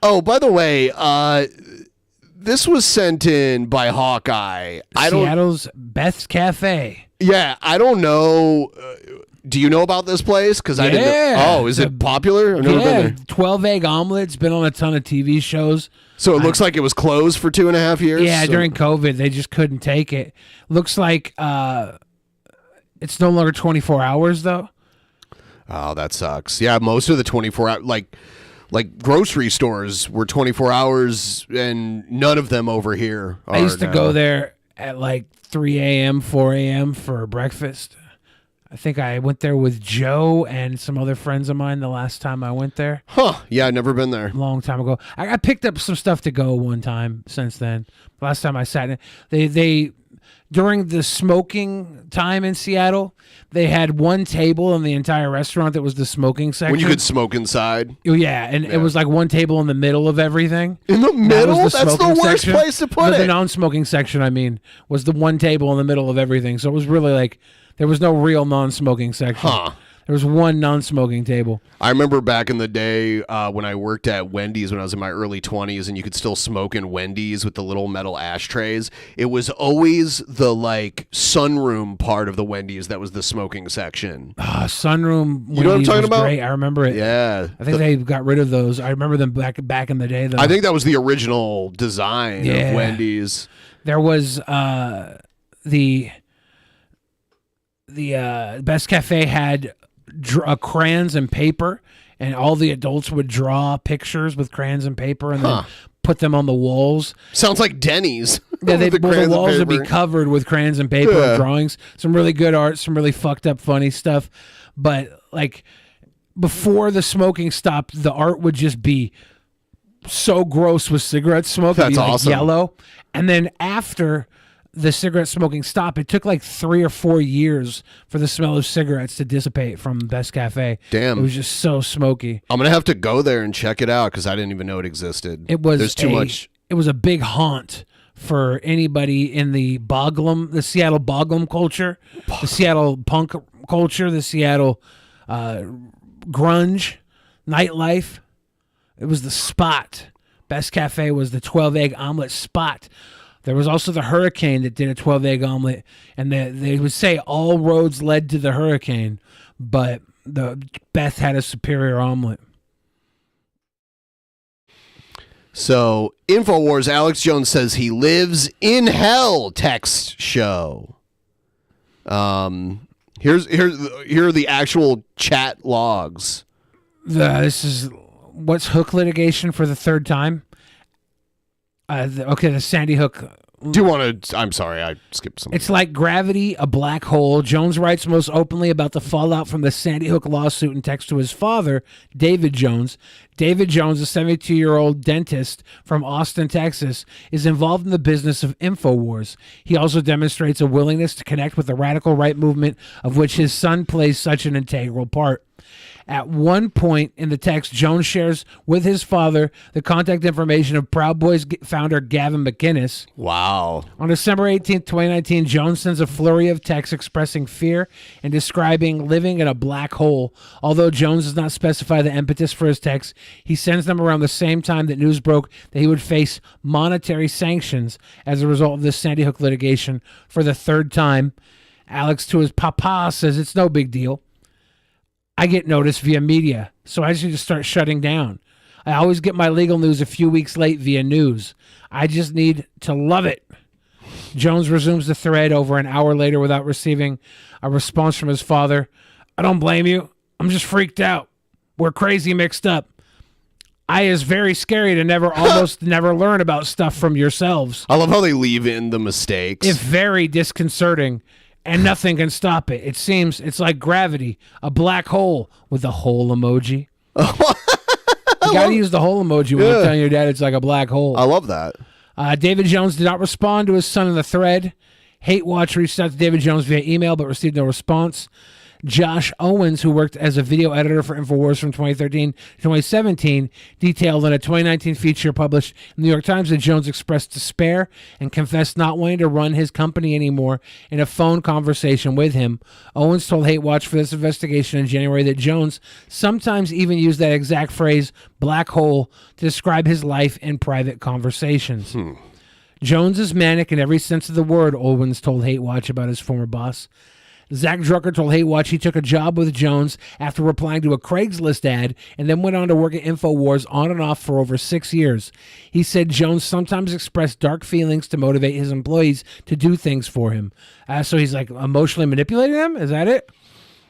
S7: Oh, by the way, this was sent in by Hawkeye.
S5: Seattle's Best Cafe.
S7: Yeah, I don't know. Do you know about this place? Because I didn't know. Oh, is it popular? I've never been there.
S5: 12 egg omelets, been on a ton of TV shows.
S7: So it looks like it was closed for 2.5 years?
S5: Yeah, during COVID, they just couldn't take it. Looks like it's no longer 24 hours, though.
S7: Oh, that sucks. Yeah, most of the 24 hour, like grocery stores were 24 hours, and none of them over here are
S5: I used to
S7: now.
S5: go there at like 3 a.m., 4 a.m. for breakfast. I think I went there with Joe and some other friends of mine the last time I went there.
S7: Huh. Yeah, I've never been there.
S5: Long time ago. I picked up some stuff to go one time since then. Last time I sat in, they during the smoking time in Seattle, they had one table in the entire restaurant that was the smoking section.
S7: When you could smoke inside.
S5: Oh, yeah, and it was like one table in the middle of everything.
S7: In the middle?
S5: That was
S7: That's the
S5: smoking
S7: worst
S5: section.
S7: place to put
S5: The
S7: it.
S5: non-smoking section, I mean, was the one table in the middle of everything. So it was really like there was no real non-smoking section.
S7: Huh.
S5: There was one non-smoking table.
S7: I remember back in the day when I worked at Wendy's when I was in my early 20s, and you could still smoke in Wendy's with the little metal ashtrays. It was always the like sunroom part of the Wendy's that was the smoking section.
S5: Sunroom.
S7: You know what I'm
S5: Wendy's
S7: talking
S5: was
S7: about?
S5: Great. I remember it.
S7: Yeah.
S5: I think they got rid of those. I remember them back in the day, though.
S7: I think that was the original design of Wendy's.
S5: There was the Best Cafe had crayons and paper, and all the adults would draw pictures with crayons and paper and then put them on the walls.
S7: Sounds like Denny's.
S5: Yeah,
S7: With
S5: the walls would be
S7: paper.
S5: covered with crayons and paper and drawings. Some really good art, some really fucked up funny stuff. But like before the smoking stopped, the art would just be so gross with cigarette smoke. It'd
S7: That's
S5: be like
S7: awesome.
S5: yellow. And then after the cigarette smoking stopped, it took like 3 or 4 years for the smell of cigarettes to dissipate from Best Cafe.
S7: Damn.
S5: It was just so smoky.
S7: I'm going to have to go there and check it out because I didn't even know it existed.
S5: It was
S7: There's too much.
S5: It was a big haunt for anybody in the Boglem, the Seattle Boglem culture, the Seattle punk culture, the Seattle grunge nightlife. It was the spot. Best Cafe was the 12-egg omelet spot. There was also the Hurricane that did a 12-egg omelet, and they would say all roads led to the Hurricane, but the Beth had a superior omelet.
S7: So, InfoWars, Alex Jones says he lives in hell. Text show. Here are the actual chat logs.
S5: This is what's Hook litigation for the third time. The Sandy Hook.
S7: Do you want to? I'm sorry, I skipped something.
S5: It's like gravity, a black hole. Jones writes most openly about the fallout from the Sandy Hook lawsuit and texts to his father, David Jones. David Jones, a 72-year-old dentist from Austin, Texas, is involved in the business of InfoWars. He also demonstrates a willingness to connect with the radical right movement, of which his son plays such an integral part. At one point in the text, Jones shares with his father the contact information of Proud Boys founder Gavin McInnes.
S7: Wow.
S5: On December 18th, 2019, Jones sends a flurry of texts expressing fear and describing living in a black hole. Although Jones does not specify the impetus for his texts, he sends them around the same time that news broke that he would face monetary sanctions as a result of this Sandy Hook litigation for the third time. Alex, to his papa, says it's no big deal. I get noticed via media, so I just need to start shutting down. I always get my legal news a few weeks late via news. I just need to love it. Jones resumes the thread over an hour later without receiving a response from his father. I don't blame you. I'm just freaked out. We're crazy mixed up. Is very scary to almost never learn about stuff from yourselves.
S7: I love how they leave in the mistakes.
S5: It's very disconcerting. And nothing can stop it. It seems it's like gravity, a black hole with a hole emoji. You got to use the hole emoji when you're telling your dad it's like a black hole.
S7: I love that.
S5: David Jones did not respond to his son in the thread. Hate Watch reached out to David Jones via email but received no response. Josh Owens, who worked as a video editor for InfoWars from 2013 to 2017, detailed in a 2019 feature published in the New York Times that Jones expressed despair and confessed not wanting to run his company anymore in a phone conversation with him. Owens told Hate Watch for this investigation in January that Jones sometimes even used that exact phrase, black hole, to describe his life in private conversations. Jones is manic in every sense of the word, Owens told Hate Watch about his former boss. Zach Drucker told Hate Watch he took a job with Jones after replying to a Craigslist ad and then went on to work at InfoWars on and off for over 6 years. He said Jones sometimes expressed dark feelings to motivate his employees to do things for him. So he's like emotionally manipulating them? Is that it?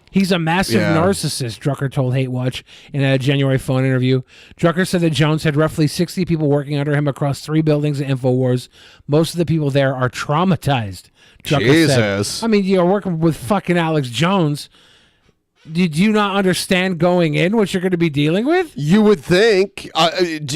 S5: He's a massive narcissist, Drucker told Hate Watch in a January phone interview. Drucker said that Jones had roughly 60 people working under him across 3 buildings at InfoWars. Most of the people there are traumatized, Drucker
S7: Jesus.
S5: said. I mean, you're working with fucking Alex Jones. Did you not understand going in what you're going to be dealing with?
S7: You would think.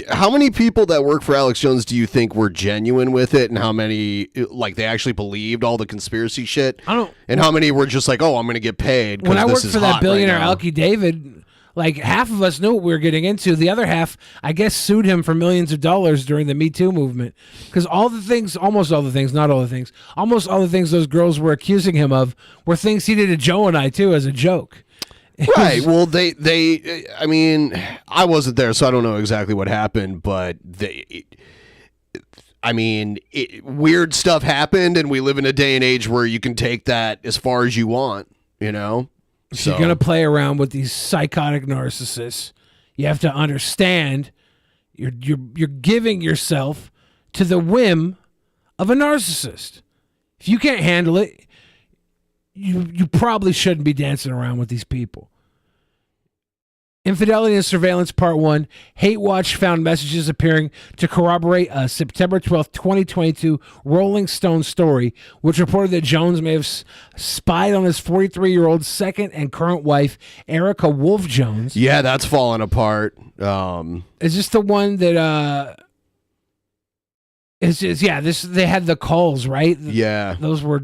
S7: How many people that work for Alex Jones do you think were genuine with it, and how many like they actually believed all the conspiracy shit? And how many were just like, "Oh, I'm going to get paid."
S5: When I worked for that billionaire Alki David, like half of us knew what we were getting into. The other half, I guess, sued him for millions of dollars during the Me Too movement because almost all the things those girls were accusing him of were things he did to Joe and I too as a joke.
S7: Right. Well, I mean, I wasn't there, so I don't know exactly what happened, but weird stuff happened, and we live in a day and age where you can take that as far as you want, you know?
S5: So you're going to play around with these psychotic narcissists. You have to understand you're giving yourself to the whim of a narcissist. If you can't handle it, you probably shouldn't be dancing around with these people. Infidelity and Surveillance Part 1. Hate Watch found messages appearing to corroborate a September 12th, 2022 Rolling Stone story, which reported that Jones may have spied on his 43-year-old second and current wife, Erica Wolf Jones.
S7: Yeah, that's falling apart.
S5: Is this the one that... they had the calls, right?
S7: Yeah.
S5: Those were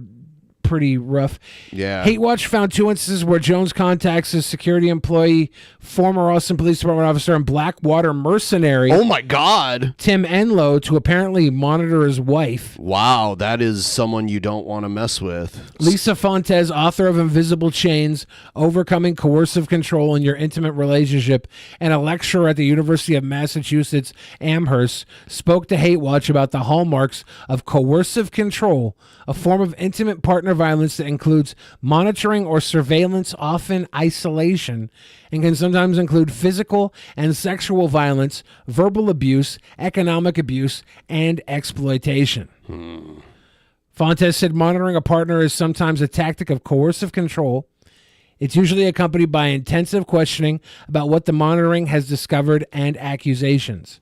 S5: pretty rough.
S7: Yeah.
S5: Hate Watch found 2 instances where Jones contacts his security employee, former Austin Police Department officer and Blackwater mercenary.
S7: Oh my God.
S5: Tim Enlow to apparently monitor his wife.
S7: Wow, that is someone you don't want to mess with.
S5: Lisa Fontes, author of Invisible Chains, Overcoming Coercive Control in Your Intimate Relationship, and a lecturer at the University of Massachusetts Amherst, spoke to Hate Watch about the hallmarks of coercive control, a form of intimate partner violence that includes monitoring or surveillance, often isolation, and can sometimes include physical and sexual violence, verbal abuse, economic abuse, and exploitation. Fontes said monitoring a partner is sometimes a tactic of coercive control. It's usually accompanied by intensive questioning about what the monitoring has discovered and accusations.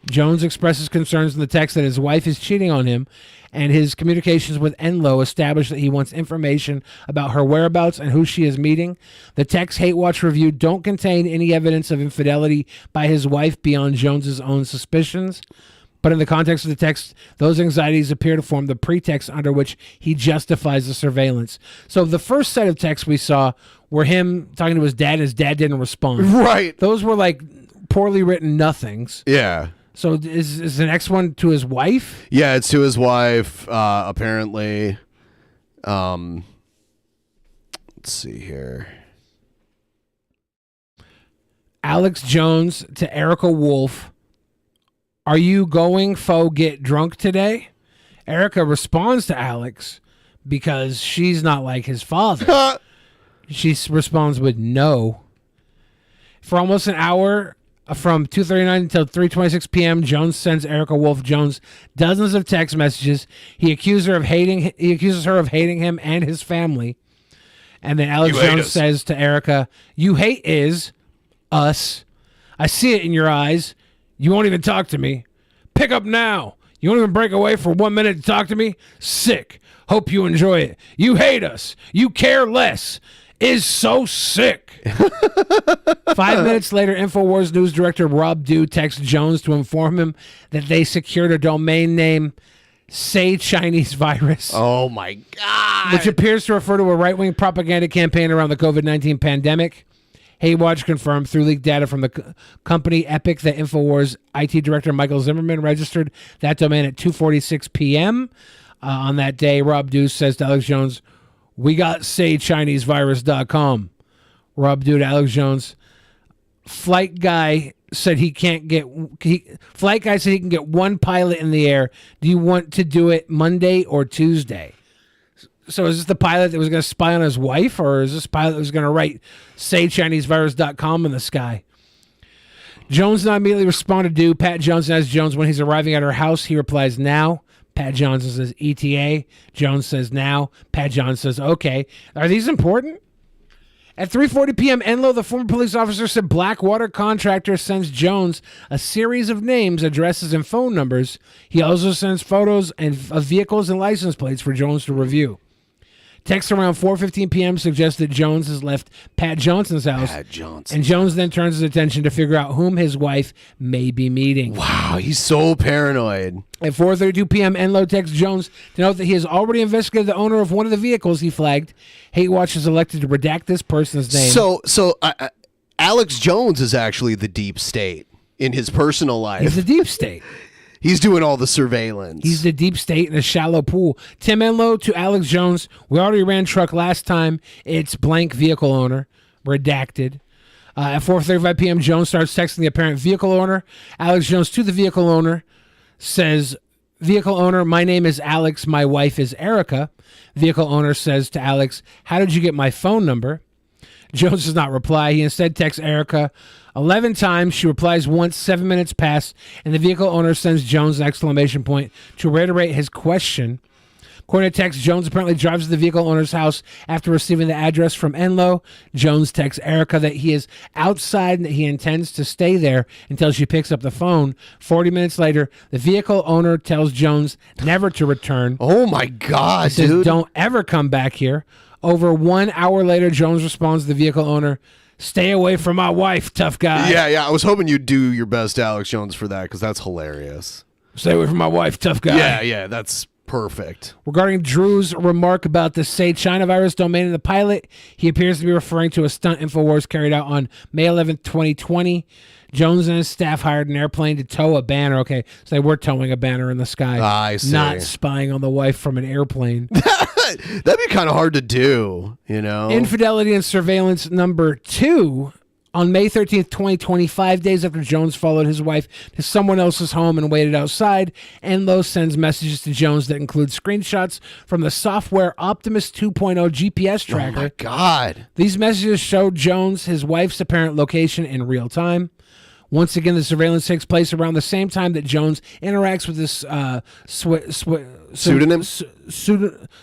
S5: Jones expresses concerns in the text that his wife is cheating on him, and his communications with Enloe establish that he wants information about her whereabouts and who she is meeting. The text Hate Watch review don't contain any evidence of infidelity by his wife beyond Jones's own suspicions. But in the context of the text, those anxieties appear to form the pretext under which he justifies the surveillance. So the first set of texts we saw were him talking to his dad, and his dad didn't respond.
S7: Right.
S5: Those were like poorly written nothings.
S7: Yeah.
S5: So is the next one to his wife?
S7: Yeah, it's to his wife, apparently. Let's see here.
S5: Alex Jones to Erica Wolf. Are you going get drunk today? Erica responds to Alex because she's not like his father. She responds with no. For almost an hour, from 2:39 until 3:26 p.m., Jones sends Erica Wolf Jones dozens of text messages. He accuses her of hating him and his family. And then Alex Jones says to Erica, "You hate us. I see it in your eyes. You won't even talk to me. Pick up now. You won't even break away for 1 minute to talk to me? Sick. Hope you enjoy it. You hate us. You care less. Is so sick." 5 minutes later, InfoWars news director Rob Dew texts Jones to inform him that they secured a domain name, Say Chinese Virus.
S7: Oh my God.
S5: Which appears to refer to a right-wing propaganda campaign around the COVID-19 pandemic. Haywatch confirmed through leaked data from the company Epic that InfoWars IT director Michael Zimmerman registered that domain at 2:46 p.m. On that day. Rob Dew says to Alex Jones, "We got saychinesevirus.com. Rob Dew to Alex Jones, Flight Guy said he can get one pilot in the air. Do you want to do it Monday or Tuesday?" So is this the pilot that was going to spy on his wife, or is this pilot that was going to write saychinesevirus.com in the sky? Jones not immediately responded to Pat Johnson asks Jones when he's arriving at her house. He replies, "Now." Pat Johnson says, "ETA." Jones says, "Now." Pat Johnson says, "Okay." Are these important? At 3:40 p.m., Enloe, the former police officer, said Blackwater contractor sends Jones a series of names, addresses, and phone numbers. He also sends photos of vehicles and license plates for Jones to review. Text around 4:15 p.m. suggests that Jones has left Pat Johnson's house.
S7: Pat Johnson.
S5: And Jones then turns his attention to figure out whom his wife may be meeting.
S7: Wow, he's so paranoid.
S5: At 4:32 p.m., Enloe texts Jones to note that he has already investigated the owner of one of the vehicles he flagged. Hate Watch has elected to redact this person's name.
S7: So Alex Jones is actually the deep state in his personal life.
S5: He's the deep state.
S7: He's doing all the surveillance.
S5: He's the deep state in a shallow pool. Tim Enloe to Alex Jones. We already ran truck last time. It's blank vehicle owner. Redacted. At 4:35 p.m., Jones starts texting the apparent vehicle owner. Alex Jones to the vehicle owner says, "Vehicle owner, my name is Alex. My wife is Erica." Vehicle owner says to Alex, "How did you get my phone number?" Jones does not reply. He instead texts Erica 11 times. She replies once. 7 minutes pass, and the vehicle owner sends Jones an exclamation point to reiterate his question. According to text, Jones apparently drives to the vehicle owner's house after receiving the address from Enloe. Jones texts Erica that he is outside and that he intends to stay there until she picks up the phone. 40 minutes later, the vehicle owner tells Jones never to return.
S7: Oh my God,
S5: he says,
S7: dude.
S5: "Don't ever come back here." Over 1 hour later, Jones responds to the vehicle owner, "Stay away from my wife, tough guy."
S7: Yeah. I was hoping you'd do your best, Alex Jones, for that, because that's hilarious.
S5: "Stay away from my wife, tough guy."
S7: Yeah, that's perfect.
S5: Regarding Drew's remark about the Say China virus domain in the pilot, he appears to be referring to a stunt InfoWars carried out on May 11th, 2020. Jones and his staff hired an airplane to tow a banner. Okay, so they were towing a banner in the sky.
S7: I see.
S5: Not spying on the wife from an airplane.
S7: That'd be kind of hard to do, you know?
S5: Infidelity and surveillance number 2 On May 13th, 2020, 5 days after Jones followed his wife to someone else's home and waited outside, Enlow sends messages to Jones that include screenshots from the software Optimus 2.0 GPS tracker.
S7: Oh my God.
S5: These messages showed Jones his wife's apparent location in real time. Once again, the surveillance takes place around the same time that Jones interacts with this
S7: Pseudonym?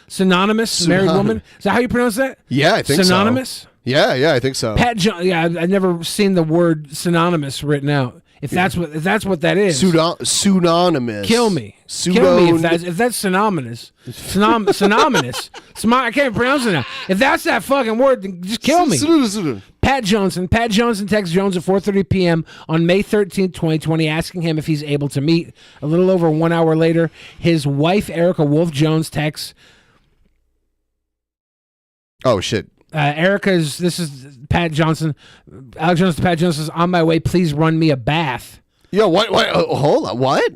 S5: synonymous married woman. Is that how you pronounce that?
S7: Yeah, I think
S5: synonymous?
S7: so. Yeah, I think so.
S5: Pat Jones. Yeah, I've never seen the word synonymous written out. If that's what that is,
S7: Pseudonymous.
S5: Kill me. Kill me if that's synonymous. Synonymous. I can't pronounce it now. If that's that fucking word, then just kill me. Pat Johnson texts Jones at 4:30 p.m. on May 13th, 2020, asking him if he's able to meet. A little over 1 hour later, his wife, Erica Wolf Jones, texts.
S7: Oh, shit.
S5: This is Pat Johnson. Alex Jones to Pat Johnson says, on my way, please run me a bath.
S7: Yo, what? Hold on, what?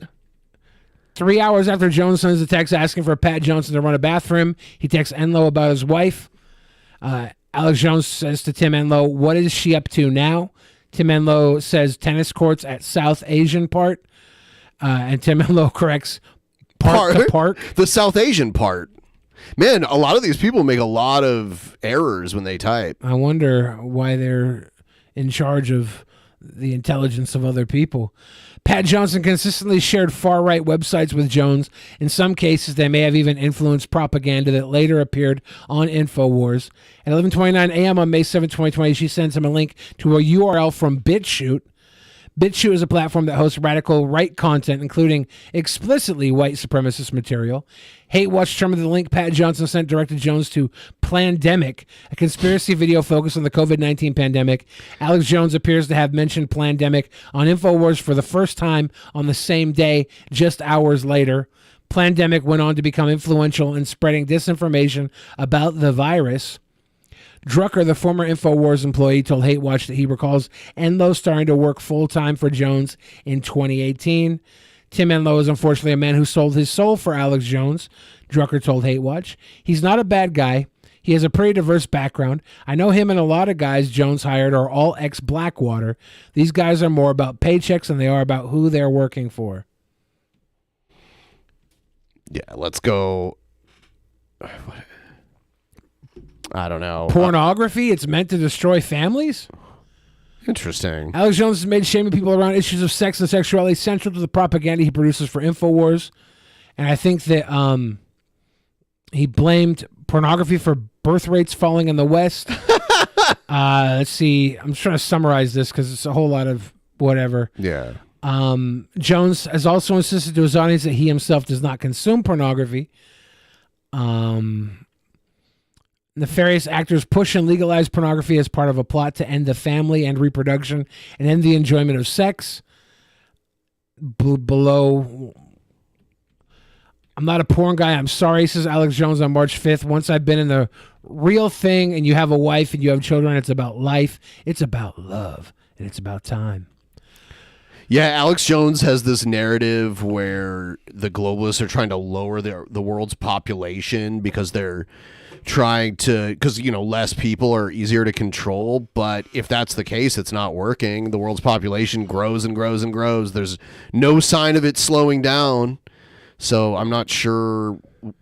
S5: 3 hours after Jones sends a text asking for Pat Johnson to run a bath for him, he texts Enlow about his wife. Alex Jones says to Tim Enlow, what is she up to now? Tim Enlow says tennis courts at South Asian part. And Tim Enlow corrects park.
S7: The South Asian part. Man, a lot of these people make a lot of errors when they type.
S5: I wonder why they're in charge of the intelligence of other people. Pat Johnson consistently shared far-right websites with Jones. In some cases, they may have even influenced propaganda that later appeared on InfoWars. At 11:29 a.m. on May 7, 2020, she sends him a link to a URL from BitChute. BitChute is a platform that hosts radical right content, including explicitly white supremacist material. Hate Watch determined the link Pat Johnson sent directed Jones to Plandemic, a conspiracy video focused on the COVID-19 pandemic. Alex Jones appears to have mentioned Plandemic on InfoWars for the first time on the same day, just hours later. Plandemic went on to become influential in spreading disinformation about the virus. Drucker, the former InfoWars employee, told Hate Watch that he recalls Enlow starting to work full-time for Jones in 2018. Tim Enlow is unfortunately a man who sold his soul for Alex Jones, Drucker told Hate Watch. He's not a bad guy. He has a pretty diverse background. I know him and a lot of guys Jones hired are all ex-Blackwater. These guys are more about paychecks than they are about who they're working for.
S7: Yeah, let's go. I don't know.
S5: Pornography? It's meant to destroy families?
S7: Interesting.
S5: Alex Jones has made shaming people around issues of sex and sexuality central to the propaganda he produces for InfoWars. And I think that he blamed pornography for birth rates falling in the West. Let's see. I'm just trying to summarize this because it's a whole lot of whatever.
S7: Yeah.
S5: Jones has also insisted to his audience that he himself does not consume pornography. Nefarious actors push and legalize pornography as part of a plot to end the family and reproduction and end the enjoyment of sex. Below, I'm not a porn guy. I'm sorry, says Alex Jones on March 5th. Once I've been in the real thing and you have a wife and you have children, it's about life. It's about love. And it's about time.
S7: Yeah, Alex Jones has this narrative where the globalists are trying to lower the world's population because they're trying to, because, you know, less people are easier to control. But if that's the case, it's not working. The world's population grows and grows and grows. There's no sign of it slowing down. So I'm not sure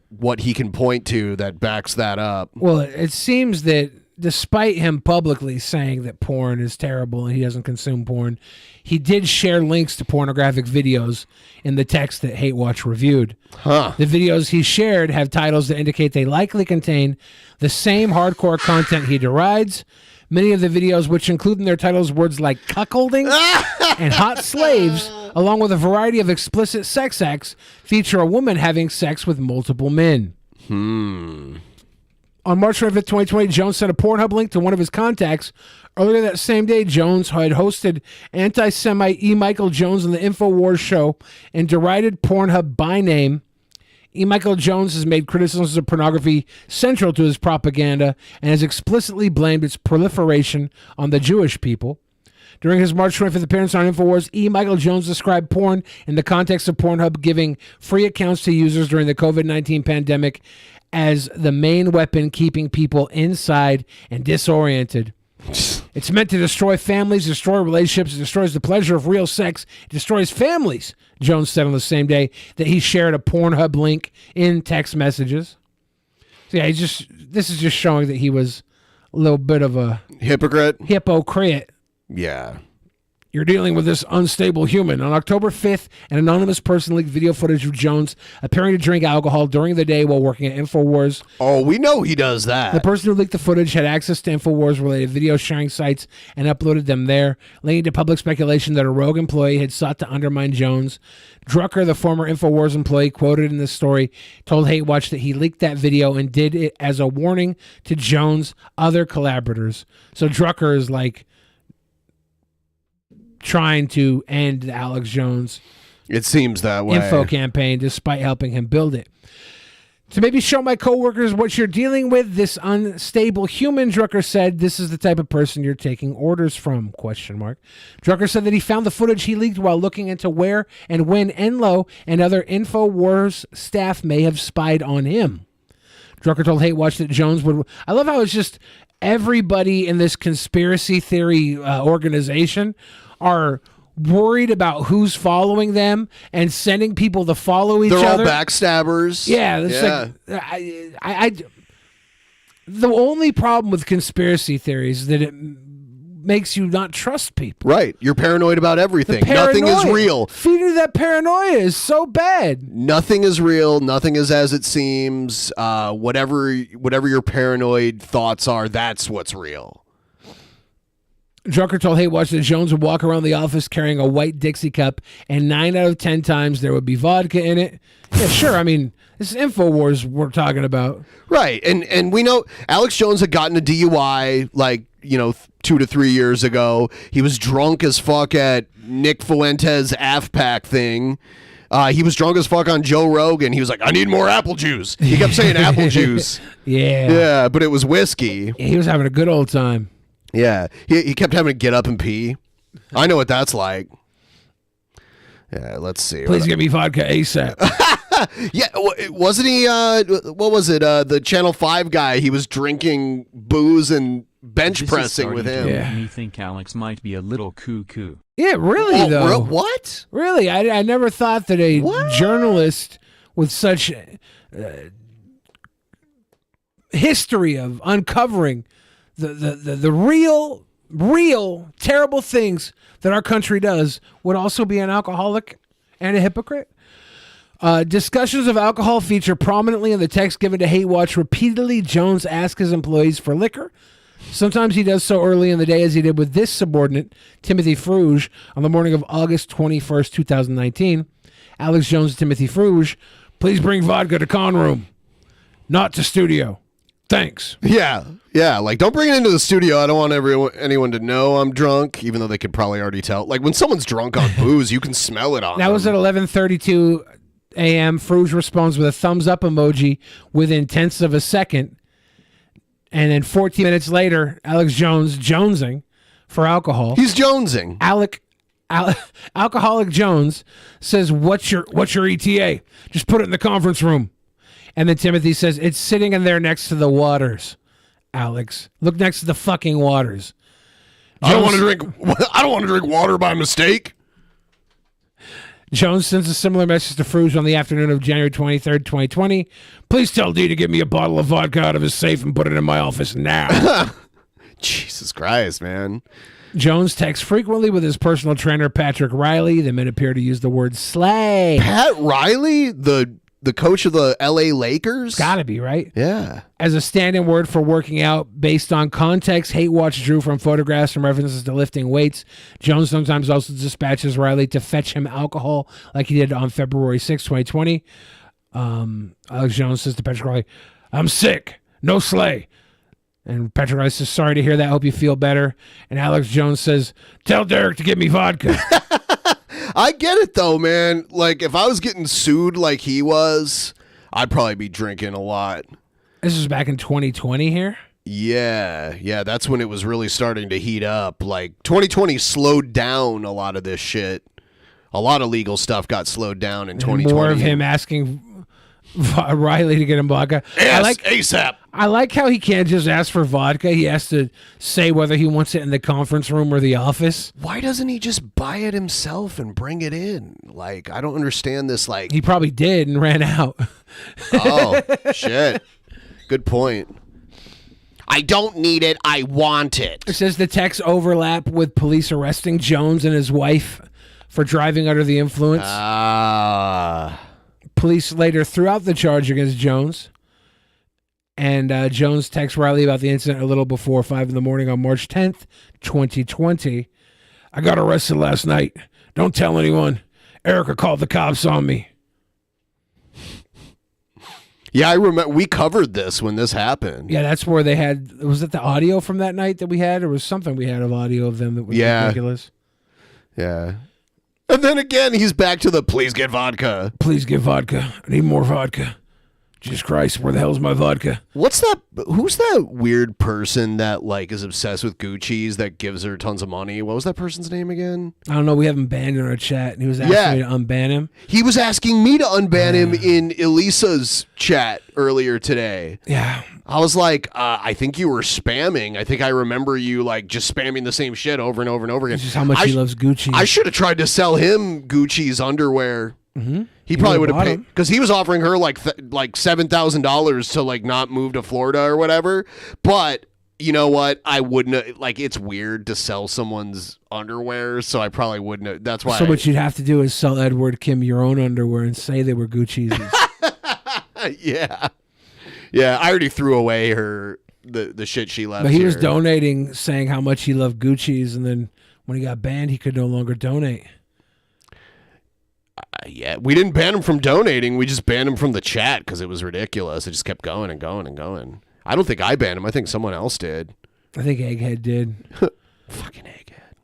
S7: what he can point to that backs that up.
S5: Well, it seems that despite him publicly saying that porn is terrible and he doesn't consume porn, he did share links to pornographic videos in the text that Hate Watch reviewed.
S7: Huh.
S5: The videos he shared have titles that indicate they likely contain the same hardcore content he derides. Many of the videos, which include in their titles words like cuckolding and hot slaves, along with a variety of explicit sex acts, feature a woman having sex with multiple men. On March 25th, 2020, Jones sent a Pornhub link to one of his contacts. Earlier that same day, Jones had hosted anti-Semite E. Michael Jones on the InfoWars show and derided Pornhub by name. E. Michael Jones has made criticisms of pornography central to his propaganda and has explicitly blamed its proliferation on the Jewish people. During his March 25th appearance on InfoWars, E. Michael Jones described porn in the context of Pornhub giving free accounts to users during the COVID-19 pandemic as the main weapon keeping people inside and disoriented. It's meant to destroy families, destroy relationships, it destroys the pleasure of real sex, it destroys families, Jones said on the same day that he shared a Pornhub link in text messages. So yeah, this is just showing that he was a little bit of a
S7: hypocrite.
S5: Yeah. You're dealing with this unstable human. On October 5th, an anonymous person leaked video footage of Jones appearing to drink alcohol during the day while working at InfoWars.
S7: Oh, we know he does that.
S5: The person who leaked the footage had access to InfoWars-related video sharing sites and uploaded them there, leading to public speculation that a rogue employee had sought to undermine Jones. Drucker, the former InfoWars employee quoted in this story, told Hate Watch that he leaked that video and did it as a warning to Jones' other collaborators. So Drucker is like trying to end the Alex Jones,
S7: it seems that way,
S5: info campaign, despite helping him build it. To maybe show my coworkers what you're dealing with, this unstable human, Drucker said, this is the type of person you're taking orders from, ? Drucker said that he found the footage he leaked while looking into where and when Enloe and other InfoWars staff may have spied on him. Drucker told Hate Watch that Jones would... I love how it's just everybody in this conspiracy theory organization are worried about who's following them and sending people to follow each other.
S7: They're all backstabbers.
S5: Yeah, like the only problem with conspiracy theories is that it makes you not trust people.
S7: Right, you're paranoid about everything. Nothing is real.
S5: Feeding that paranoia is so bad.
S7: Nothing is real. Nothing is as it seems. Whatever your paranoid thoughts are, that's what's real.
S5: Drucker told Hate Watch that Jones would walk around the office carrying a white Dixie cup, and 9 out of 10 times there would be vodka in it. Yeah, sure. I mean, this is InfoWars we're talking about.
S7: Right. And we know Alex Jones had gotten a DUI like, 2 to 3 years ago. He was drunk as fuck at Nick Fuentes' AFPAC thing. He was drunk as fuck on Joe Rogan. He was like, I need more apple juice. He kept saying apple juice.
S5: Yeah.
S7: Yeah, but it was whiskey.
S5: Yeah, he was having a good old time.
S7: Yeah, he kept having to get up and pee. I know what that's like. Yeah, let's see.
S5: Please give me vodka ASAP.
S7: Yeah, wasn't he, what was it, the Channel 5 guy? He was drinking booze and bench pressing with him.
S12: Make me think Alex might be a little cuckoo.
S5: Yeah, really, though.
S7: What?
S5: Really, I never thought that a journalist with such history of uncovering the real terrible things that our country does would also be an alcoholic and a hypocrite. Discussions of alcohol feature prominently in the text given to Hate Watch. Repeatedly, Jones asks his employees for liquor. Sometimes he does so early in the day, as he did with this subordinate, Timothy Fruge, on the morning of August 21st, 2019. Alex Jones and Timothy Fruge, please bring vodka to con room, not to studio. Thanks.
S7: Yeah, like don't bring it into the studio. I don't want anyone to know I'm drunk, even though they could probably already tell. Like when someone's drunk on booze, you can smell it on
S5: That
S7: them.
S5: was at 11:32 a.m. Fruge responds with a thumbs up emoji within tenths of a second. And then 14 minutes later, Alex Jones jonesing for alcohol.
S7: He's jonesing.
S5: Alcoholic Jones says, what's your ETA? Just put it in the conference room. And then Timothy says, it's sitting in there next to the waters. Alex, look next to the fucking waters.
S7: I don't want to drink water by mistake.
S5: Jones sends a similar message to Fruge on the afternoon of January 23rd, 2020. Please tell D to get me a bottle of vodka out of his safe and put it in my office now.
S7: Jesus Christ, man.
S5: Jones texts frequently with his personal trainer, Patrick Riley. The men appear to use the word slay.
S7: Pat Riley, the coach of the LA Lakers?
S5: Gotta be, right?
S7: Yeah.
S5: As a stand-in word for working out based on context, Hate Watch drew from photographs and references to lifting weights. Jones sometimes also dispatches Riley to fetch him alcohol like he did on February 6, 2020. Alex Jones says to Patrick Riley, I'm sick. No slay. And Patrick Riley says, sorry to hear that. Hope you feel better. And Alex Jones says, tell Derek to give me vodka.
S7: I get it though, man. Like if I was getting sued like he was, I'd probably be drinking a lot.
S5: This was back in 2020 here?
S7: Yeah, that's when it was really starting to heat up. Like 2020 slowed down a lot of this shit. A lot of legal stuff got slowed down in 2020.
S5: More of him asking Riley to get him vodka.
S7: ASAP.
S5: I like how he can't just ask for vodka. He has to say whether he wants it in the conference room or the office.
S7: Why doesn't he just buy it himself and bring it in? Like, I don't understand this. Like,
S5: he probably did and ran out.
S7: Oh, shit. Good point. I don't need it. I want it.
S5: It says the texts overlap with police arresting Jones and his wife for driving under the influence. Police later threw out the charge against Jones. And Jones texts Riley about the incident a little before 5 in the morning on March 10th, 2020. I got arrested last night. Don't tell anyone. Erica called the cops on me.
S7: Yeah, I remember we covered this when this happened.
S5: Yeah, that's where they had. Was it the audio from that night that we had, or was something we had of audio of them that was ridiculous?
S7: Yeah. And then again, he's back to the please get vodka.
S5: Please get vodka. I need more vodka. Jesus Christ, where the hell's my vodka?
S7: What's that? Who's that weird person that like is obsessed with Gucci's that gives her tons of money? What was that person's name again?
S5: I don't know. We have him banned in our chat, and he was asking me to unban him.
S7: He was asking me to unban him in Elisa's chat earlier today.
S5: Yeah.
S7: I was like, I think you were spamming. I think I remember you like just spamming the same shit over and over and over again.
S5: This is how much he loves Gucci.
S7: I should have tried to sell him Gucci's underwear.
S5: Mm-hmm.
S7: He probably would have paid because he was offering her like $7,000 to like not move to Florida or whatever. But you know what? I wouldn't like. It's weird to sell someone's underwear, so I probably wouldn't. That's why.
S5: So what you'd have to do is sell Edward Kim your own underwear and say they were Gucci's.
S7: Yeah. I already threw away the shit she left.
S5: But he was
S7: here.
S5: donating, saying how much he loved Gucci's, and then when he got banned, he could no longer donate.
S7: Yeah, we didn't ban him from donating. We just banned him from the chat because it was ridiculous. It just kept going and going and going. I don't think I banned him. I think someone else did.
S5: I think Egghead did.
S7: Fucking Egghead.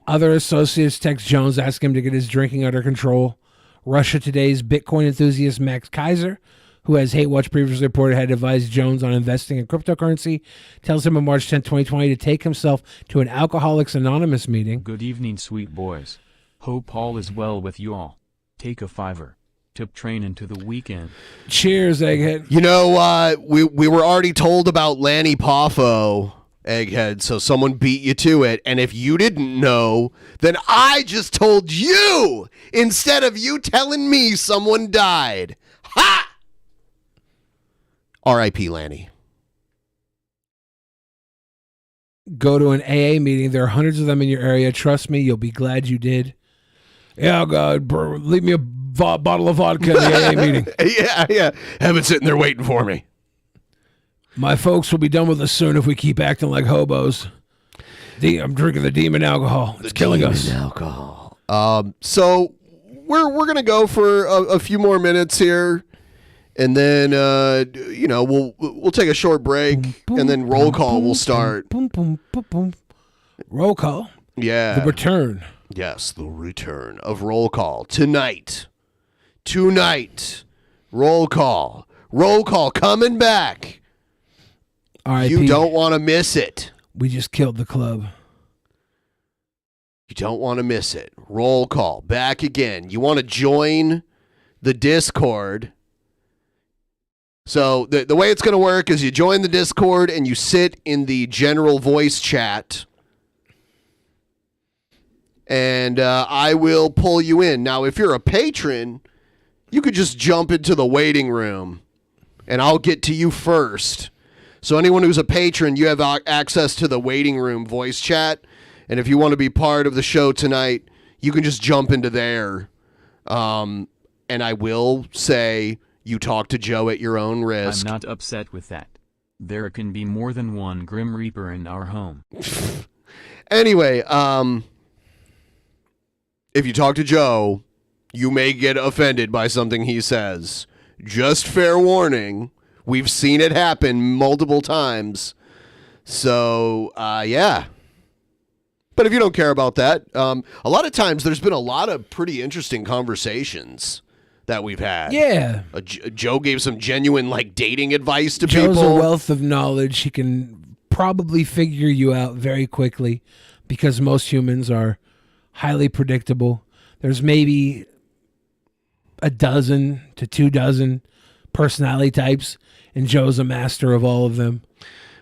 S5: Other associates text Jones asking him to get his drinking under control. Russia Today's Bitcoin enthusiast Max Kaiser, who, as Hate Watch previously reported, had advised Jones on investing in cryptocurrency, tells him on March 10, 2020 to take himself to an Alcoholics Anonymous meeting.
S12: Good evening, sweet boys. Hope all is well with you all. Take a $5. Tip train into the weekend.
S5: Cheers, Egghead.
S7: You know, we were already told about Lanny Poffo, Egghead, so someone beat you to it. And if you didn't know, then I just told you instead of you telling me someone died. Ha! R.I.P. Lanny.
S5: Go to an AA meeting. There are hundreds of them in your area. Trust me, you'll be glad you did. Yeah, God, bro, leave me a bottle of vodka in the AA meeting.
S7: Yeah. Have it sitting there waiting for me.
S5: My folks will be done with us soon if we keep acting like hobos. I'm drinking the demon alcohol. It's killing us.
S7: Alcohol. So we're gonna go for a few more minutes here, and then we'll take a short break, and then roll call will start.
S5: Roll call.
S7: Yeah.
S5: The return.
S7: Yes, the return of roll call tonight. Roll call. Roll call coming back. You don't want to miss it.
S5: We just killed the club.
S7: You don't want to miss it. Roll call back again. You want to join the Discord. So the way it's going to work is you join the Discord and you sit in the general voice chat. And I will pull you in. Now, if you're a patron, you could just jump into the waiting room, and I'll get to you first. So anyone who's a patron, you have access to the waiting room voice chat. And if you want to be part of the show tonight, you can just jump into there. And I will say you talk to Joe at your own risk.
S12: I'm not upset with that. There can be more than one Grim Reaper in our home.
S7: Anyway, if you talk to Joe, you may get offended by something he says. Just fair warning. We've seen it happen multiple times. So, yeah. But if you don't care about that, a lot of times there's been a lot of pretty interesting conversations that we've had.
S5: Yeah.
S7: Joe gave some genuine, like, dating advice to
S5: Joe's
S7: people.
S5: a wealth of knowledge. He can probably figure you out very quickly because most humans are highly predictable. There's maybe a dozen to 2 dozen personality types, and Joe's a master of all of them.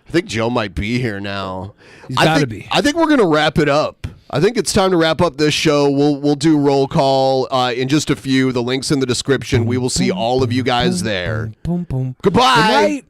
S7: I think Joe might be here now.
S5: He's got to be.
S7: I think we're gonna wrap it up. I think it's time to wrap up this show. We'll do roll call in just a few. The link's in the description. We will see all of you guys there.
S5: Boom, boom.
S7: Goodbye.
S5: Good night.